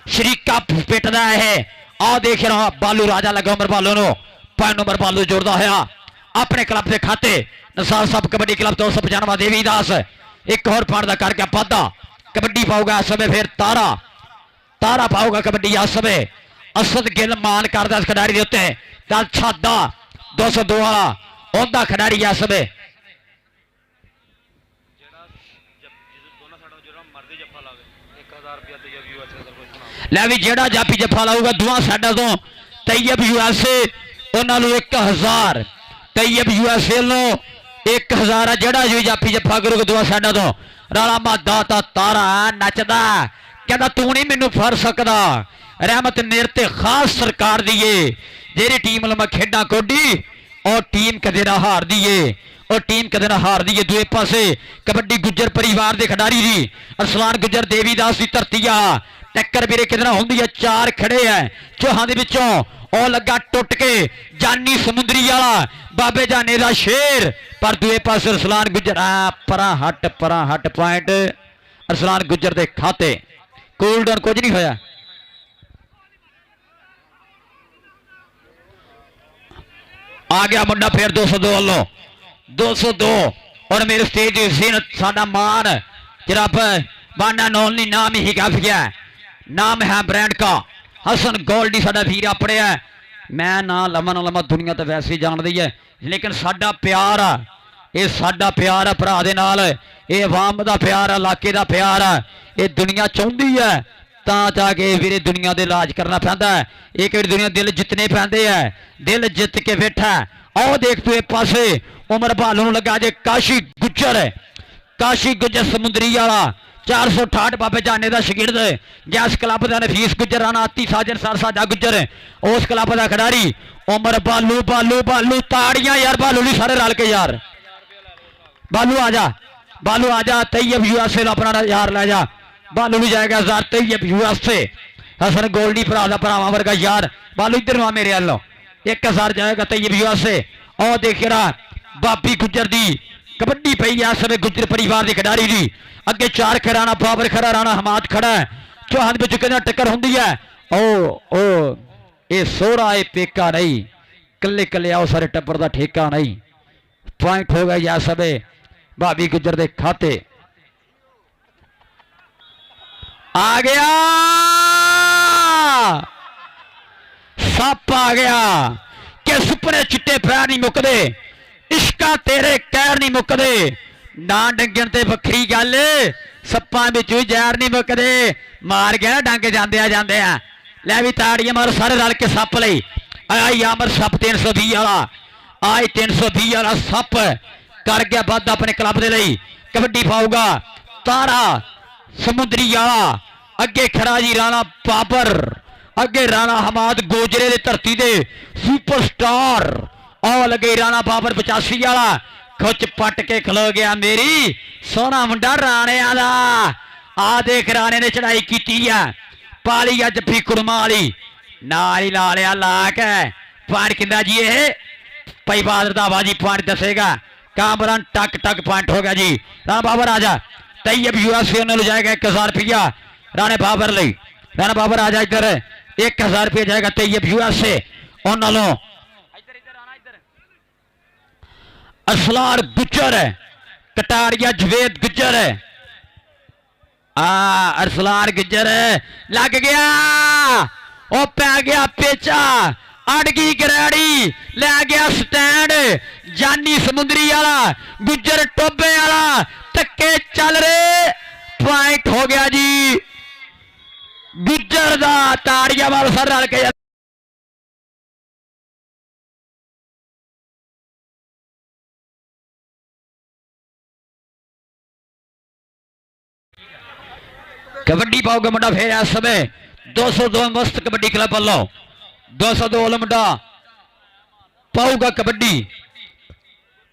शरीका पिटदा है। आ देख रहा बालू राजा लगा उमर बालो नो, पॉइंट उमर बालू जोड़दा होया अपने क्लब के खाते। नसार साहब कबड्डी क्लब 295 देवीदास एक और पॉइंट का करके वादा। कबड्डी पाऊगा इस समय फिर तारा, तारा पाऊगा कबड्डी इस समय। असद गिल मान करदा इस खिडारी के उत्ते, चल छादा 202 वाला ओंदा खिडारी इस समय। लै भी जेड़ा जापी जफा लाऊगा दुआ साडा तो तैयब यूएसए उन्होंने 1000, तैयब यूएसए नो 1000 है। जेड़ा जी जापी जफा करूगा दुआ साडा तो राला मादा ता तारा नचदा कहता तू नहीं मैनू फड़ सकदा। रहमत मेरे ते खास सरकार दी है, जेरी टीम मैं खेडा कोडी और टीम कदे ना हार दी है, और टीम कदे ना हार दी है। दूए पासे कबड्डी गुज्जर परिवार के खिडारी जी अरसलान गुज्जर देवीदास की धरती आ। टक्कर वीरे कितना होंदी है, 4 खड़े है चौहां दे विचों ओ लगा टुट के जानी समुंदरी वाला बाबे जाने का शेर। पर दूए पास अरसलान गुज्जर परा हट पॉइंट अरसलान गुज्जर के खाते। कूल डाउन कुछ नहीं होया। आ गया मुंडा फिर 202 वालों 202 और मेरे स्टेज साडा मान जनाब बाना नौलनी नाम ही काफी है, नाम है ब्रांड का हसन गोल्डी साडा वीर अपने है। मैं ना लमा ना लमा दुनिया तो वैसे ही जान दी है, लेकिन साडा प्यार आ, ये साडा प्यार है भरा दे नाल, ये अवाम का प्यार है, इलाके का प्यार है। ये दुनिया चाहती है ता जाके वीरे दुनिया दे इलाज करना पैंदा है। एक दुनिया दिल जितने पैंदे है, दिल जित के बैठा। आओ देख तू एक पासे उमर भालू नूं लगा जे काशी गुज्जर है, काशी गुज्जर समुंदरी वाला 468 बाबे जाने का शगिर्द गैस क्लब का नफीस गुज्जर राणा आती साजन सर साजा गुज्जर उस क्लब का खिडारी उमर बालू बालू बालू ताड़ियां यार बालू नहीं सारे रल के यार। बालू आजा, बालू आजा, तैयब यूएसए अपना यार लै जा। बालू भी जाएगा यार तैयब यूएसए हसन गोल्डी भरा का भरावां वर्गा यार। बालू इधर आ मेरे वालों 1000 जाएगा तैयब यूएसए। और देख रहा बाबी गुज्जर दी कबड्डी पई है इस समय गुज्जर परिवार के खिडारी जी। अगे 4 खराना बाबर खड़ा, राणा हमाद खड़ा है, चौहान में चुके टक्कर होंगी है। ओ ये सोहरा ये पेका नहीं, कले कले आओ सारे टब्बर का ठेका नहीं। पॉइंट हो गया इस समय भाभी गुज्जर के खाते। आ गया सप आ गया कि सुपने चिट्टे पैर नहीं मुकदे, इश्का तेरे कैर नहीं मुकदे, ना डंगन ते वखरी गल सप्पां विच भी जहर नहीं मुकदे। मार गया डंग जांदे आ। लै भी ताड़ियां मारो सारे रल के सप लई। आई अमर सप 320 वाला, आई 320 वाला सप कर गया बद अपने क्लब के लिए। कबड्डी पाऊगा तारा समुद्री वाला, अगे खड़ा जी राणा बाबर, अगे राणा हमाद गोजरे दे धरती दे सुपरस्टार। और लगे राणा बाबर 85 वाला खुच पट के खलो गया मेरी सोना मुंडा राणिया दा। ਆ ਦੇਖ ਰਾਣੇ ਨੇ ਚੜਾਈ ਕੀਤੀ ਆ ਪਾਲੀ ਆ ਜੱਫੀ ਕੁੜਮਾ ਵਾਲੀ ਨਾਲ ਹੀ ਲਾ ਲਿਆ ਲਾ ਕੇ ਪੁਆਇੰਟ ਕਿੰਦਾ ਜੀ ਇਹ ਭਾਈ ਬਾਦਰ ਦਾ ਬਾਜੀ ਪੁਆਇੰਟ ਦੱਸੇਗਾ ਕਾਮਰਾਨ ਟਕ ਟਕ ਪੁਆਇंट हो गया जी राणा बाबर आजा तैयब यूएसए ने ले जाएगा 1000 रुपया राणे बाबर ले राणा बाबर आजा इधर 1000 रुपया जाएगा तैयब यूएसए उन्होंने असलार गुजर कटारिया जवेद गुजर असलार गुजर लग गया ओ पै गया पेचा अड़गी गराड़ी लै गया स्टैंड जानी समुद्री वाला गुजर टोबे वाला धक्के चल रहे पॉइंट हो गया जी गुजर दा ताड़िया वाल सर रल के कबड्डी पाओगे मुंडा फिर इस समय 202 मस्त कबड्डी क्लब वालों 202 वाला मुंडा पाऊगा कबड्डी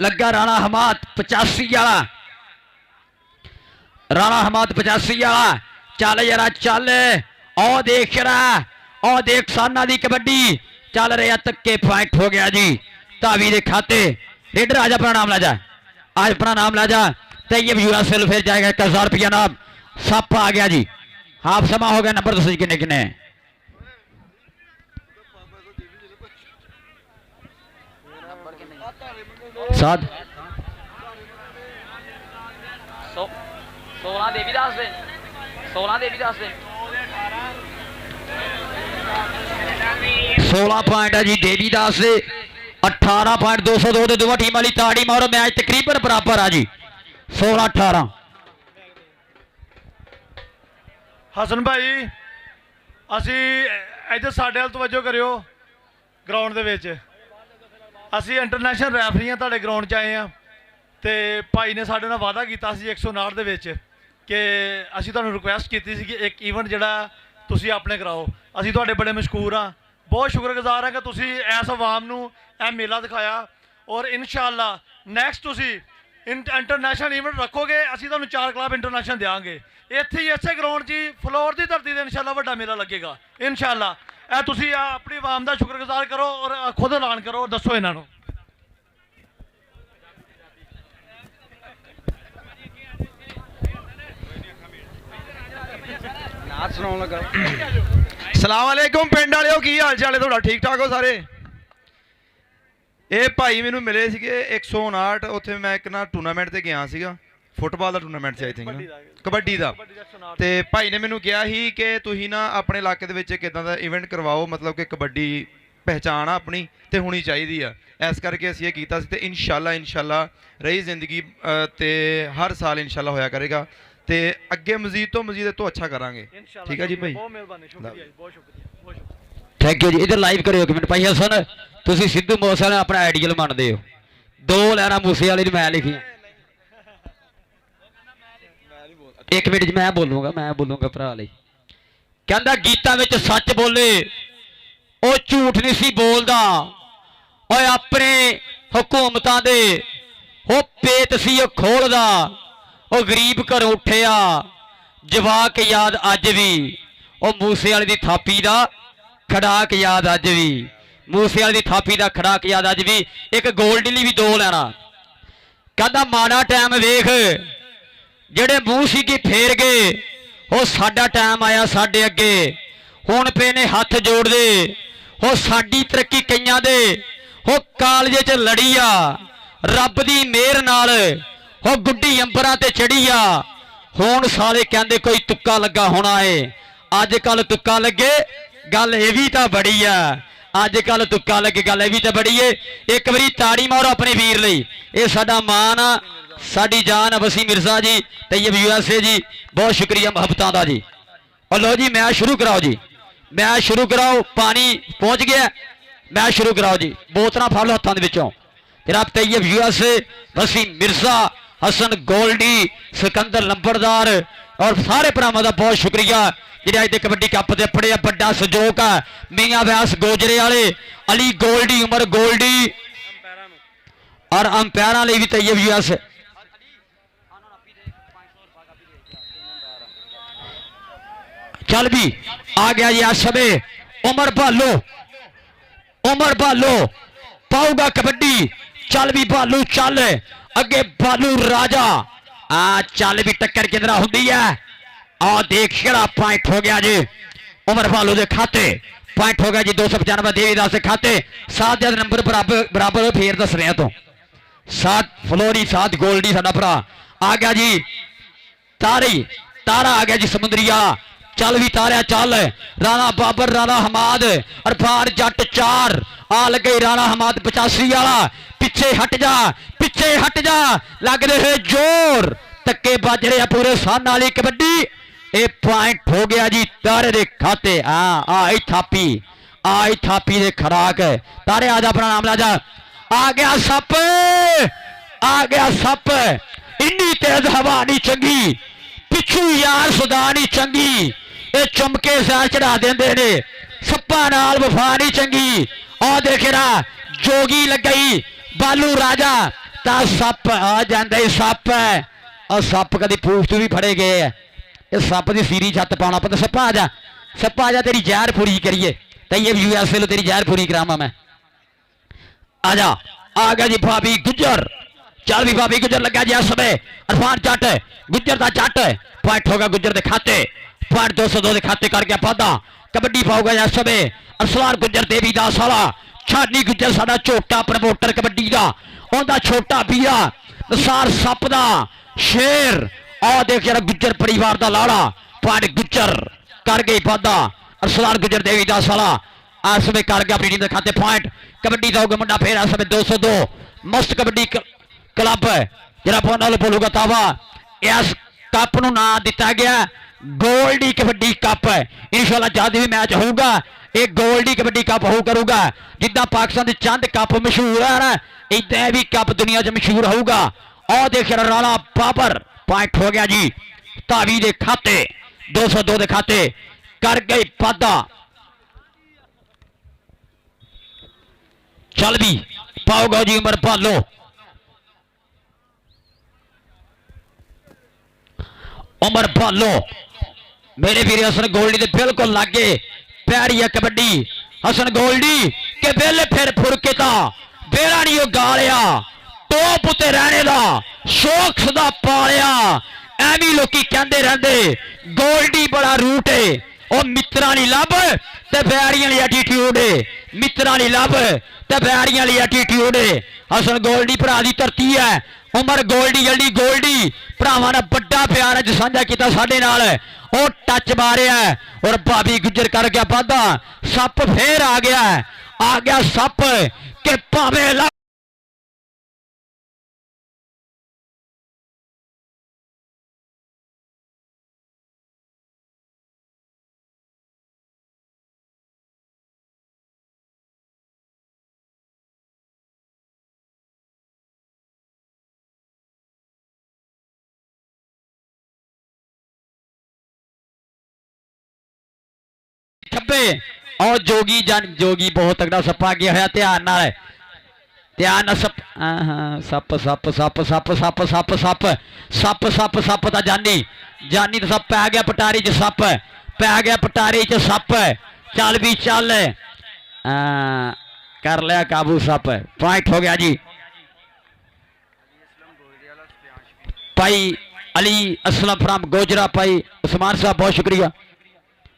लगा राणा हमाद 85 वाला राणा हमाद 85 वाला चल यार चल ओ देख रहा ओ देख साना दी कबड्डी चल रहा तक्के पॉइंट हो गया जी धावी दे खाते रेडर आज अपना नाम ला जा आज अपना नाम ला जा तैयब यूएसए फिर जाएगा 1000 रुपया नाम सप आ गया जी हाफ समा हो गया नंबर दस किन्ने किन्ने साध 16 देवीदास दे 16 देवीदास दे 16 पॉइंट है जी देवीदास से 18 पॉइंट 202 ਦੇ ਦੋਵਾਂ ਟੀਮਾਂ ਲਈ ਤਾੜੀ ਮਾਰੋ ਮੈਚ ਤਕਰੀਬਨ ਬਰਾਬਰ ਆ ਜੀ 16 18 ਹਸਨ ਭਾਈ ਅਸੀਂ ਇੱਧਰ ਸਾਡੇ ਵੱਲ ਤਵੱਜੋ ਕਰਿਓ ਗਰਾਊਂਡ ਦੇ ਵਿੱਚ ਅਸੀਂ ਇੰਟਰਨੈਸ਼ਨਲ ਰੈਫਰੀਆਂ ਤੁਹਾਡੇ ਗਰਾਊਂਡ 'ਚ ਆਏ ਆ ਤੇ ਭਾਈ ਨੇ ਸਾਡੇ ਨਾਲ ਵਾਅਦਾ ਕੀਤਾ ਸੀ 159 ਦੇ ਵਿੱਚ ਕਿ ਅਸੀਂ ਤੁਹਾਨੂੰ ਰਿਕੁਐਸਟ ਕੀਤੀ ਸੀ ਕਿ ਇੱਕ ਇਵੈਂਟ ਜਿਹੜਾ ਤੁਸੀਂ ਆਪਣੇ ਕਰਾਓ ਅਸੀਂ ਤੁਹਾਡੇ ਬੜੇ ਮਸ਼ਕੂਰ ਹਾਂ ਬਹੁਤ ਸ਼ੁਕਰਗੁਜ਼ਾਰ ਹਾਂ ਕਿ ਤੁਸੀਂ ਇਸ ਆਵਾਮ ਨੂੰ ਇਹ ਮੇਲਾ ਦਿਖਾਇਆ ਔਰ ਇਨਸ਼ਾਅੱਲਾ ਨੈਕਸਟ ਤੁਸੀਂ ਇੰਟਰਨੈਸ਼ਨਲ ਇਵੈਂਟ ਰੱਖੋਗੇ ਅਸੀਂ ਤੁਹਾਨੂੰ 4 ਕਲੱਬ ਇੰਟਰਨੈਸ਼ਨਲ ਦੇਵਾਂਗੇ ਇੱਥੇ ਹੀ ਇਸੇ ਗਰਾਊਂਡ 'ਚ ਫਲੋਰ ਦੀ ਧਰਤੀ 'ਤੇ ਇਨਸ਼ਾਅੱਲਾ ਵੱਡਾ ਮੇਲਾ ਲੱਗੇਗਾ ਇਨਸ਼ਾਅੱਲਾ ਇਹ ਤੁਸੀਂ ਆਪਣੀ ਆਵਾਮ ਦਾ ਸ਼ੁਕਰਗੁਜ਼ਾਰ ਕਰੋ ਔਰ ਖੁਦ ਐਲਾਨ ਕਰੋ ਦੱਸੋ ਇਹਨਾਂ ਨੂੰ ਨਾਚ ਸੁਣਾਉਣ ਲੱਗਾ ਸਲਾਮ ਵਾਲੇਕੁਮ ਪਿੰਡ ਵਾਲਿਓ ਕੀ ਹਾਲ ਚਾਲ ਹੈ ਤੁਹਾਡਾ ਠੀਕ ਠਾਕ ਹੋ ਸਾਰੇ ਇਹ ਭਾਈ ਮੈਨੂੰ ਮਿਲੇ ਸੀਗੇ 159 ਉੱਥੇ ਮੈਂ ਇੱਕ ਨਾ ਟੂਰਨਾਮੈਂਟ ਤੇ ਗਿਆ ਸੀਗਾ ਫੁੱਟਬਾਲ ਦਾ ਟੂਰਨਾਮੈਂਟ ਸੀ ਆਈ ਥਿੰਕ ਕਬੱਡੀ ਦਾ ਤੇ ਭਾਈ ਨੇ ਮੈਨੂੰ ਕਿਹਾ ਸੀ ਕਿ ਤੁਸੀਂ ਨਾ ਆਪਣੇ ਇਲਾਕੇ ਦੇ ਵਿੱਚ ਇੱਕ ਇਦਾਂ ਦਾ ਇਵੈਂਟ ਕਰਵਾਓ ਮਤਲਬ ਕਿ ਕਬੱਡੀ ਪਹਿਚਾਣ ਆ ਆਪਣੀ ਤੇ ਹੋਣੀ ਚਾਹੀਦੀ ਆ ਇਸ ਕਰਕੇ ਅਸੀਂ ਇਹ ਕੀਤਾ ਸੀ ਤੇ ਇਨਸ਼ਾਅੱਲਾ ਰਹੀ ਜ਼ਿੰਦਗੀ ਤੇ ਹਰ ਸਾਲ ਇਨਸ਼ਾਅੱਲਾ ਹੋਇਆ ਕਰੇਗਾ ਤੇ ਅੱਗੇ ਮਜ਼ੀਦ ਤੋਂ ਅੱਛਾ ਕਰਾਂਗੇ ਠੀਕ ਹੈ ਜੀ ਭਾਈ ਬਹੁਤ ਮਿਹਰਬਾਨੀ ਸ਼ੁਕਰੀਆ ਜੀ ਬਹੁਤ ਸ਼ੁਕਰੀਆ ਥੈਂਕ ਯੂ ਜੀ ਇਧਰ ਲਾਈਵ ਕਰਿਓ ਇੱਕ ਮਿੰਟ ਭਾਈ ਹਸਨ ਤੁਸੀਂ ਸਿੱਧੂ ਮੂਸੇਵਾਲੇ ਨੂੰ ਆਪਣਾ ਆਈਡੀਅਲ ਮੰਨਦੇ ਹੋ 2 ਲੈਣਾ ਮੂਸੇ ਵਾਲੇ ਦੀ ਮੈਂ ਲਿਖੀਆਂ ਇੱਕ ਮਿੰਟ ਮੈਂ ਬੋਲੂੰਗਾ ਭਰਾ ਲਈ ਕਹਿੰਦਾ ਗੀਤਾਂ ਵਿੱਚ ਸੱਚ ਬੋਲੇ ਉਹ ਝੂਠ ਨਹੀਂ ਸੀ ਬੋਲਦਾ ਓਏ ਆਪਣੇ ਹਕੂਮਤਾਂ ਦੇ ਉਹ ਪੇਤ ਸੀ ਉਹ ਖੋਲਦਾ ਉਹ ਗਰੀਬ ਘਰੋਂ ਉੱਠਿਆ ਜਵਾਕ ਯਾਦ ਅੱਜ ਵੀ ਉਹ ਮੂਸੇ ਵਾਲੇ ਦੀ ਥਾਪੀ ਦਾ ਖੜਾਕ ਯਾਦ ਅੱਜ ਵੀ ਮੂਸੇ ਵਾਲੇ ਦੀ ਥਾਪੀ ਦਾ ਖੜਾਕ ਯਾਦ ਅੱਜ ਵੀ ਇੱਕ ਗੋਲਡੀ ਲਈ ਵੀ 2 ਲੈਣਾ ਕਹਿੰਦਾ ਮਾੜਾ ਟਾਈਮ ਵੇਖ ਜਿਹੜੇ ਮੂੰਹ ਸੀਗੇ ਫੇਰ ਗਏ ਉਹ ਸਾਡਾ ਟਾਈਮ ਆਇਆ ਸਾਡੇ ਅੱਗੇ ਹੁਣ ਪਏ ਨੇ ਹੱਥ ਜੋੜਦੇ ਉਹ ਸਾਡੀ ਤਰੱਕੀ ਕਈਆਂ ਦੇ ਉਹ ਕਾਲਜੇ 'ਚ ਲੜੀ ਆ ਰੱਬ ਦੀ ਮਿਹਰ ਨਾਲ ਉਹ ਗੁੱਡੀ ਅੰਬਰਾਂ ਤੇ ਚੜੀ ਆ ਹੁਣ ਸਾਲੇ ਕਹਿੰਦੇ ਕੋਈ ਤੁੱਕਾ ਲੱਗਾ ਹੋਣਾ ਏ ਅੱਜ ਕੱਲ ਤੁੱਕਾ ਲੱਗੇ ਗੱਲ ਇਹ ਵੀ ਤਾਂ ਬੜੀ ਆ ਅੱਜ ਕੱਲ ਤੁੱਕਾ ਲੱਗੇ ਗੱਲ ਇਹ ਵੀ ਤਾਂ ਬੜੀ ਏ ਇੱਕ ਵਾਰੀ ਤਾੜੀ ਮਾਰੋ ਆਪਣੇ ਵੀਰ ਲਈ ਇਹ ਸਾਡਾ ਮਾਣ ਆ ਸਾਡੀ ਜਾਨ ਵਸੀ ਮਿਰਜ਼ਾ ਜੀ ਤੈयब यूएसए जी बहुत शुक्रिया मुहब्बतां दा जी और लो जी मैच शुरू कराओ जी मैच शुरू कराओ पानी पहुंच गया मैच शुरू कराओ जी बोतलां फड़ लो हत्थां दे विचों तेरा तैयब यूएसए वसी मिर्जा हसन गोल्डी सिकंदर लंबड़दार और सारे भरावां दा बहुत शुक्रिया जिहड़े अज दे कबड्डी कप दे बड़े बड़ा सहयोग है मियां व्यास गोजरे वाले अली गोल्डी उमर गोल्डी और अंपायरां लई भी तैयब यूएसए चल भी आ गया जी आज समय उमर भालो पाऊगा कबड्डी। चल भी भालू चल अगे भालू राजा चल भी टक्कर किधर होंगी है आ देख केड़ा पॉइंट हो गया जी उमर भालू के खाते पॉइंट हो गया जी 295 देवीदास के खाते 7 नंबर बराबर फेर दस रहे तो 7 फ्लोरी 7 गोल्डी साडा भरा आ गया जी तारा आ गया जी समुद्रिया। चल भी तारिया चल राणा बाबर राणा हमाद अरफान जट 4 आ लगे राणा हमाद 85 वाला पिछे हट जा लगते हुए जोर तक्के बज रहे पूरे सन वाली कबड्डी ये पॉइंट हो गया जी तारे दे खाते। आई थापी दे खराक तारे आजा अपना नाम लाजा आ गया सप इन्नी तेज हवा नहीं चंगी पिछू यार सुधा नहीं चंगी ये चुमके सैर चढ़ा देंदे ने सप्पा नाल वफा नहीं चंगी और देखा जोगी लग गई बालू राजा ता सप आ जाता सप और सप कभी पूछ भी फड़े गए है ये सप की सीरी छत पाना पता सप्पा आ जा तेरी जहर पूरी करिए तैये यूएसए तेरी जहर पूरी करावा मैं आजा आ गया जी भाभी गुजर। चल भी भाभी गुजर लगा जी समय अरफान जट गुजर का जट पॉइंट होगा गुजर के खाते पॉइंट 202 के खाते कर गया पादा कबड्डी पाऊगा या समय अरसलान गुजर देवीदास वाला छानी गुजर साडा छोटा प्रमोटर कबड्डी का उनका छोटा भीआ नसार सप का शेर और देख जरा गुजर परिवार का लाड़ा पॉइंट गुजर कर गई पादा अरसलान गुजर देवीदास वाला आज समय कर गया अपनी टीम के खाते पॉइंट कबड्डी का मुंडा फिर आज समय 202 मस्त कबड्डी क्लब जरा बोलूगा तावा इस कप नूं ना दिता गया गोल्डी कबड्डी कप इंशाल्लाह जद भी मैच होगा एक गोल्डी कबड्डी कप हो करूगा जिदा पाकिस्तान के चंद कप मशहूर है ना इदा भी कप दुनिया च मशहूर होगा। और देख राणा बाबर पॉइंट हो गया जी धावी के खाते 202 के खाते कर गए पादा। चल भी पाओगा जी उमर भालो मेरे वीर हसन गोल्डी के बिल्कुल लागे प्यारी है कबड्डी हसन गोल्डी के बेले फिर फुरके का बेड़ा नहीं गालिया टॉप उत्ते रहने का शौक सदा पालिया एवं लोग कहते रहते गोल्डी बड़ा रूट है और मित्रा नहीं लब ते बैरियां वाली एटीट्यूड है मित्रा नहीं लब ते बैरियां वाली एटीट्यूड है हसन गोल्डी भरा की धरती है उमर गोल्डी जल्दी गोल्डी भरावां ने बड़ा प्यार अज साझा किया साडे नाल और टच मारिया और भाभी गुजर कर गया वाधा सप फिर आ गया सप के भावें और जोगी बहुत तगड़ा सप्पा गया है ध्यान सप सप सप सप सप सप सप सप सप सप सप का जानी तो सप पै गया पटारी च सप पै गया पटारी च सप चल भी चल कर लिया काबू सप पॉइंट हो गया जी भाई अली असलम फ्राम गोजरा भाई उस्मान साहब बहुत शुक्रिया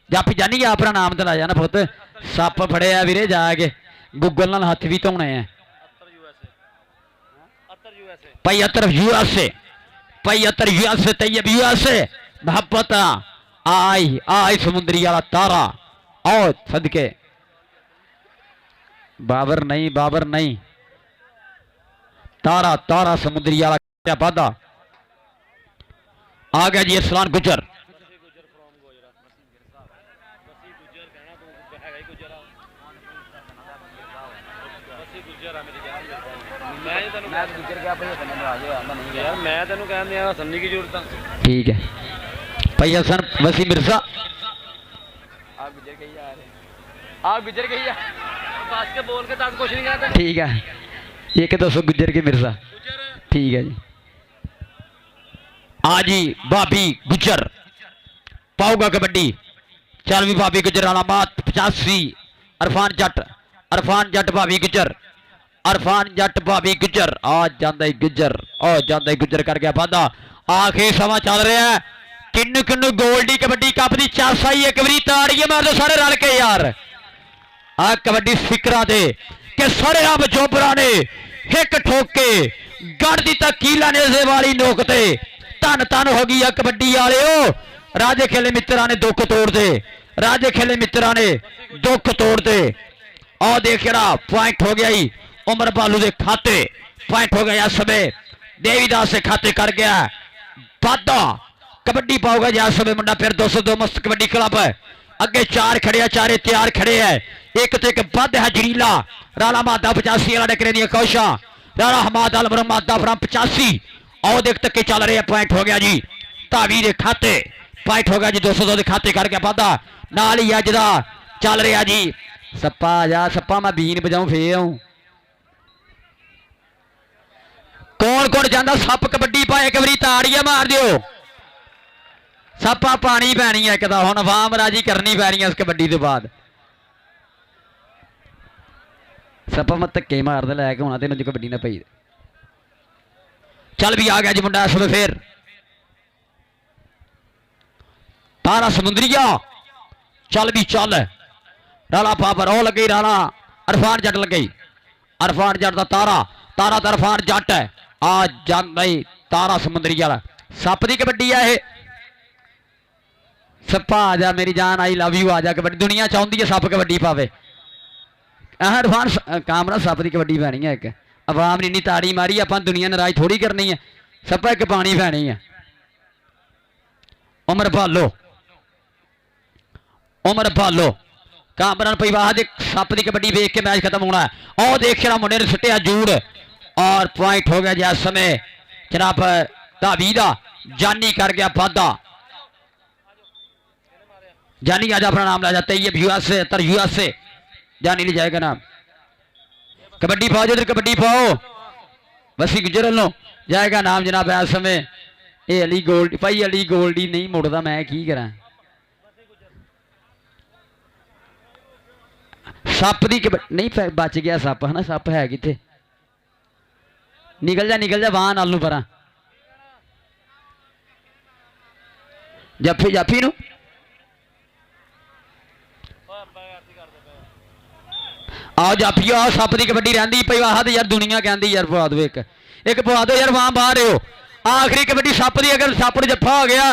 जापी जानी गया अपना नाम तो लाया ना पुत सप फड़े वीरे जाके गूगल नाल हथ भी धोने हैं भाई अतर यूएसए तैयब यूएसए मोहब्बत आई समुद्री वाला तारा और सदके बाबर नहीं तारा समुद्री वाला वादा आ गया जी अरसलान गुजर ठीक है भाई हसन वसी मिर्जा ठीक है एक 200 गुजर के मिर्जा ठीक है जी आजी भाभी गुजर पाऊगा कबड्डी चल भी भाभी गुजर वाला बात 85 अरफान जट भाभी गुजर अरफान जट भाभी गुजर आ जांदा गुजर कर गया वादा आखिरी समा चल रहा है किन्नू किन्नू गोल्डी कबड्डी कप की चास आई एक बारी ताड़ियां मार दो सारे रल के यार आ कबड्डी फिकरा दे कि सारे रब जोबरा ने हिक ठोक के गढ़ दी कीला ने वाली नोक ते धन धन हो गई कबड्डी वाले राजे खेले मित्रा ने दुख तोड़ दे राजे खेले मित्रा ने दुख तोड़ दे और देख रहा पॉइंट हो गया ही उमर बालू के खाते पॉइंट हो गया समय देवीदास के खाते कर गया वादा कबड्डी पाओगा जहाँ समय मुंडा फिर 202 मस्त कबड्डी क्लब है अगे चार खड़े चारे तैयार खड़े है एक तो एक बद है जरीला राला मादा 85 वाला डकरे दी कोशा राला हमाद अल मादा फ्रम 85 और देख तक के चल रहे हैं पॉइंट हो गया जी धावी के खाते पॉइंट हो गया जी 202 के खाते कर गया वादा नाल ही अज दा चल रहा जी सप्पा आ जा सप्पा मैं बीन बजाऊं फेर आऊं कौन कौन जाता सप कबड्डी पाए एक बारी ताड़ियां मार दियो सप्पा पानी पैनी है एक हुण अवाम राजी करनी पैनी है इस कबड्डी के बाद सप्पा मैं धक्के मारदा लैके होना तेन कबड्डी ना पई चल भी आ गया जी मुंडा इस फिर तारा समुद्रिया चल भी चल राला पापर ओ लगी राला अरफान जट लगी अरफान जट का तारा तारा तो अरफान जट है आ जाई तारा समुद्री वाला सप की कबड्डी है ये सप्पा आ जा मेरी जान आई लव यू आ जा कबड्डी दुनिया चाहती है सप कबड्डी पावे अरफान कामरा सप की कबड्डी पैनी है एक अवाम ने इन्नी ताड़ी मारी आप दुनिया नाराज थोड़ी करनी है सप्पा एक पानी पैनी है उमर भालो कामरान परिवार के सप की कबड्डी वेख के मैच खत्म होना है और देख रहा मुंडे ने सुटिया जूड़ और पॉइंट हो गया जिस समय जनाब धावी का जानी कर गया वादा जानी आज अपना नाम ला जाता है यूएसए तर यूएसए जानी नहीं जाएगा नाम कबड्डी पाओ जो कबड्डी पाओ वसी गुजर लो जाएगा नाम जनाब इस समय ये अली गोल्ड भाई अली गोल्डी नहीं मुड़दा मैं की करा सप की नहीं बच गया सप है ना सप है कितने निकल जा वाह नाल परा जफी जाफी नू आओ जाफियो आओ सप की कबड्डी रही पई वाह यार दुनिया कहती यार पवा दो एक पवा दो यार वहां बाहर हो आखिरी कबड्डी सप की अगर सप नूं जफा हो गया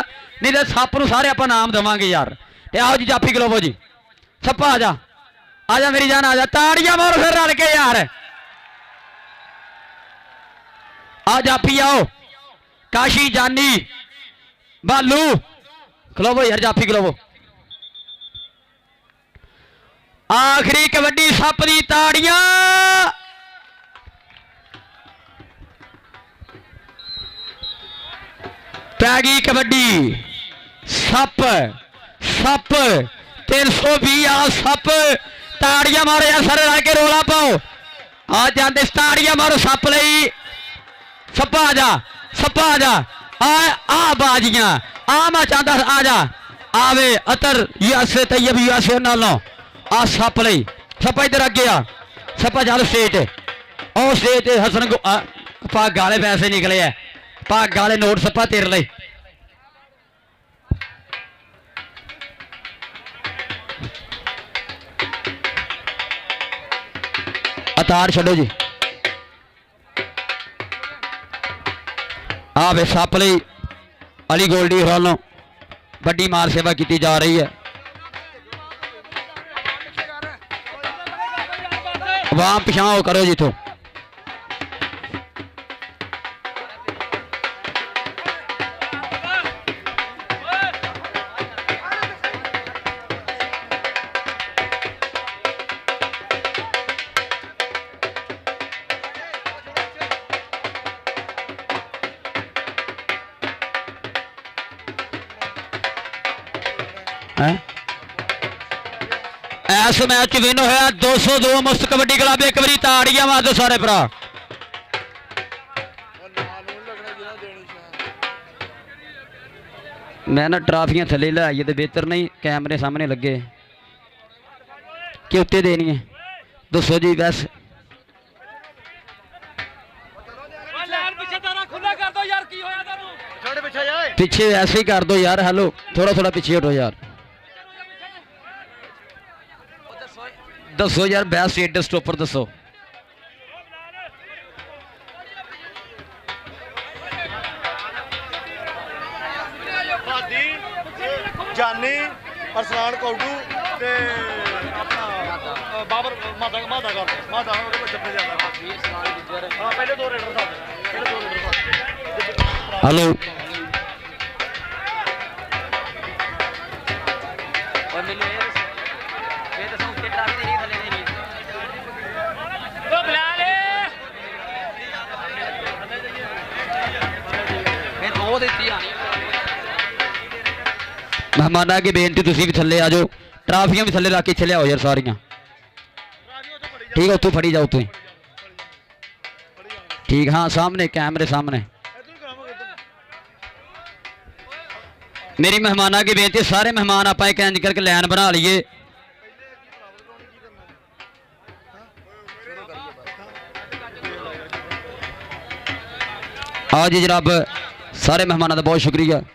नहीं तो सप नूं सारे आप नाम देवांगे यार ते आओ जी जाफी गलोवो जी सप्पा आ जा मेरी जान आ जा ताड़ियां मारो फिर रल के यार आ जाफी आओ काशी जानी बालू खलोवो यार जाफी खलोवो आखिरी कबड्डी सप दी ताड़ियां पै गई कबड्डी सप 320 आ सप ताड़ियां मारो यार सारे रल के रोला पाओ आ जाते ताड़ियां मारो सप लई सप्पा आ जा आ बाजियां आ मैं चाहता आ जा आवे अतर यूएसए तैयब यूएसए नालों आ सप लई सप्पा इधर अगे आ सप्पा चल स्टेज और स्टेज हसन पग आले पैसे निकले है पग आले नोट सप्पा तेरे लिए अतार छो जी आ वे सप लई अली गोल्डी वालों बड़ी मार सेवा की जा रही है वाम पिछाओ करो जी तो इस मैच विन होया 202 मुफ्त कबड्डी क्लब एक बारी ताड़ियां मार दो सारे भरा मैं ना ट्राफियां थले ले आइए तो बेहतर नहीं, कैमरे सामने लगे कि उत्ते देनी है। दसो जी बस पीछे ऐसे ही कर दो यार। हेलो थोड़ा थोड़ा पीछे हटो यार। दसो यार बेस्ट एडर स्टॉपर दसो। जानी अरसलान कौडू ते अपना बाबर माता माता का माता ਉਹਦੇ ਵਿੱਚ ਚੱਪੇ ਜਾਂਦਾ ਹਾਂ ਪਹਿਲੇ ਦੋ ਰੇਡਰ ਸਾਡੇ ਪਹਿਲੇ ਦੋ ਰੇਡਰ ਸਾਡੇ हेलो और मैंने ये तो सब के ट्रैफिक नहीं थले नहीं ओ बिलाल मैं दो देती आनी मेहमाना की बेनती तुसी भी थले आ जाओ, ट्राफियां भी थले रख के चले आओ यार सारियां। ठीक है उतों फड़ी जाओ तुम। ठीक हाँ सामने कैमरे सामने। मेरी मेहमाना की बेनती सारे मेहमान आप एक इंज करके लाइन बना लिए। आओ जी जनाब सारे मेहमानों का बहुत शुक्रिया।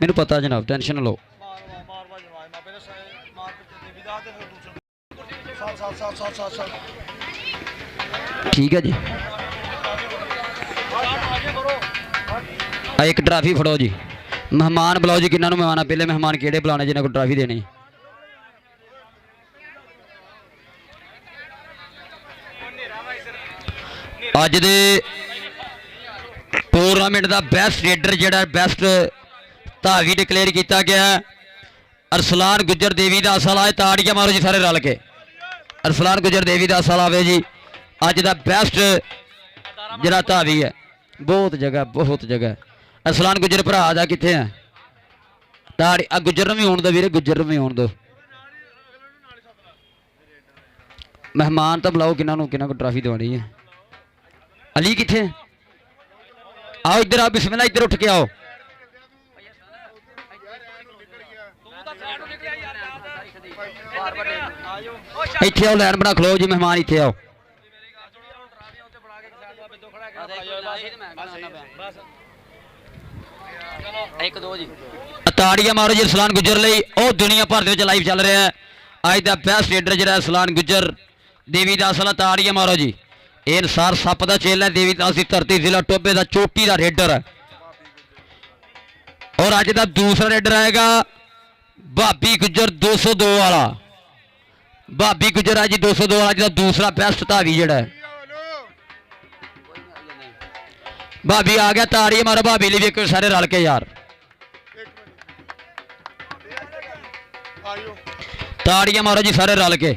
मैनू पता जनाब टेंशन ना लो। ठीक है जी एक ट्राफी फड़ो जी। मेहमान बुलाओ जी किन्होंने मेहमान पहले मेहमान केड़े बुलाने जिन्होंने को ट्राफी देनी। अज दे टूरनामेंट का बेस्ट रेडर जिहड़ा बेस्ट धावी डिकलेयर किया गया अरसलान गुजर देवी दास वाला। ताड़ियां मारो जी सारे रल के। अरसलान गुजर देवी दास वाला आवे जी अज का बेस्ट जिहड़ा धावी है। बहुत जगह अरसलान गुजर भरा दा कित्थे है ताड़ी गुजर भी आउण दो वीरे गुजर भी आउण दो। मेहमान तो बुलाओ किन्हों को ट्राफी दवानी है। अली कित्थे आओ इधर आओ बिस्मिल्लाह इधर उठ के आओ। इत्थे आओ लाइन बना खलो जी मेहमान इत्थे आओ। एक दो जी ताड़ियां मारो जी अरसलान गुजर लई। ओ दुनिया भर दे लाइव चल रहा है अज दा बेस्ट रेडर जिहड़ा अरसलान गुजर देवी दास वाला। ताड़ियां मारो जी। ये इंसार सप का चेला देवी दास की धरती जिला टोबे का चोटी का रेडर है। और अज का दूसरा रेडर आएगा भाभी गुजर 202 वाला। भाभी गुजर है जी 202 वाला जिसका दूसरा बेस्ट धावी जड़ा है। भाभी आ गया। ताड़ी मारो भाभी लिए भी सारे रल के यार। ताड़ियां मारो जी सारे रल के।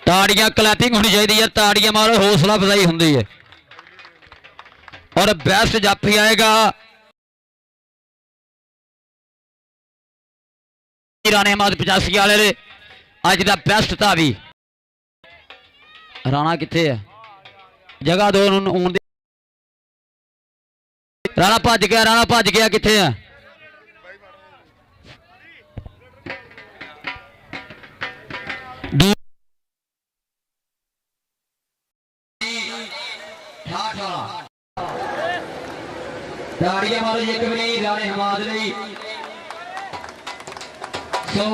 ताड़ियां क्लैपिंग होनी चाहिए यार। ताड़ियां मारो हौसला अफजाई होंगी है। और बेस्ट जाफी आएगा राणे अहमद 85 वाले। अज का बेस्ट धावी राणा कित्थे है जगह दो राणा भज गया कित्थे है। ताड़ियां मारो जी एक बारी राणे हमाद लई। सो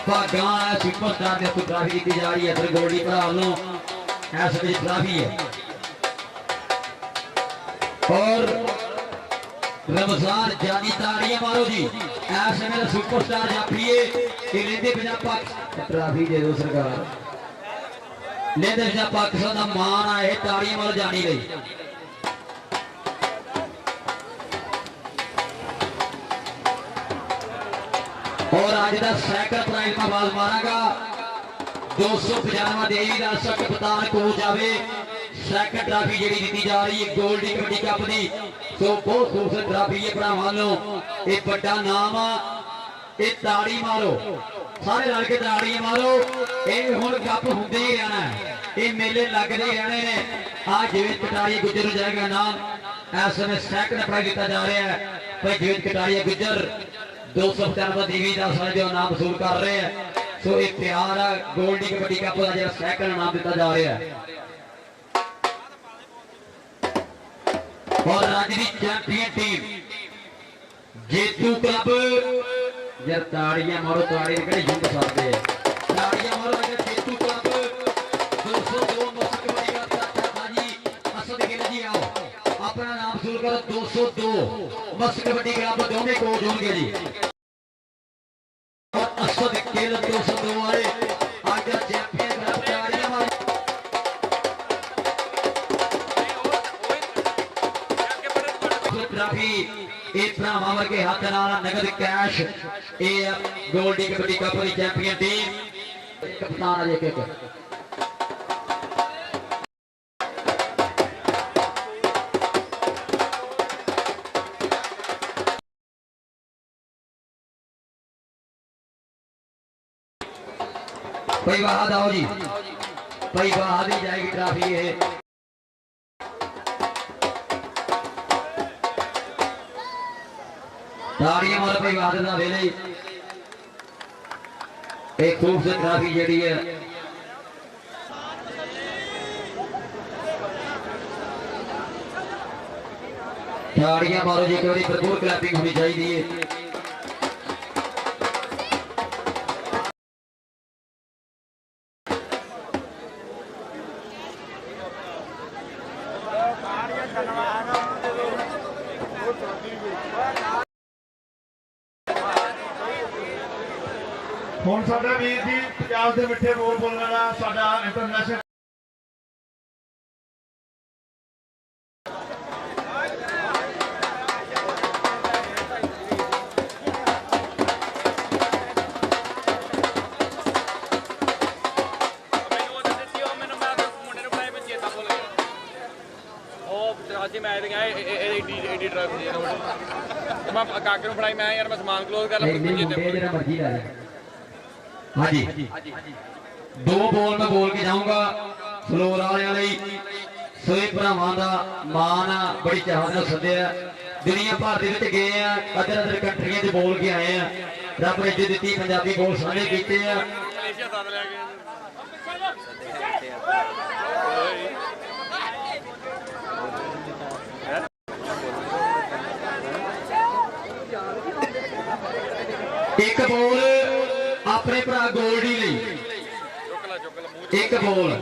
भागा सुपरस्टार ने ट्राफी की जा रही है। फिर गोल्डी भरा वालों ऐसे ट्राफी है। और रमजान जानी ताड़ियां मारो जी ऐसे मेरा सुपरस्टार जाफिए कि लेंदे बिना पाक ट्राफी दे दो सरकार लेंदे बिना पाकिस्तान का मान आए ताड़ियां मारो जानी रही और आज का सैकड़ प्राइज में बाल मारागा 295 देवी का सक कप्तान कोच आवे सैकंड ट्राफी जी दी जा रही है गोल्डी कबड्डी कप की तो बहुत खूबसूरत ट्राफी है भरावां नो एक बड़ा नाम आ ये ताड़ी मारो सारे रल के ताड़ियां मारो ये हुण कप हुंदे ही रहना ये मेले लगते ही रहने ने आज जीवित कटारिया गुज्जर हो जाएगा नाम इस समय सैकंड प्राइज दिता जा रहा है भाई जीवित कटारिया गुज्जर 295 देवी का जो नाम वसूल कर रहे हैं सो ये प्यार है गोल्डी कबड्डी कप का जो सैकंड नाम दिता जा रहा है और राज्य की चैंपियन टीम जेतू क्लब यार ताड़ियां मारो ताड़ी कड़े झुंड सकते हैं ताड़ियां मारो अगर जेतू क्लब 202 मस्त कबड्डी का ताजी असद गिल जी आओ अपना नाम शुरू करो 202 मस्त कबड्डी क्लब दोनों कोच होंगे जी और असद गिल 202 वाले आज चैंपियन क्लब ताड़ियां मारो ट्राफी एक भरावां वर्गे हाथ नाल नगद कैश ये गोल्डी कबड्डी कप की चैंपियन टीम कप्तान अजय के भाई बहाद आओ जी भाई बहाद ही जाएगी ट्राफी है ताड़ियां मारो भाई वादे का वेले एक खूबसूरत ट्राफी जी है ताड़ियां मारो जी एक बार भरपूर क्लैपिंग होनी चाहिए ਹੁਣ ਸਾਡਾ ਵੀਰ ਜੀ ਪੰਜਾਬ ਦੇ ਮਿੱਠੇ ਬੋਲ ਬੋਲਣ ਵਾਲਾ ਸਾਡਾ ਇੰਟਰਨੈਸ਼ਨਲ ਅੱਜ ਮੈਂ ਤੇ ਗਿਆ ਏਡੀ ਡਰਾਈਵ ਸੀ ਮੈਂ ਕਾਕੇ ਨੂੰ ਫੜਾਈ ਮੈਂ ਯਾਰ ਮੈਂ ਸਮਾਨ ਕਲੋਜ਼ ਕਰ ਲਾ ਜਿਹੜਾ ਮਰਜੀ ਲੈ ਲੈ हाँ जी दो बॉल में बोल के जाऊंगा फ्लोर वाले सोए भरावां दा मान बड़ी चाहत नाल सद्दिया दुनिया भर दे विच गए हैं अदर अदर कंट्रियां च बोल के आए हैं रब ने इज्जत दी पंजाबी बोल सारे कीते हैं मलेशिया सद ले गए एक बॉल अपने भरा गोल्डी एक बॉल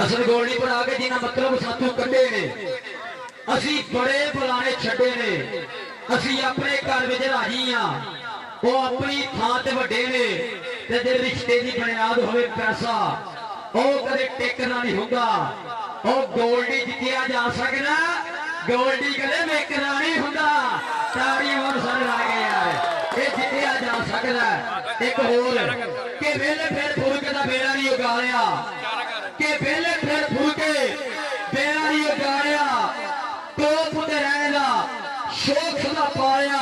असल गोल्डी भरा के जिन्हें मतलब सातों कड्डे ने असी बड़े बुलाने छड्डे ने असी अपने घर में राजी हाँ वो अपनी थां ते वड्डे ने ते जे रिश्ते की बुनियाद होवे पैसा वो कदे टेकना नहीं होगा वो गोल्डी जितया जा सकदा गोल्डी कदे मेकना नहीं होगा ताड़ी और सारे ला गए यार ये जितया जा सकदा एक होर के वेले फिर फुलके दा बेड़ा नहीं उगाड़िया के वेले फिर फुलके बेड़ा नहीं उगाड़िया तो पुते रहना शौक सदा पाया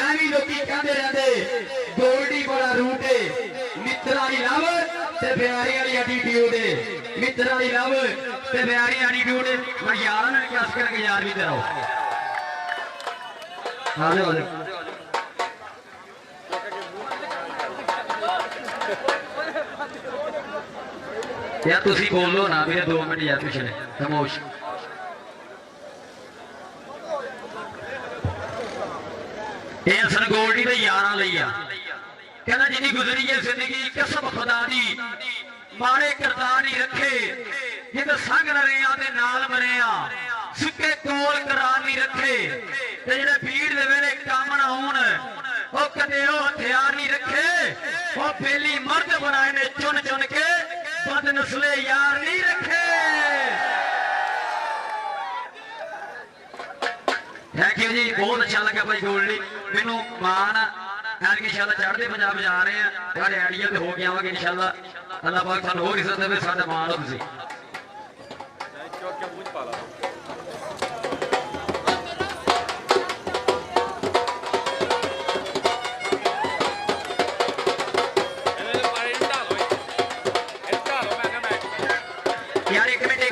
एवी लोकी कहंदे रहंदे गोल्डी बड़ा रूट है मित्रा दी लव ते प्यारी वाली एटीट्यूड है मित्रा दी लव ते प्यारी एटीट्यूड मैं यार ने कस करके यार भी तेरा आ जाओ यार तुसी बोलो ना मेरे 2 मिनट यार पिछले खामोश ये असल गोल्डी दे यारां लई आ कहना जिन्नी गुजरी है जिंदगी कसम खुदा दी माड़े किरदार नहीं रखे जिद संग लड़े आ ते नाल मरे आ सिक्के कोल करार नहीं रखे ਤੇ ਜਿਹੜੇ ਫੀਡ ਦੇ ਵੇਲੇ ਕੰਮ ਨਾ ਆਉਣ ਉਹ ਕਦੇ ਉਹ ਹਥਿਆਰ ਨਹੀਂ ਰੱਖੇ ਉਹ ਫੇਲੀ ਮਰਦ ਬਣਾਏ ਨੇ ਚੁਣ ਚੁਣ ਕੇ ਬਦ ਨਸਲੇ ਯਾਰ ਨਹੀਂ ਰੱਖੇ ਥੈਂਕ ਯੂ ਜੀ ਬਹੁਤ ਅੱਛਾ ਲੱਗਾ ਭਾਈ ਗੋਲਡੀ ਮੈਨੂੰ ਮਾਣ ਆ ਕਿ ਇਨਸ਼ਾਅੱਲਾ ਚੜ੍ਹਦੇ ਪੰਜਾਬ ਜਾ ਰਹੇ ਆ ਤੁਹਾਡੇ ਆਈਡੀਆ ਤੇ ਹੋ ਕੇ ਆਵਾਂਗੇ ਇਨਸ਼ਾਅੱਲਾ ਅੱਲਾਹ ਪਾਕ ਸਾਨੂੰ ਹੋਰ ਇੱਜ਼ਤ ਦੇਵੇ ਸਾਡਾ ਮਾਣ ਹੋ ਤੁਸੀਂ यार एक मिनट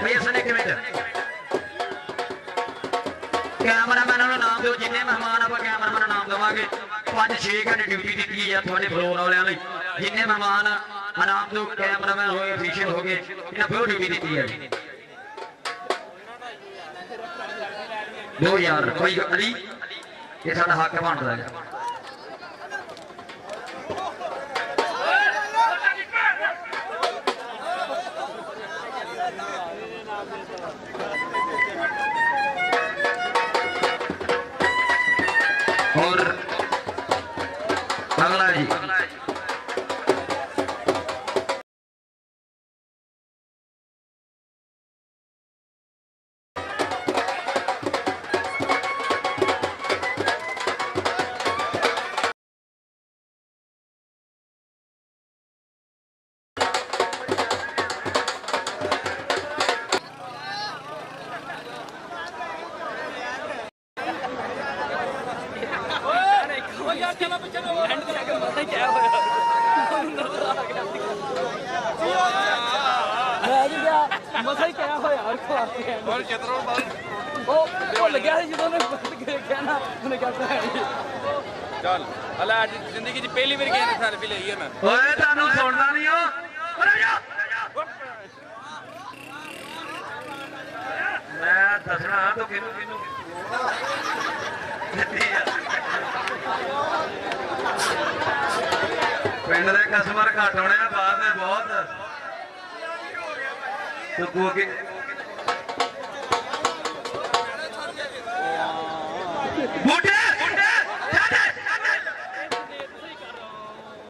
भैया सुन एक मिनट कैमरामैन ਨੂੰ ਨਾਮ ਦਿਓ ਜਿੰਨੇ ਮਹਿਮਾਨ ਆਪਾਂ ਕੈਮਰਾਮੈਨ ਨੂੰ ਨਾਮ ਦੇਵਾਂਗੇ 5-6 ਘੰਟੇ ਡਿਊਟੀ ਦਿੱਤੀ ਹੈ ਤੁਹਾਡੇ ਫਲੋਰ ਵਾਲਿਆਂ ਲਈ ਜਿੰਨੇ ਮਹਿਮਾਨ ਨਾਮ ਦਿਓ ਕੈਮਰਾਮੈਨ ਹੋਏ ਅਫੀਸ਼ੀਅਲ ਹੋ ਗਏ ਇਹਨਾਂ ਫਲੋਰ ਡਿਊਟੀ ਦਿੱਤੀ ਹੈ ਦੋ ਯਾਰ ਕੋਈ ਅਲੀ ਇਹ ਸਾਡਾ ਹੱਕ ਬਣਦਾ ਹੈ और अगला जी ਮਸਾ ਹੀ ਕਿਹਾ ਹੋਇਆ ਹਰ ਖਵਾਤੇ ਹੋਰ ਚਿੱਤਰੋਂ ਉਹ ਭੁੱਲ ਗਿਆ ਸੀ ਜਦੋਂ ਉਹਨੇ ਕਿਹਾ ਨਾ ਉਹਨੇ ਕਿਹਾ ਚੱਲ ਹਲਾ ਅੱਜ ਜ਼ਿੰਦਗੀ 'ਚ ਪਹਿਲੀ ਵਾਰ ਗਿਆ ਨੇ ਸੈਲਫੀ ਲਈ ਹੈ ਮੈਂ ਓਏ ਤੁਹਾਨੂੰ ਸੁਣਦਾ ਨਹੀਂ ਹੋ ਮੈਂ ਦੱਸਣਾ ਤੂੰ ਕਿਹਨੂੰ ਪਿੰਡ ਦੇ ਕਸਟਮਰ ਘੱਟ ਹੋਣੇ ਆ ਬਾਅਦ ਦੇ ਬਹੁਤ ਤੂੰ ਅੱਗੇ ਬੂਟੇ